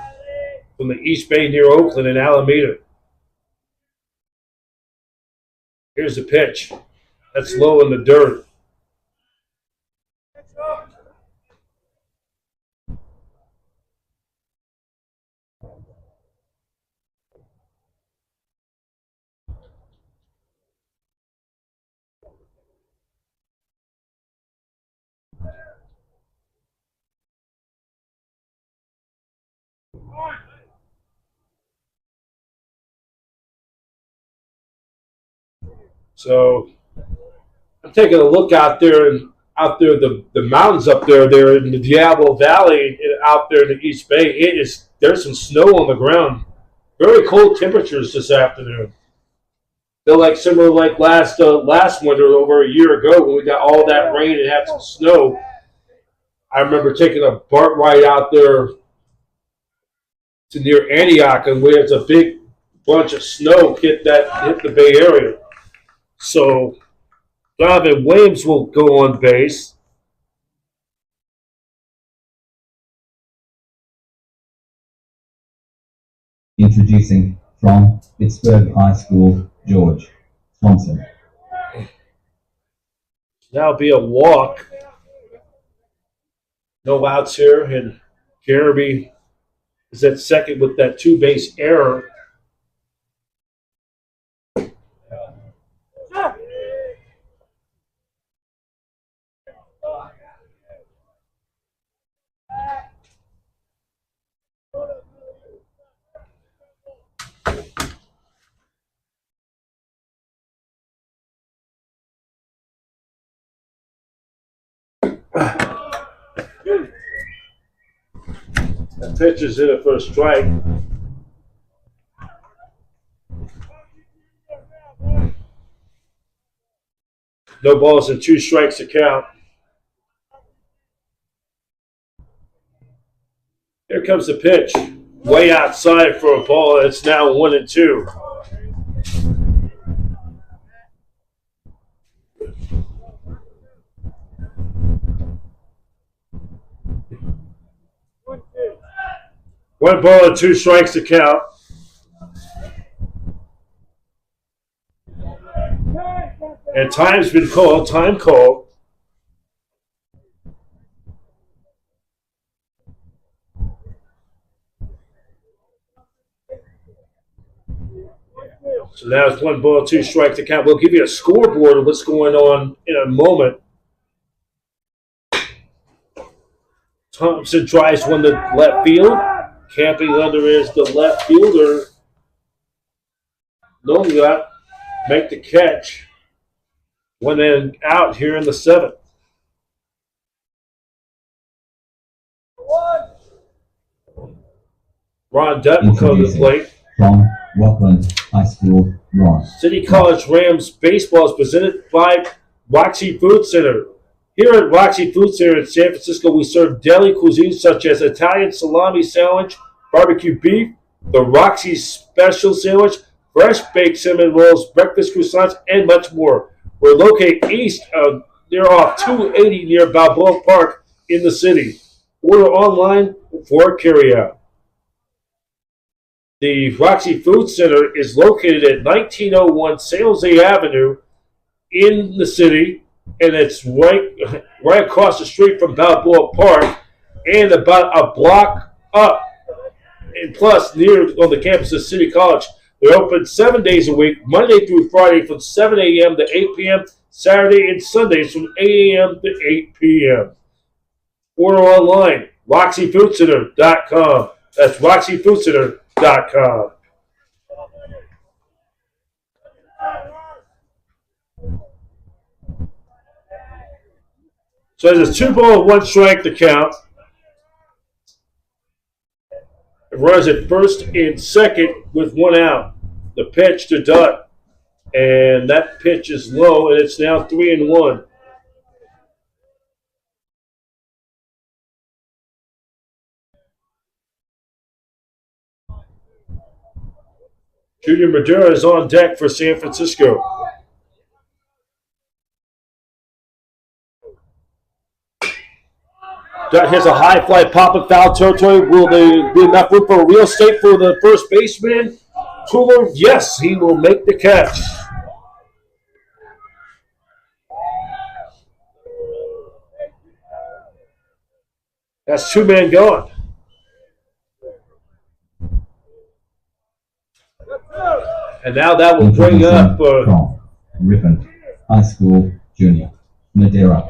the East Bay near Oakland and Alameda. Here's the pitch. That's low in the dirt. So I'm taking a look out there, the mountains up there in the Diablo Valley, out there in the East Bay. There's some snow on the ground. Very cold temperatures this afternoon. They're like similar like last winter over a year ago when we got all that rain and had some snow. I remember taking a BART ride out there to near Antioch, and where it's a big bunch of snow hit the Bay Area. So Donovan Williams will go on base. Introducing from Pittsburgh High School, George Thompson. That'll be a walk. No outs here, and Garrity is at second with that two-base error. The pitch is in it for a strike. No balls and 2 strikes to count. Here comes the pitch. Way outside for a ball. It's now 1-2. One ball and 2 strikes to count. And time's been called. Time called. So now it's 1 ball, 2 strikes to count. We'll give you a scoreboard of what's going on in a moment. Thompson drives one to left field. Camping under is the left fielder. Nolgat make the catch. 1 in out here in the 7th. Ron Dutton comes to the plate. From Rockland High School bronze. City College Rams baseball is presented by Roxy Food Center. Here at Roxy Food Center in San Francisco, we serve deli cuisine such as Italian salami sandwich, barbecue beef, the Roxy special sandwich, fresh baked cinnamon rolls, breakfast croissants, and much more. We're located east of near off 280 near Balboa Park in the city. Order online for carryout. The Roxy Food Center is located at 1901 San Jose Avenue in the city, and it's right across the street from Balboa Park and about a block up and plus near on the campus of City College. They're open 7 days a week, Monday through Friday from 7 a.m. to 8 p.m., Saturday and Sundays from 8 a.m. to 8 p.m. Order online, RoxyFoodCenter.com. That's RoxyFoodCenter.com. So there's a 2-ball, 1 strike to count. It runs at first and second with 1 out. The pitch to Dutt, and that pitch is low, and it's now 3-1. Junior Madera is on deck for San Francisco. Dutt hits a high fly pop in foul territory. Will there be enough room for a real estate for the first baseman? Cooler, yes, he will make the catch. That's 2 men gone. And now that will bring up Ripon High School Junior Madera.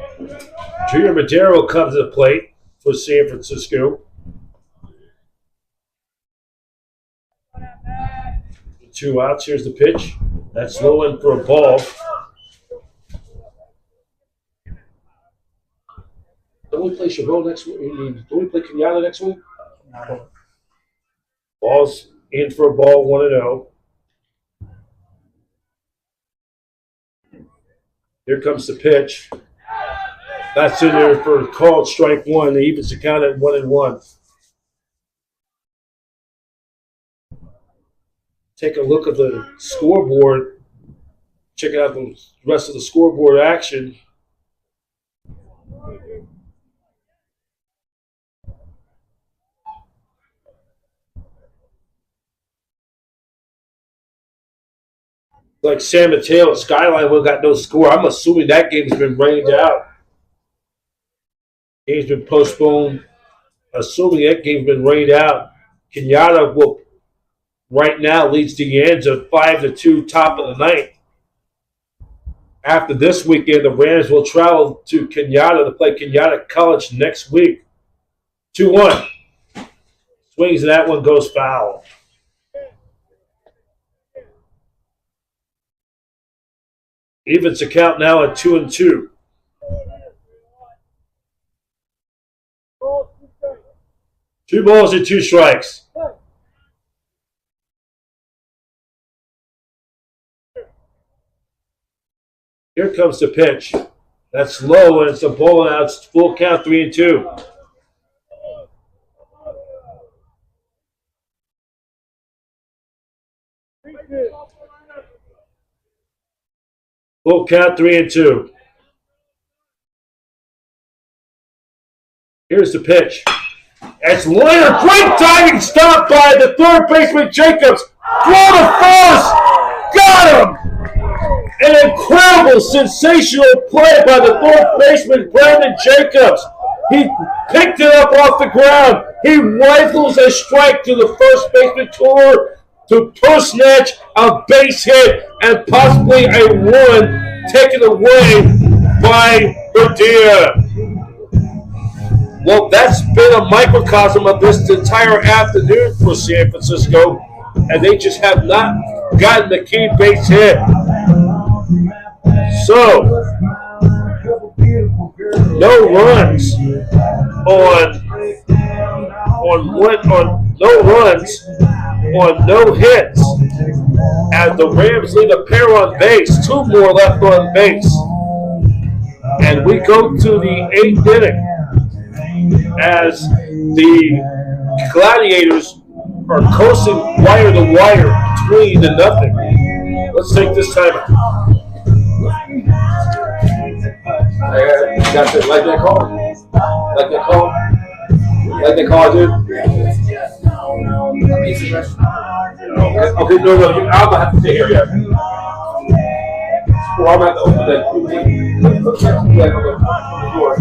Junior Madera will come to the plate for San Francisco. 2 outs. Here's the pitch. That's low in for a ball. Don't we play Chabot next week? Don't we play Kenyatta next week? No. Ball's in for a ball, 1-0. Here comes the pitch. That's in there for called strike 1. They evens the count at 1-1. Take a look at the scoreboard. Check out the rest of the scoreboard action. Like San Mateo and Skyline will got no score. I'm assuming that game's been rained out. Game's been postponed. Assuming that game's been rained out. Kenyatta will right now leads De Anza 5-2, top of the 9th. After this weekend, the Rams will travel to Kenyatta to play Kenyatta College next week. 2-1. Swings and that one goes foul. Evens the count now at 2-2. Two balls and 2 strikes. Here comes the pitch. That's low, and it's a ball, and now it's full count, 3-2. Full count, 3-2. Here's the pitch. It's lawyer. Great diving stop by the third baseman Jacobs. Throw to first. Got him. An incredible, sensational play by the third baseman Brandon Jacobs. He picked it up off the ground. He rifles a strike to the first baseman Tour to post snatch, a base hit, and possibly a run taken away by Badia. Well, that's been a microcosm of this entire afternoon for San Francisco, and they just have not gotten the key base hit. So, no runs on no hits as the Rams leave a pair on base. 2 more left on base. And we go to the 8th inning as the Gladiators are coasting wire to wire, 3-0. Let's take this time out. That's it. Like that call? Like that call? Like that call, dude? Okay, no, I'm gonna have to stay here yet. Well, I'm gonna have to open that door.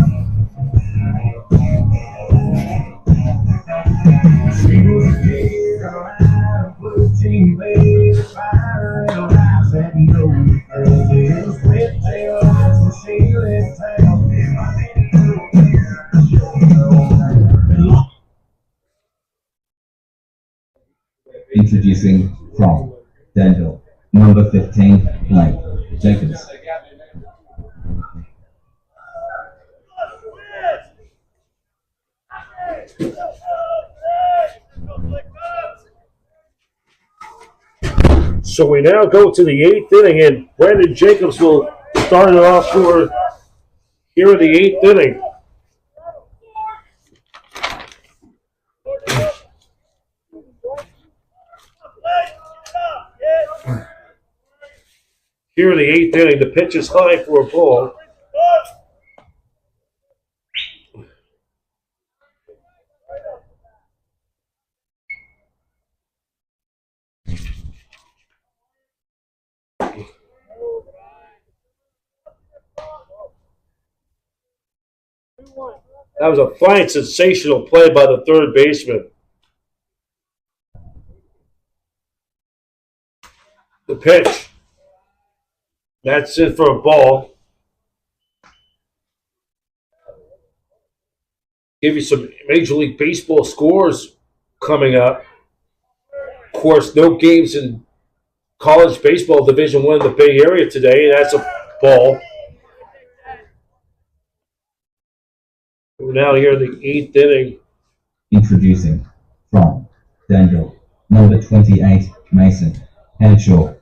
Introducing from Denville, number 15, Blake Jacobs. So we now go to the 8th inning, and Brandon Jacobs will start it off for here in the 8th inning. Here in the 8th inning, the pitch is high for a ball. That was a fine, sensational play by the third baseman. The pitch. That's it for a ball. Give you some Major League Baseball scores coming up. Of course, no games in college baseball Division I in the Bay Area today. That's a ball. We're now here in the 8th inning. Introducing from Danville, number 28, Mason Henshaw.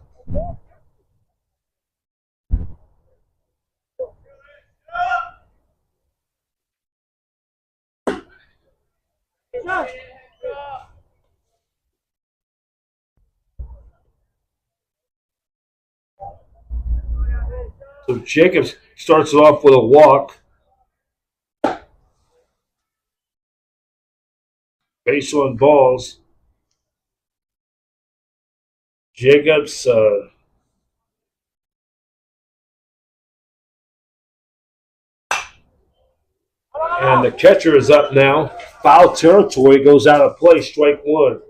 So Jacobs starts it off with a walk. Base on balls. Jacobs and the catcher is up now. Foul territory, goes out of play, strike one.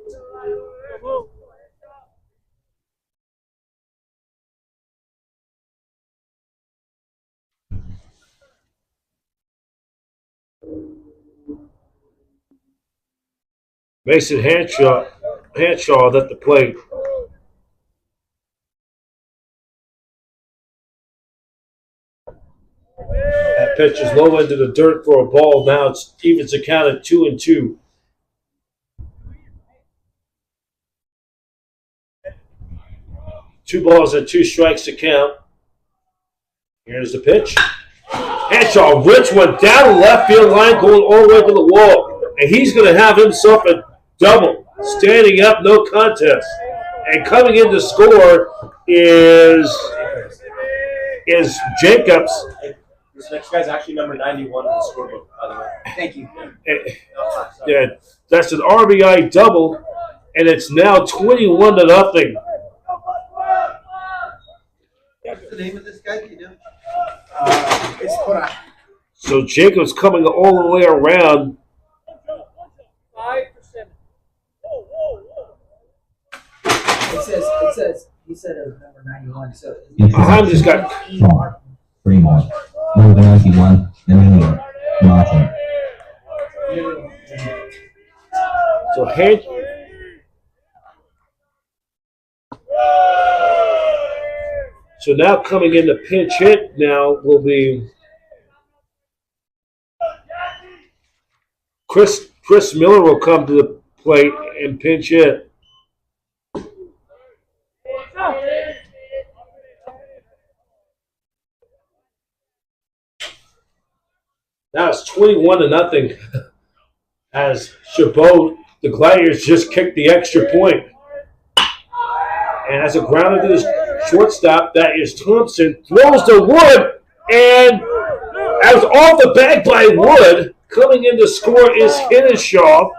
Mason Hanshaw at the plate. That pitch is low into the dirt for a ball. Now it's evens the count at 2-2. Two balls and 2 strikes to count. Here's the pitch. Hanshaw rips one down the left field line, going all the way to the wall. And he's going to have himself a double. Standing up, no contest. And coming in to score is Jacobs. This next guy's actually number 91 on the scorebook, by the way. Thank you. Yeah, that's an RBI double, and it's now 21-0. What's the name of this guy? Do you know? It's Cora. So Jacobs coming all the way around. 5 for 7. It says he said it was number 91. So Behind this guy. From Fremont, number 91, Emilio Martin. So now coming in the pinch hit now will be Chris Miller will come to the plate and pinch hit. Now it's 21-0 as Chabot, the Gladiators, just kicked the extra point. And as a grounded to the shortstop, that is Thompson, throws to Wood, and as off the bag by Wood, coming in to score is Hinshaw.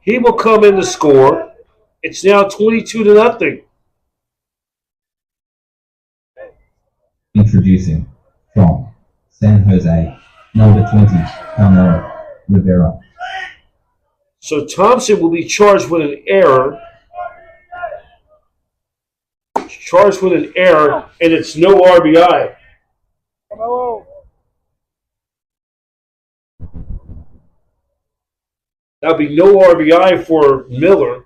He will come in to score. It's now 22-0. Introducing from San Jose, number 20, Carmelo Rivera. So Thompson will be charged with an error. Charged with an error, and it's no RBI. Hello. That'll be no RBI for Miller.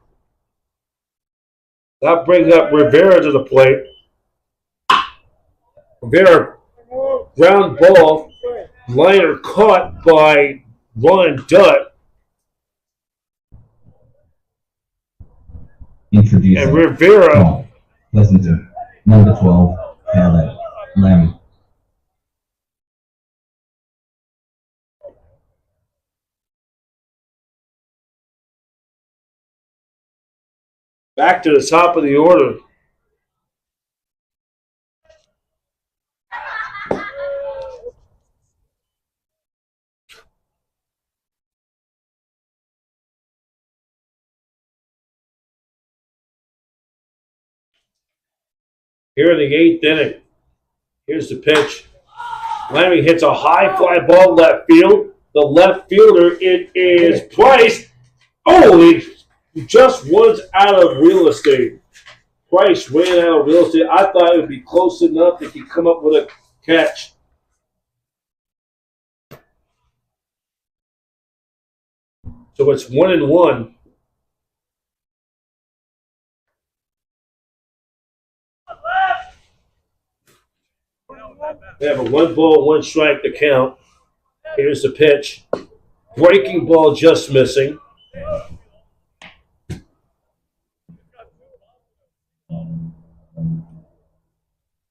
That brings up Rivera to the plate. Rivera, ground ball, liner caught by Ron Dutt. Introducing And Rivera, from Pleasanton, number 12, Alex Lamb. back to the top of the order. Here in the 8th inning. Here's the pitch. Lammy hits a high fly ball left field. The left fielder, it is Price. Oh, he just runs out of real estate. Price ran out of real estate. I thought it would be close enough if he come up with a catch. So it's 1-1. They have a 1 ball, 1 strike to count. Here's the pitch. Breaking ball just missing.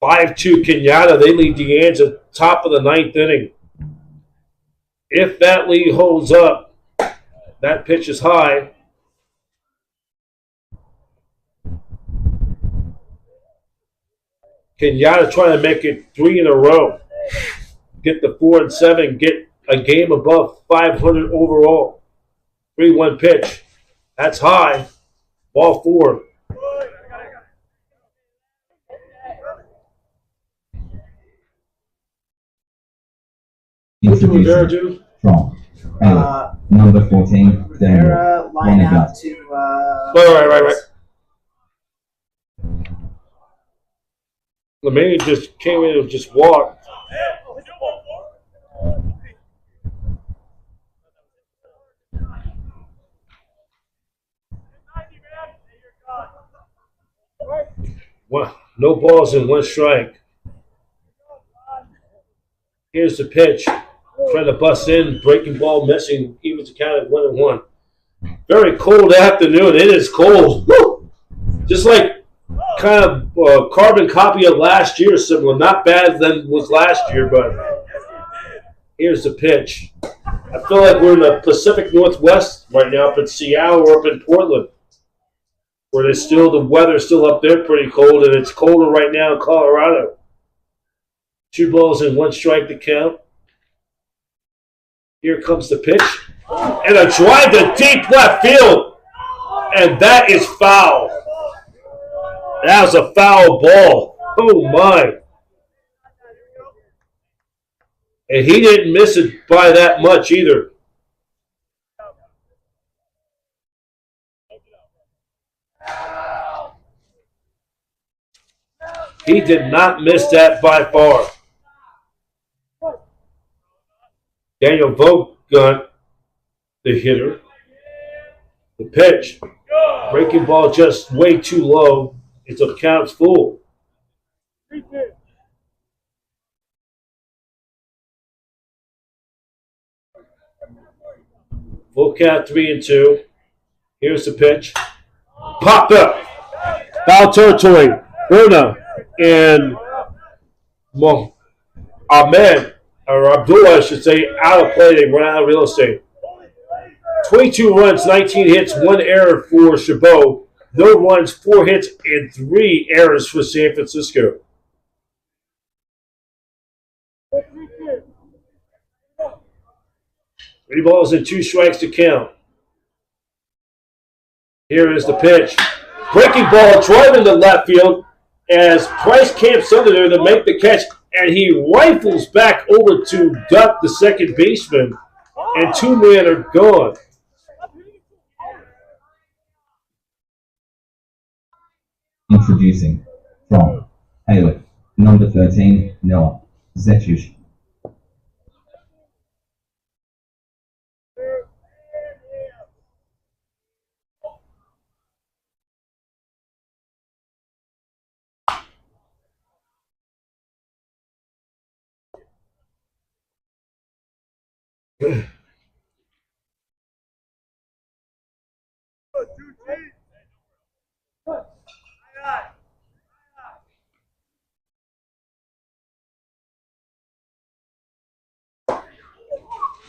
(5-2) Kenyatta. They lead the Ans at top of the 9th inning. If that lead holds up, that pitch is high. Kenyatta trying to make it 3 in a row. Get the 4 and 7. Get a game above 500 overall. 3-1 pitch. That's high. Ball 4. What's Rivera do? From Alex, number 14, Daniel Rivera line out Monica. to. Right. LeMay just came in and just walked. Well, no balls and 1 strike. Here's the pitch. Trying to bust in, breaking ball missing, evens the count at 1-1. Very cold afternoon. It is cold. Woo! Just like kind of carbon copy of last year, similar. Not bad than was last year, but here's the pitch. I feel like we're in the Pacific Northwest right now, up in Seattle or up in Portland, where there's still the weather's still up there pretty cold, and it's colder right now in Colorado. 2 balls and 1 strike to count. Here comes the pitch. And a drive to deep left field. And that is foul. That was a foul ball. Oh, my. And he didn't miss it by that much either. He did not miss that by far. Daniel Vogt, the hitter. The pitch. Breaking ball just way too low. It's a count's full. Full count 3-2. Here's the pitch. Popped up. Foul territory. Berna and Ahmed or Abdullah, I should say, out of play. They run out of real estate. 22 runs, 19 hits, 1 error for Chabot. No runs, 4 hits, and 3 errors for San Francisco. 3 balls and 2 strikes to count. Here is the pitch. Breaking ball, driving to left field as Price camps under there to make the catch, and he rifles back over to duck the second baseman, and 2 men are gone. Introducing from Hayward, number 13, Noah Zetush.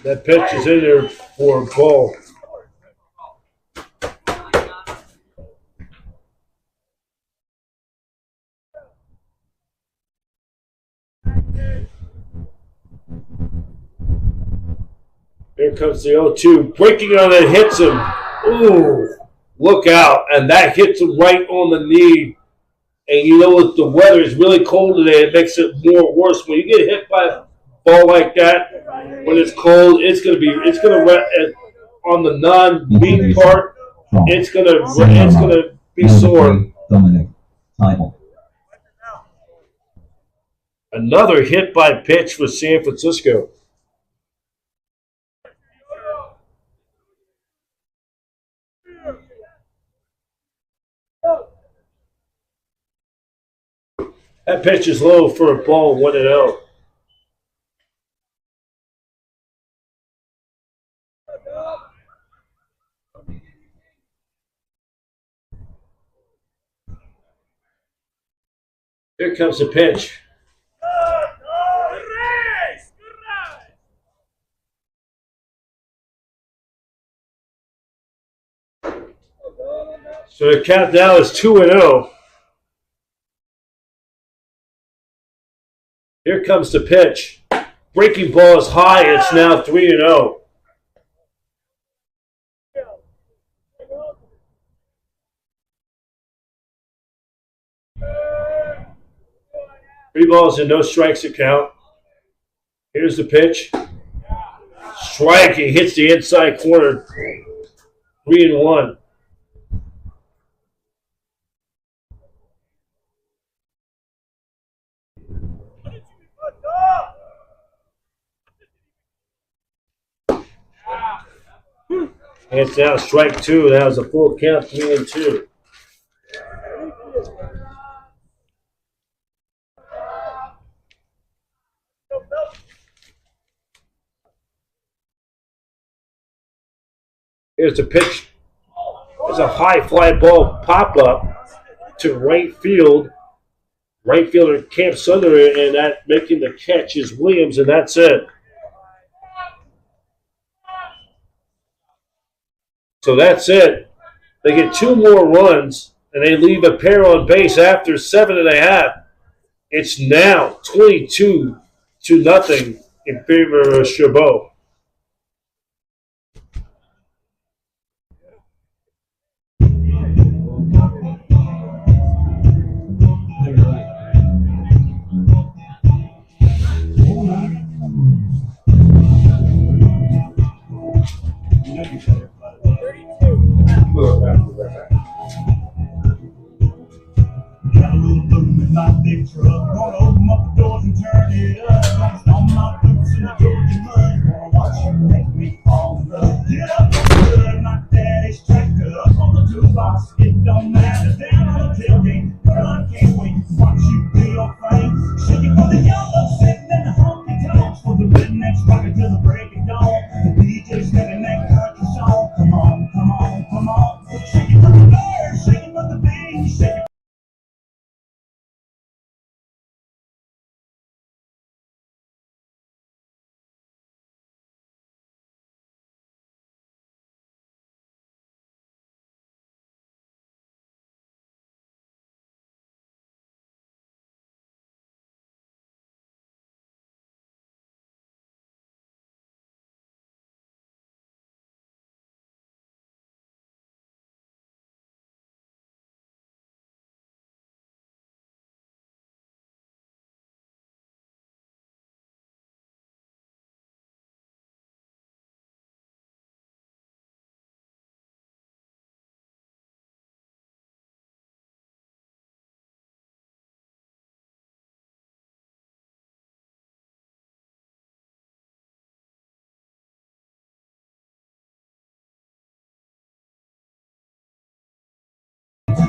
That pitch is in there for a ball. Here comes the 0-2. Breaking on it, hits him. Ooh, look out. And that hits him right on the knee. And you know what? The weather is really cold today. It makes it more worse. When you get hit by a ball like that, when it's cold, it's going to on the non-meat part, it's going to be sore. Dominic Title. Another hit by pitch for San Francisco. That pitch is low for a ball, 1-0. Here comes the pitch. So the count now is 2-0. Here comes the pitch. Breaking ball is high. It's now 3-0. Three balls and no strikes to count. Here's the pitch. Strike. He hits the inside corner. 3-1. And it's now strike 2. That was a full count, 3-2. Here's the pitch. There's a high fly ball pop up to right field. Right fielder camps under it, and that making the catch is Williams, and that's it. So that's it. They get 2 more runs, and they leave a pair on base after 7.5. It's now 22-0 in favor of Chabot. Got a little boom in my big truck. Gonna open up the doors and turn it up. Gonna stomp my boots in the Georgia mud. Gonna watch you make me fall in love. Get up, good, knock daddy's tractor up on the toolbox. It don't matter, down on the tailgate. Run, can't wait to watch you do your thing. Shaking for the young, sitting in the honky tonks. For the rednecks rocking till the break of dawn. The DJ's spinning that country song. Come on, come on, come on. Shaking for the birds, shaking for the bees, shaking.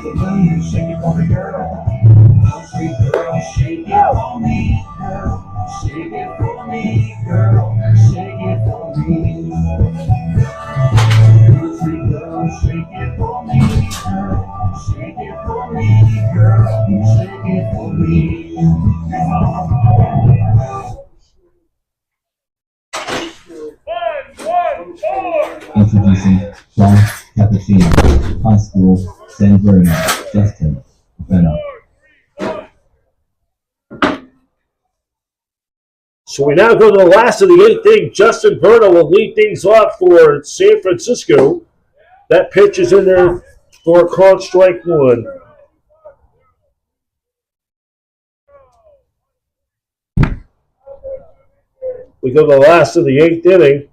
Shake it for me, girl. Sweet girl, shake it for me, girl. Shake it for me, girl. Shake it for me. Sweet girl, shake it for me, girl. Shake it for me, girl. Shake it for me. Introducing John Cappuccino, High School, San Bruno, Justin Benno. So we now go to the last of the 8th inning. Justin Berta will lead things off for San Francisco. That pitch is in there for a called strike one. We go to the last of the 8th inning.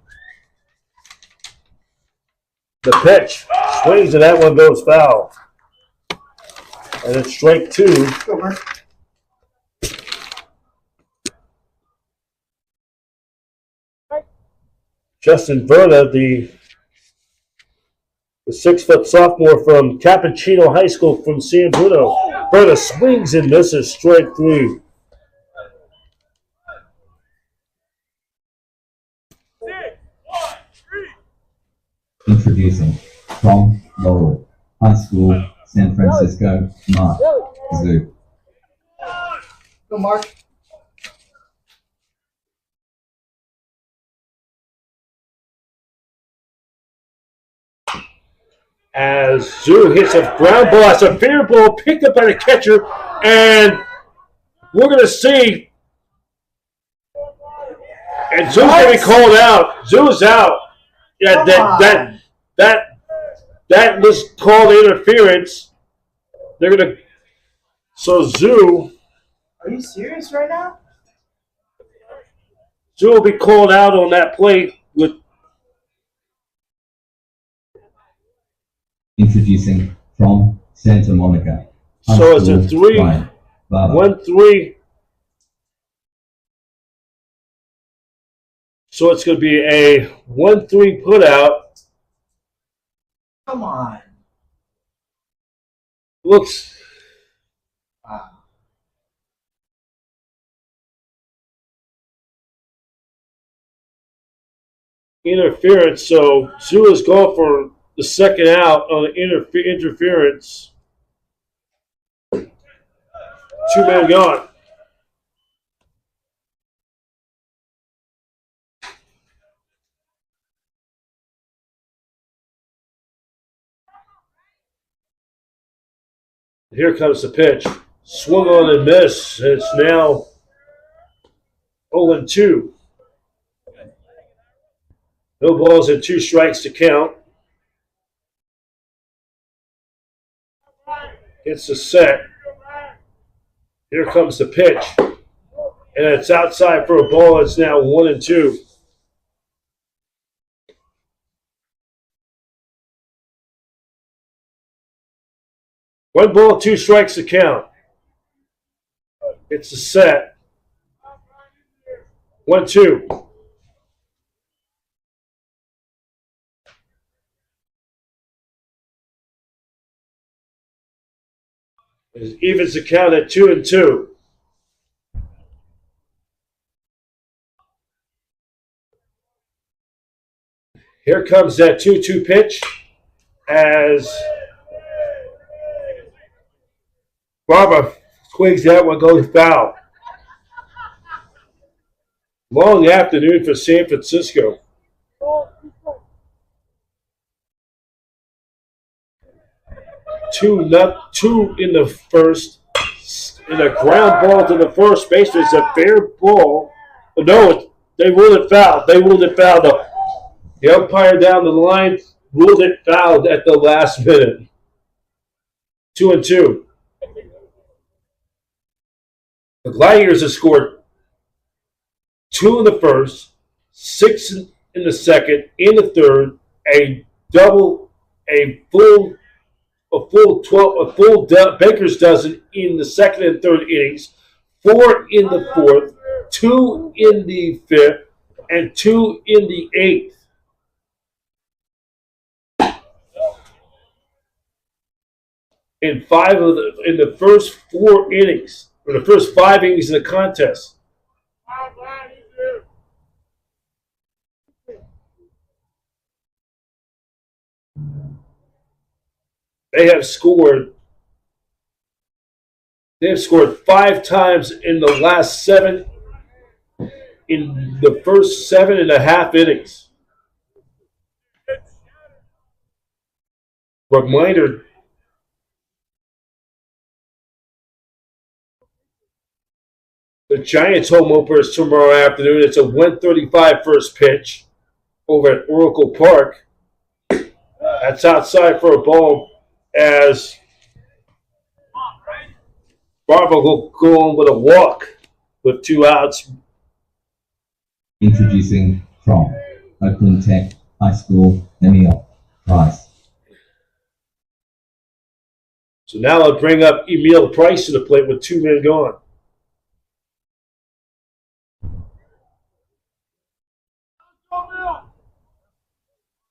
The pitch swings and that one goes foul. And it's strike 2. Justin Verna, the 6-foot sophomore from Cappuccino High School from San Bruno. Verna swings and misses, strike 3. Introducing Tom Lowell, High School, San Francisco, Mark Zoo. Go, Mark. As Zoo hits a ground ball, it's a fair ball picked up by the catcher, and we're going to see. And Zoo's going to be called out. Zoo's out. Yeah, that was called interference. They're going to. So Zoo. Are you serious right now? Zoo will be called out on that play with. Introducing from Santa Monica. High So it's School, a 3, Ryan Barber. 1-3. So it's going to be a 1-3 put out. Come on. Looks. Wow. Interference. So Zoo is going for the second out on the interference. 2 men gone. Here comes the pitch. Swung on and miss. It's now 0-2. No balls and 2 strikes to count. It's the set. Here comes the pitch. And it's outside for a ball. It's now 1-2. One ball, 2 strikes to count. It's the set. 1-2. It evens the count at 2-2. Here comes that 2-2 pitch as Barber swings that one, goes foul. Long afternoon for San Francisco. Two in the first, and a ground ball to the first baseman. It's a fair ball. No, they ruled it foul. They ruled it foul. The umpire down the line ruled it foul at the last minute. 2-2. The Gladiators have scored 2 in the first, 6 in the second, in the third, a full Baker's dozen in the second and third innings, 4 in the fourth, 2 in the fifth, and 2 in the eighth. in the first 4 innings, or the first 5 innings of the contest. They have scored 5 times in the last 7 in the first 7.5 innings. Reminder, the Giants home opener is tomorrow afternoon. It's a 1:35 first pitch over at Oracle Park. That's outside for a ball as Barber will go on with a walk with 2 outs. Introducing from Oakland Tech High School, Emil Price. So now I'll bring up Emil Price to the plate with 2 men gone.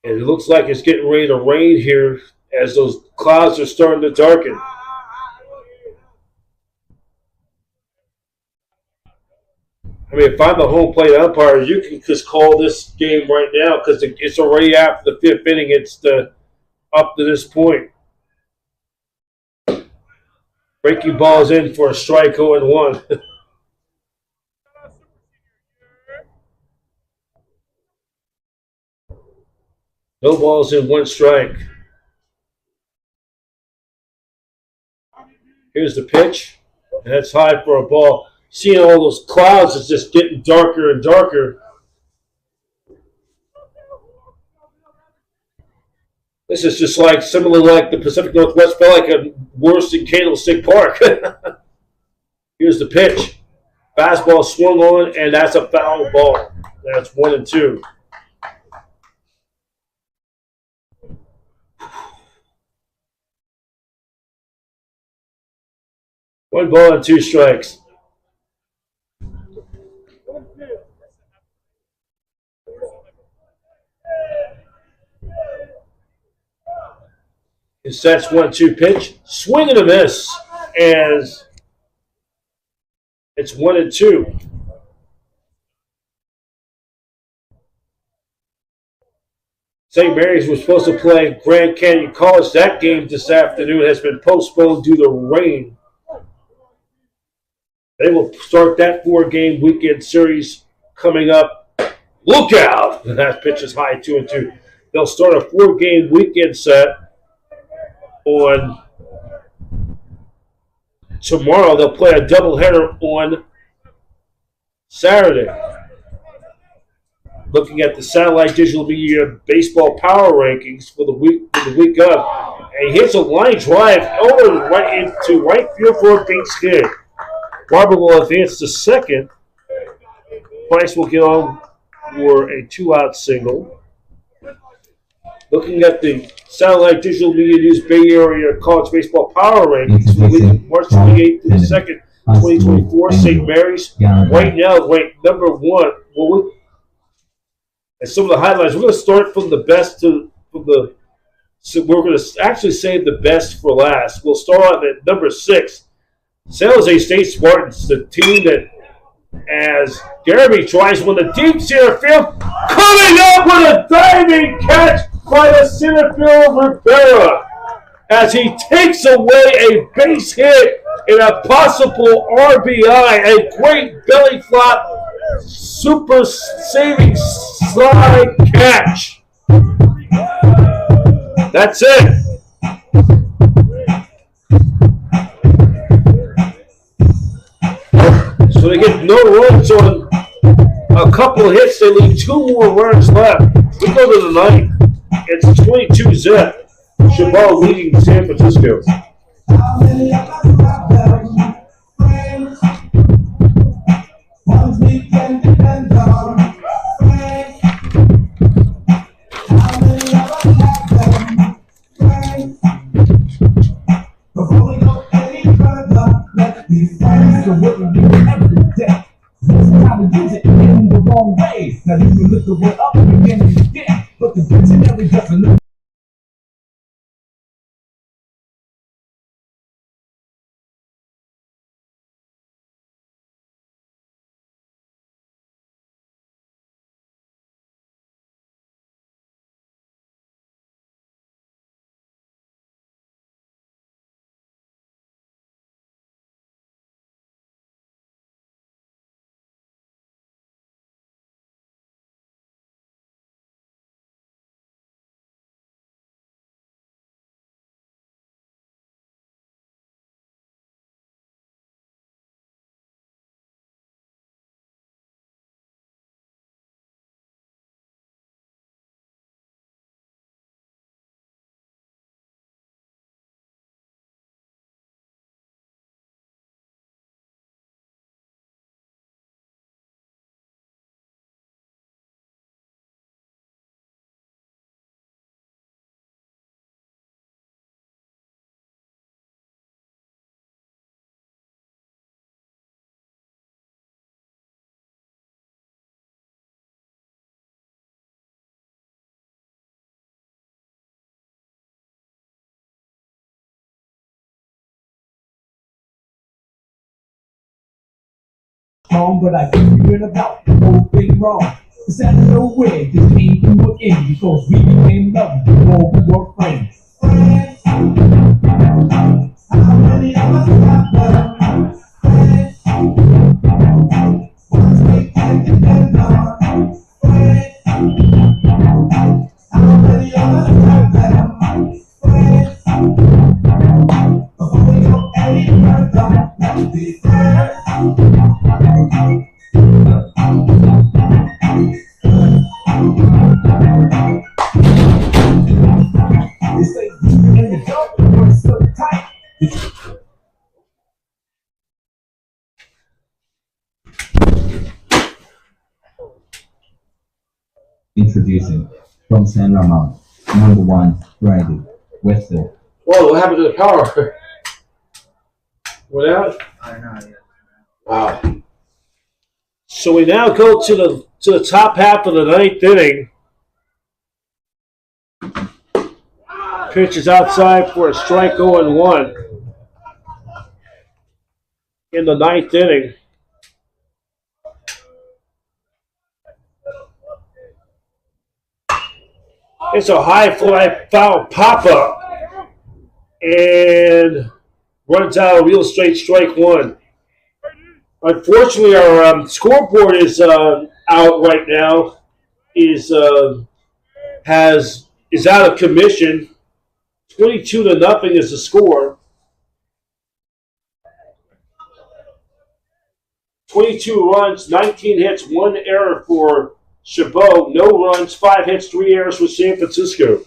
And it looks like it's getting ready to rain here as those clouds are starting to darken. I mean, if I'm the home plate umpire, you can just call this game right now because it's already after the 5th inning. It's up to this point. Breaking balls in for a strike 0-1. No balls in, 1 strike. Here's the pitch. And that's high for a ball. Seeing all those clouds, it's just getting darker and darker. This is just like similar like the Pacific Northwest felt like a worse than Candlestick Park. Here's the pitch. Fastball swung on, and that's a foul ball. That's 1-2. One ball and 2 strikes. It sets 1-2 pitch. Swing and a miss. As it's 1-2. St. Mary's was supposed to play Grand Canyon College. That game this afternoon has been postponed due to rain. They will start that 4-game weekend series coming up. Look out! That pitch is high, 2-2. They'll start a 4-game weekend set on tomorrow. They'll play a doubleheader on Saturday. Looking at the Satellite Digital Media Baseball Power Rankings for the week of, and he hits a line drive over right into right field for a base hit. Barber will advance to second. Price will get on for a 2-out single. Looking at the Satellite Digital Media News Bay Area College Baseball Power Rankings for the week of March 28th to the 2nd, 2024, St. Mary's right now ranked number 1. And some of the highlights, we're going to start from the best so we're going to actually save the best for last. We'll start off at number 6. San Jose State Spartans, the team that, as Jeremy tries one the deep center field, coming up with a diving catch by the center field Rivera as he takes away a base hit and a possible RBI, a great belly flop, super saving slide catch. That's it. So they get no runs on a couple of hits. They leave 2 more runs left. We go to the 9th. It's 22-zip. Chabot leading San Francisco. Now you can look the way up and begin to get, but the dictionary doesn't look wrong, but I keep it about the whole thing wrong. It's out of nowhere, just came to an end because we became lovers before we were friends. How many of us got love? Once we get together, how many of us got love? Before we go any further, let's be friends. They say you in the dark, you're so tight. Introducing from San Ramon, number 1, Friday, Westfield. Whoa, what happened to the power? Went out? I don't know. Yeah. Wow. So we now go to the top half of the ninth inning. Pitch is outside for a strike 0-1 in the ninth inning. It's a high fly foul pop up and runs out a real straight strike 1. Unfortunately, our scoreboard is out right now. Is out of commission. 22-0 is the score. 22 runs, 19 hits, 1 error for Chabot. No runs, 5 hits, 3 errors for San Francisco.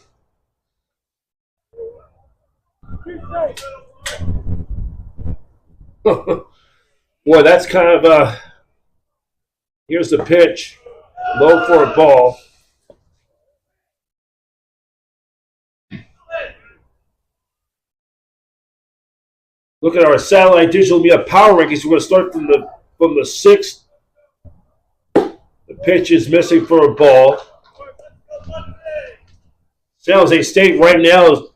Boy, that's kind of here's the pitch. Low for a ball. Look at our satellite digital media power rankings. We're going to start from the 6th. The pitch is missing for a ball. San Jose State right now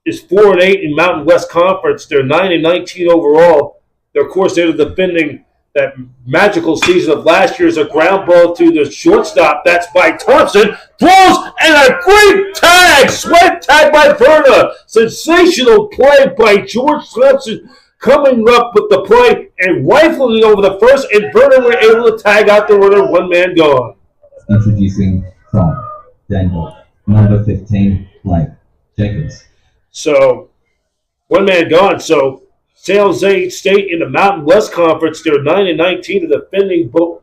is 4-8 in Mountain West Conference. They're 9-19 overall. They're, of course, they're defending that magical season of last year. Is a ground ball to the shortstop. That's by Thompson. Throws and a great tag. Sweat tag by Verna. Sensational play by George Thompson coming up with the play and rifling over the first. And Verna were able to tag out the runner. 1 man gone. Introducing from Denver, number 15, Blake Jacobs. So 1 man gone. So San Jose State in the Mountain West Conference, they're 9-19, the defending both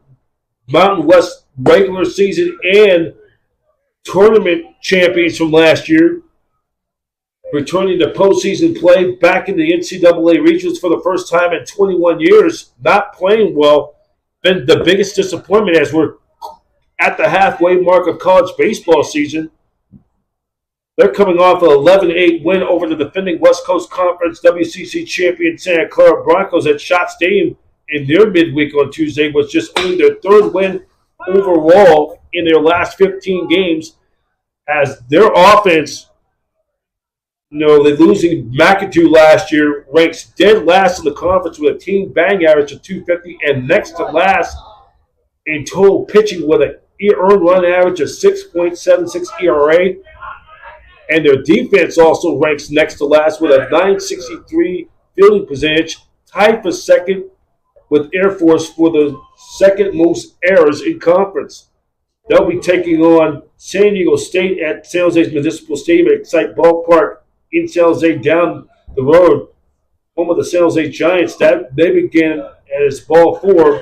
Mountain West regular season and tournament champions from last year. Returning to postseason play, back in the NCAA regionals for the first time in 21 years, not playing well. Been the biggest disappointment as we're at the halfway mark of college baseball season. They're coming off an 11-8 win over the defending West Coast Conference WCC champion Santa Clara Broncos at Schott Stadium in their midweek on Tuesday, was just only their 3rd win overall in their last 15 games, as their offense, they're losing McAdoo last year, ranks dead last in the conference with a team batting average of 250 and next to last in total pitching with an earned run average of 6.76 ERA. And their defense also ranks next to last with a .963 fielding percentage, tied for second with Air Force for the second most errors in conference. They'll be taking on San Diego State at San Jose's Municipal Stadium at Excite Ballpark in San Jose down the road, home of the San Jose Giants. That they begin as ball 4.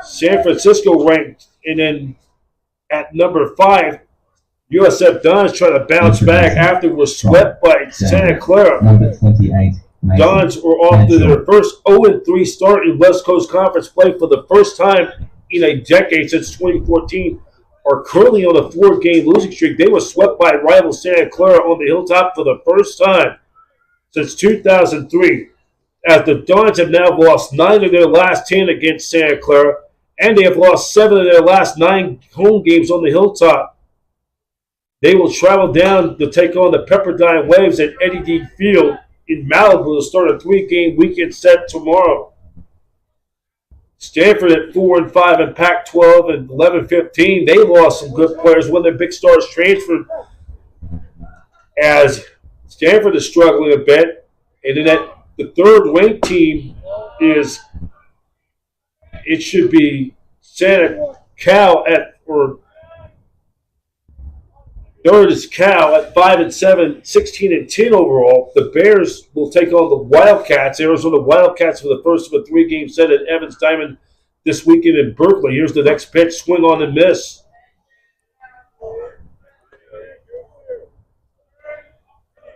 San Francisco ranked, and then at number 5, USF Dons trying to bounce back after it was swept by Santa Clara. Number 28, Dons were off to their first 0-3 start in West Coast Conference play for the first time in a decade since 2014. Are currently on a 4-game losing streak. They were swept by rival Santa Clara on the Hilltop for the first time since 2003. As the Dons have now lost 9 of their last 10 against Santa Clara, and they have lost 7 of their last 9 home games on the Hilltop. They will travel down to take on the Pepperdine Waves at Eddie D. Field in Malibu to start a 3-game weekend set tomorrow. Stanford at 4-5 in Pac-12 and 11-15. They lost some good players. One of their big stars transferred as Stanford is struggling a bit. And then the third-ranked team it should be Santa Cal or third is Cal at 5-7, 16-10 overall. The Bears will take on the Wildcats. Arizona Wildcats for the first of a 3-game set at Evans Diamond this weekend in Berkeley. Here's the next pitch, swing on and miss.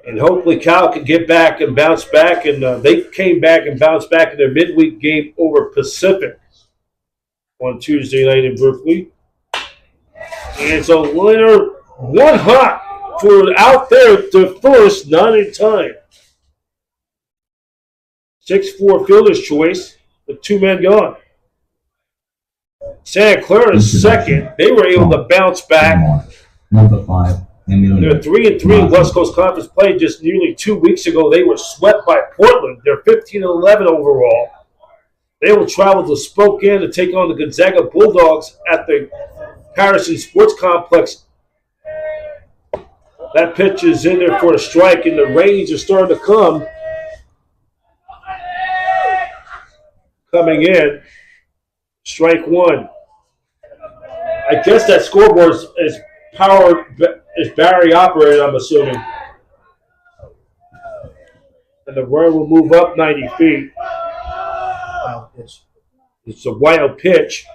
And hopefully Cal can get back and bounce back. And they came back and bounced back in their midweek game over Pacific on Tuesday night in Berkeley. And it's a winner. One hot for out there to first, not in time. 6-4 fielder's choice with 2 men gone. Santa Clara is second. They were able to bounce back. Number 5. They're 3-3 in West Coast Conference play. Just nearly 2 weeks ago, they were swept by Portland. They're 15-11 overall. They will travel to Spokane to take on the Gonzaga Bulldogs at the Patterson Sports Complex. That pitch is in there for a strike, and the rains are starting to come. Coming in. Strike 1. I guess that scoreboard is powered, is battery operated, I'm assuming. And the run will move up 90 feet. Wild pitch. It's a wild pitch.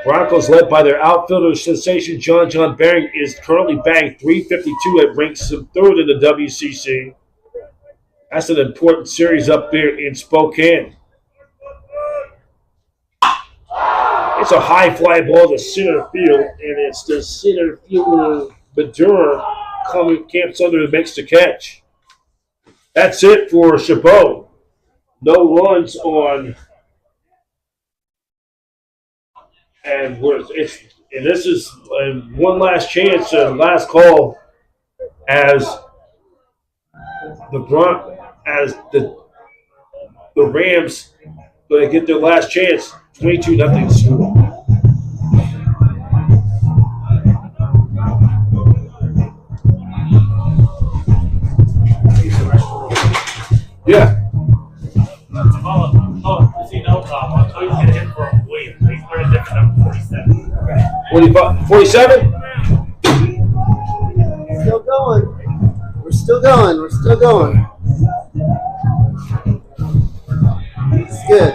Broncos, led by their outfielder sensation John Baring, is currently batting .352. It ranks him third in the WCC. That's an important series up there in Spokane. It's a high fly ball to center field, and it's the center fielder Madura camps under and makes the catch. That's it for Chabot. No runs on. And this is one last chance, last call, as the Rams going to get their last chance. 22-0 score. Yeah. He's going to hit for Williams. He's very different number 47. 47? Still going. We're still going. We're still going. It's good.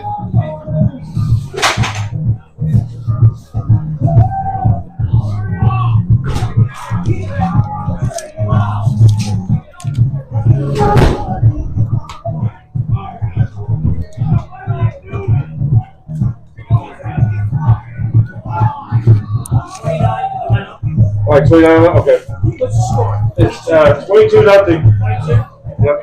All right, 29. Okay. What's the score? It's 22-0. Yep.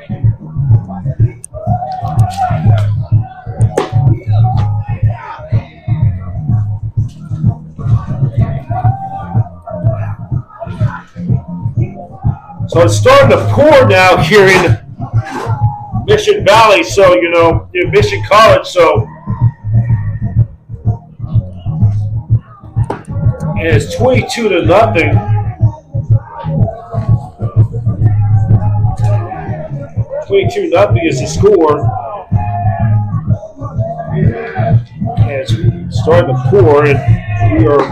So it's starting to pour now here in Mission Valley. So in Mission College. So. And it's 22-0. 22-0 is the score. And it's starting to pour, and we are.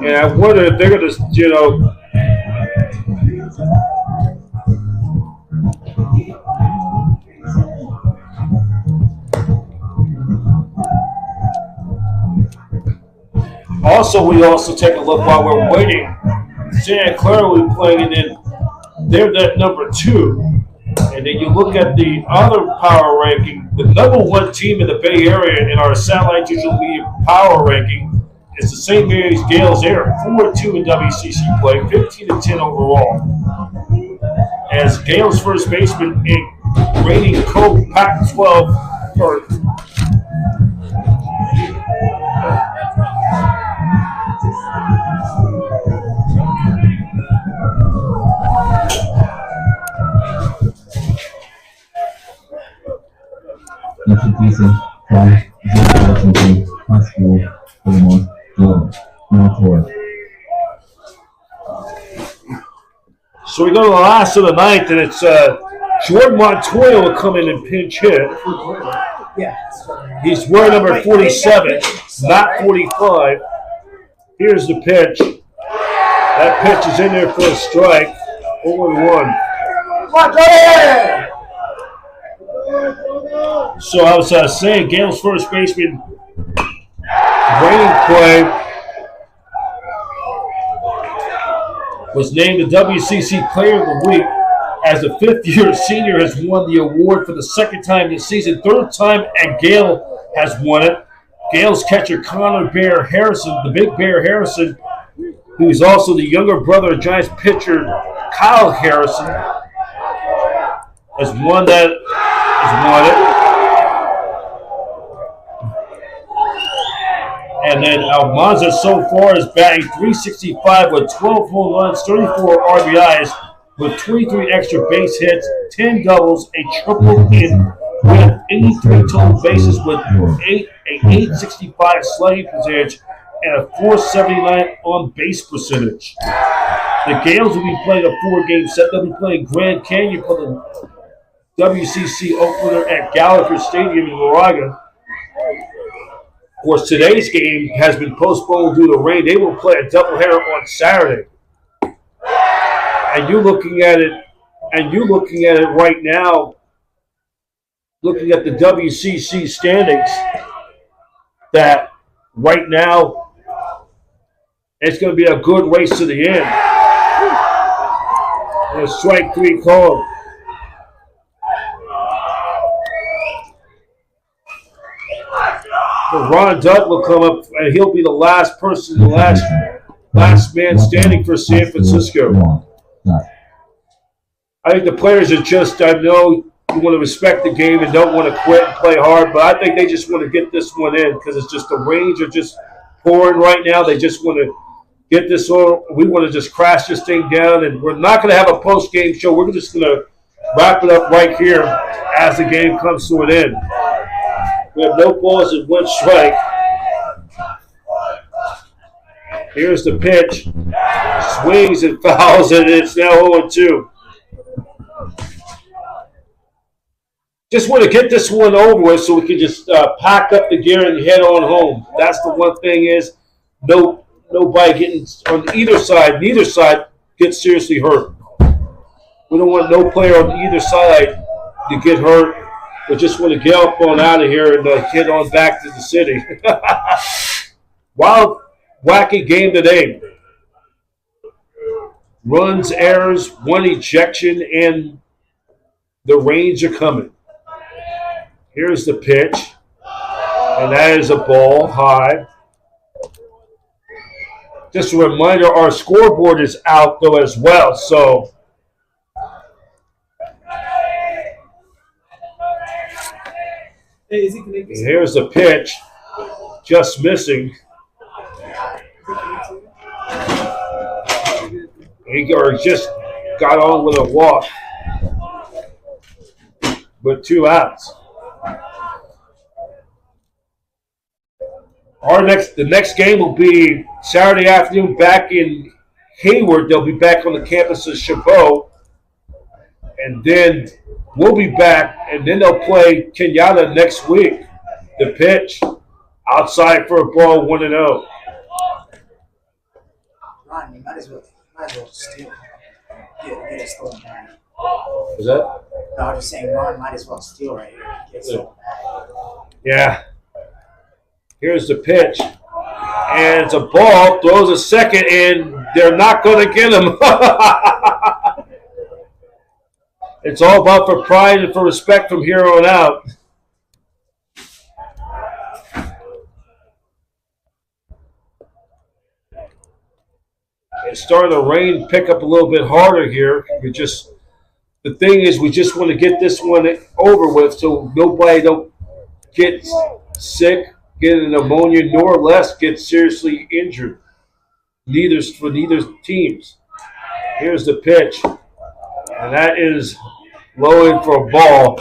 And I wonder if they're going to, we also take a look while we're waiting. Santa Clara will be playing, and then they're at number 2. And then you look at the other power ranking, the number 1 team in the Bay Area in our satellite digital media power ranking is the St. Mary's Gales. They are 4-2 in WCC play, 15-10 overall. as Gale's first baseman in reigning co-Pac-12 or Introducing from Washington High School, Illinois, North. So we go to the last of the ninth, and it's Jordan Montoya will come in and pinch hit. Yeah. He's wearing number 47, not 45. Here's the pitch. That pitch is in there for a strike. 0-1. So I was saying, Gale's first baseman, reigning play, was named the WCC Player of the Week, as the fifth-year senior has won the award for the second time this season, third time, and Gale has won it. Gale's catcher Connor Bear Harrison, the Big Bear Harrison, who's also the younger brother of Giants pitcher Kyle Harrison, has won it. And then Almanza so far is batting .365 with 12 home runs, 34 RBIs, with 23 extra base hits, 10 doubles, a triple in with 83 total bases with a .865 slugging percentage and a .479 on base percentage. The Gales will be playing a 4-game set. They'll be playing Grand Canyon for the WCC opener at Gallagher Stadium in Moraga. Of course, today's game has been postponed due to rain. They will play a doubleheader on Saturday. And you looking at it right now, looking at the WCC standings, that right now it's going to be a good race to the end. And a strike 3 call. So Ron Dutt will come up, and he'll be the last person, the last man standing for San Francisco. I think the players are just, I know you want to respect the game and don't want to quit and play hard, but I think they just want to get this one in because it's just the rains are just pouring right now. They just want to get this on. We want to just crash this thing down, and we're not going to have a post-game show. We're just going to wrap it up right here as the game comes to an end. We have no balls and 1 strike. Here's the pitch. Swings and fouls, and it's now 0-2. Just want to get this one over with so we can just pack up the gear and head on home. That's the one thing is nobody getting on either side. Neither side gets seriously hurt. We don't want no player on either side to get hurt. We just want to get up on out of here and get on back to the city. Wild, wacky game today. Runs, errors, 1 ejection, and the rains are coming. Here's the pitch, and that is a ball high. Just a reminder, our scoreboard is out, though, as well, so here's the pitch, just missing. He just got on with a walk with 2 outs. The next game will be Saturday afternoon back in Hayward. They'll be back on the campus of Chabot. And then we'll be back, and then they'll play Kenyatta next week. The pitch, outside for a ball, 1-0. Ron, you might as well steal. Get it stolen back. Is that? No, I'm just saying Ron might as well steal right here. Get it stolen back. Yeah. Here's the pitch. And it's a ball, throws a second, and they're not going to get him. It's all about for pride and for respect from here on out. It's starting to rain, pick up a little bit harder here. We just the thing is, we just want to get this one over with so nobody don't get sick, get a pneumonia, nor less get seriously injured. Neither teams. Here's the pitch, and that is low in for a ball.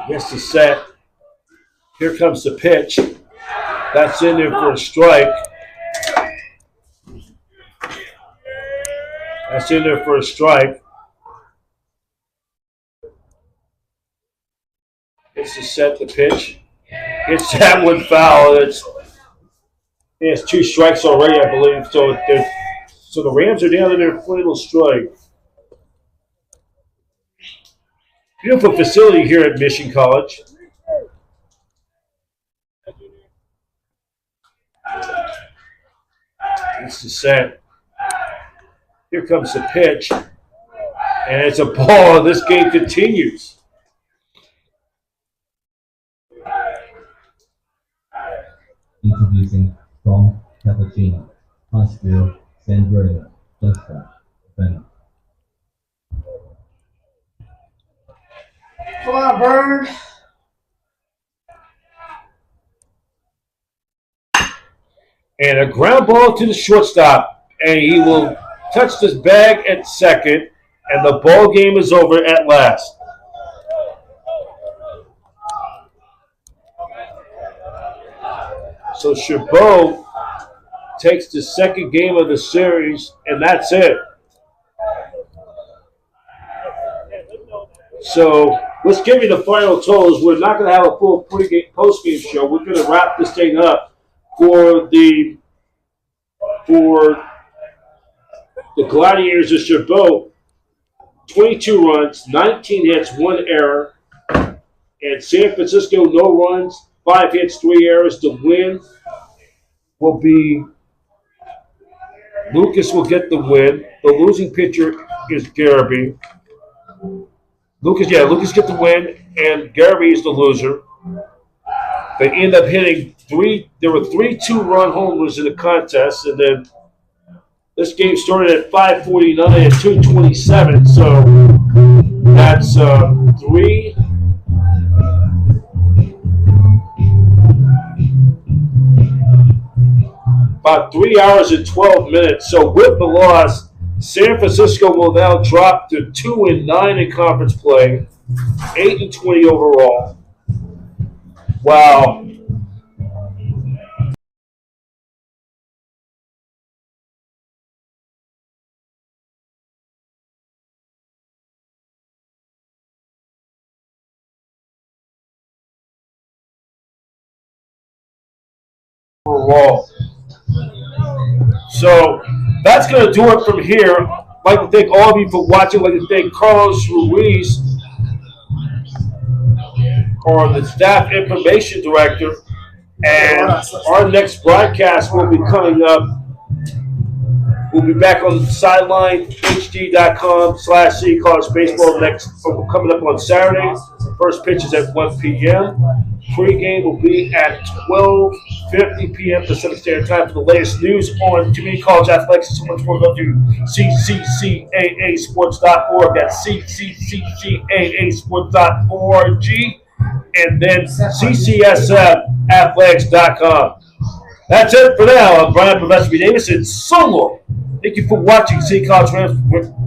Gets the set. Here comes the pitch. That's in there for a strike. That's in there for a strike. It's to set the pitch. It's that one foul. It's 2 strikes already, I believe. So the Rams are down to their final strike. Beautiful facility here at Mission College. It's the set. Here comes the pitch. And it's a ball. This game continues. Introducing strong cappuccino, high school, Sangria, just that, Venom. Come on, Bird. And a ground ball to the shortstop. And he will touch this bag at second. And the ball game is over at last. So Chabot takes the second game of the series, and that's it. So let's give you the final totals. We're not going to have a full post-game show. We're going to wrap this thing up for the Gladiators of Chabot. 22 runs, 19 hits, 1 error. And San Francisco, no runs, 5 hits, 3 errors. The win will be Lucas will get the win. The losing pitcher is Garrity. Lucas get the win, and Garrity is the loser. They end up hitting 3. There were 3 2-run homers in the contest, and then this game started at 5:49 and 2:27. So that's 3. About 3 hours and 12 minutes. So with the loss, San Francisco will now drop to 2-9 in conference play, 8-20 overall. Wow. Overall. So that's going to do it from here. I'd like to thank all of you for watching. I'd like to thank Carlos Ruiz, or the staff information director. And our next broadcast will be coming up. We'll be back on sidelinehd.com/City College Baseball coming up on Saturday. First pitch is at 1 p.m. Pre-game will be at 12:50 p.m. Pacific Standard Time. For the latest news on community college athletics and so much more, go to cccaasports.org. That's cccaasports.org. And then ccsfathletics.com. That's it for now. I'm Brian Professor B. Davis, and so long. Thank you for watching City College Rams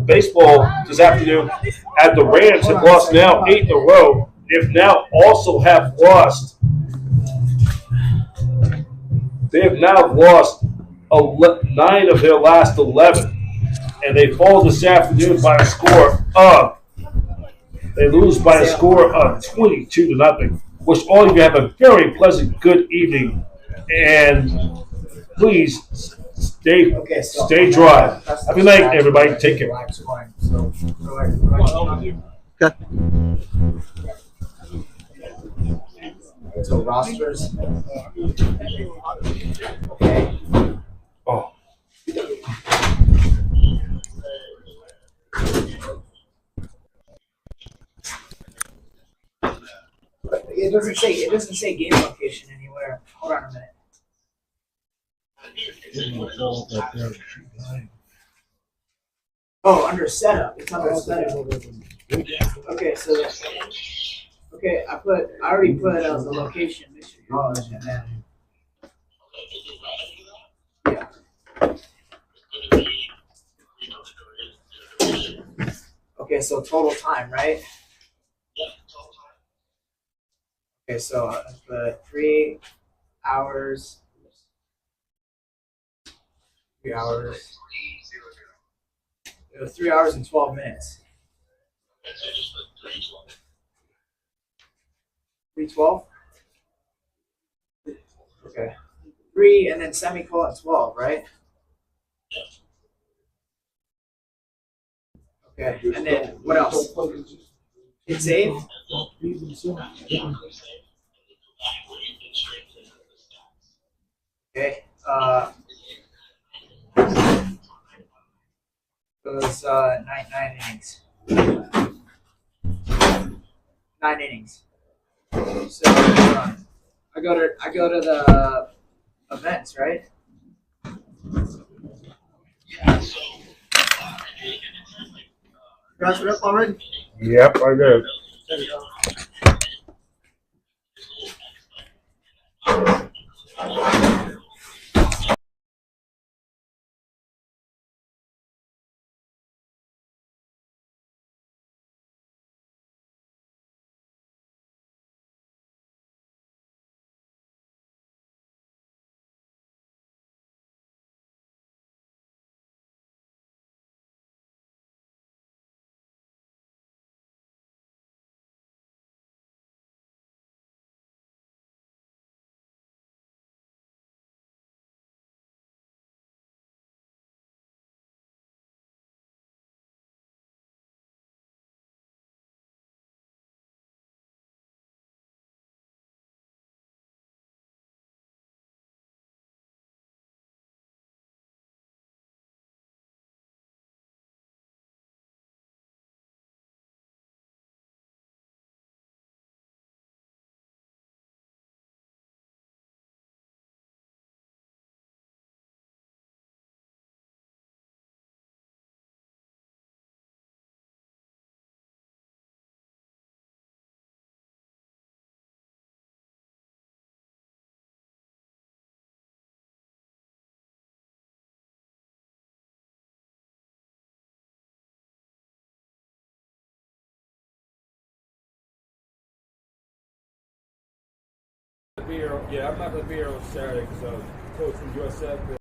baseball this afternoon. As the Rams have lost now 8 in a row. They now also have lost. They have now lost 9 of their last 11, and they fall this afternoon by a score of. They lose by a score of 22-0. Wish all of you have a very pleasant, good evening, and please stay dry. Have a good night, everybody. Take care. So rosters. Oh. Yeah, it doesn't say game location anywhere. Hold on a minute. Oh, under setup. It's under setup. Okay, so okay, I already put the location, Mission College, and then yeah. Okay, so total time, right? Okay, so I put 3 hours. 3 hours. It was 3 hours and 12 minutes. 3:12. Okay. 3 and then semicolon 12, right? Okay. And then what else? Hit save. Okay. Those 9 innings. 9 innings. So I go to the events, right? You guys it up already? Yep, I did. There we go. Yeah, I'm not gonna be here on Saturday because coaching USF.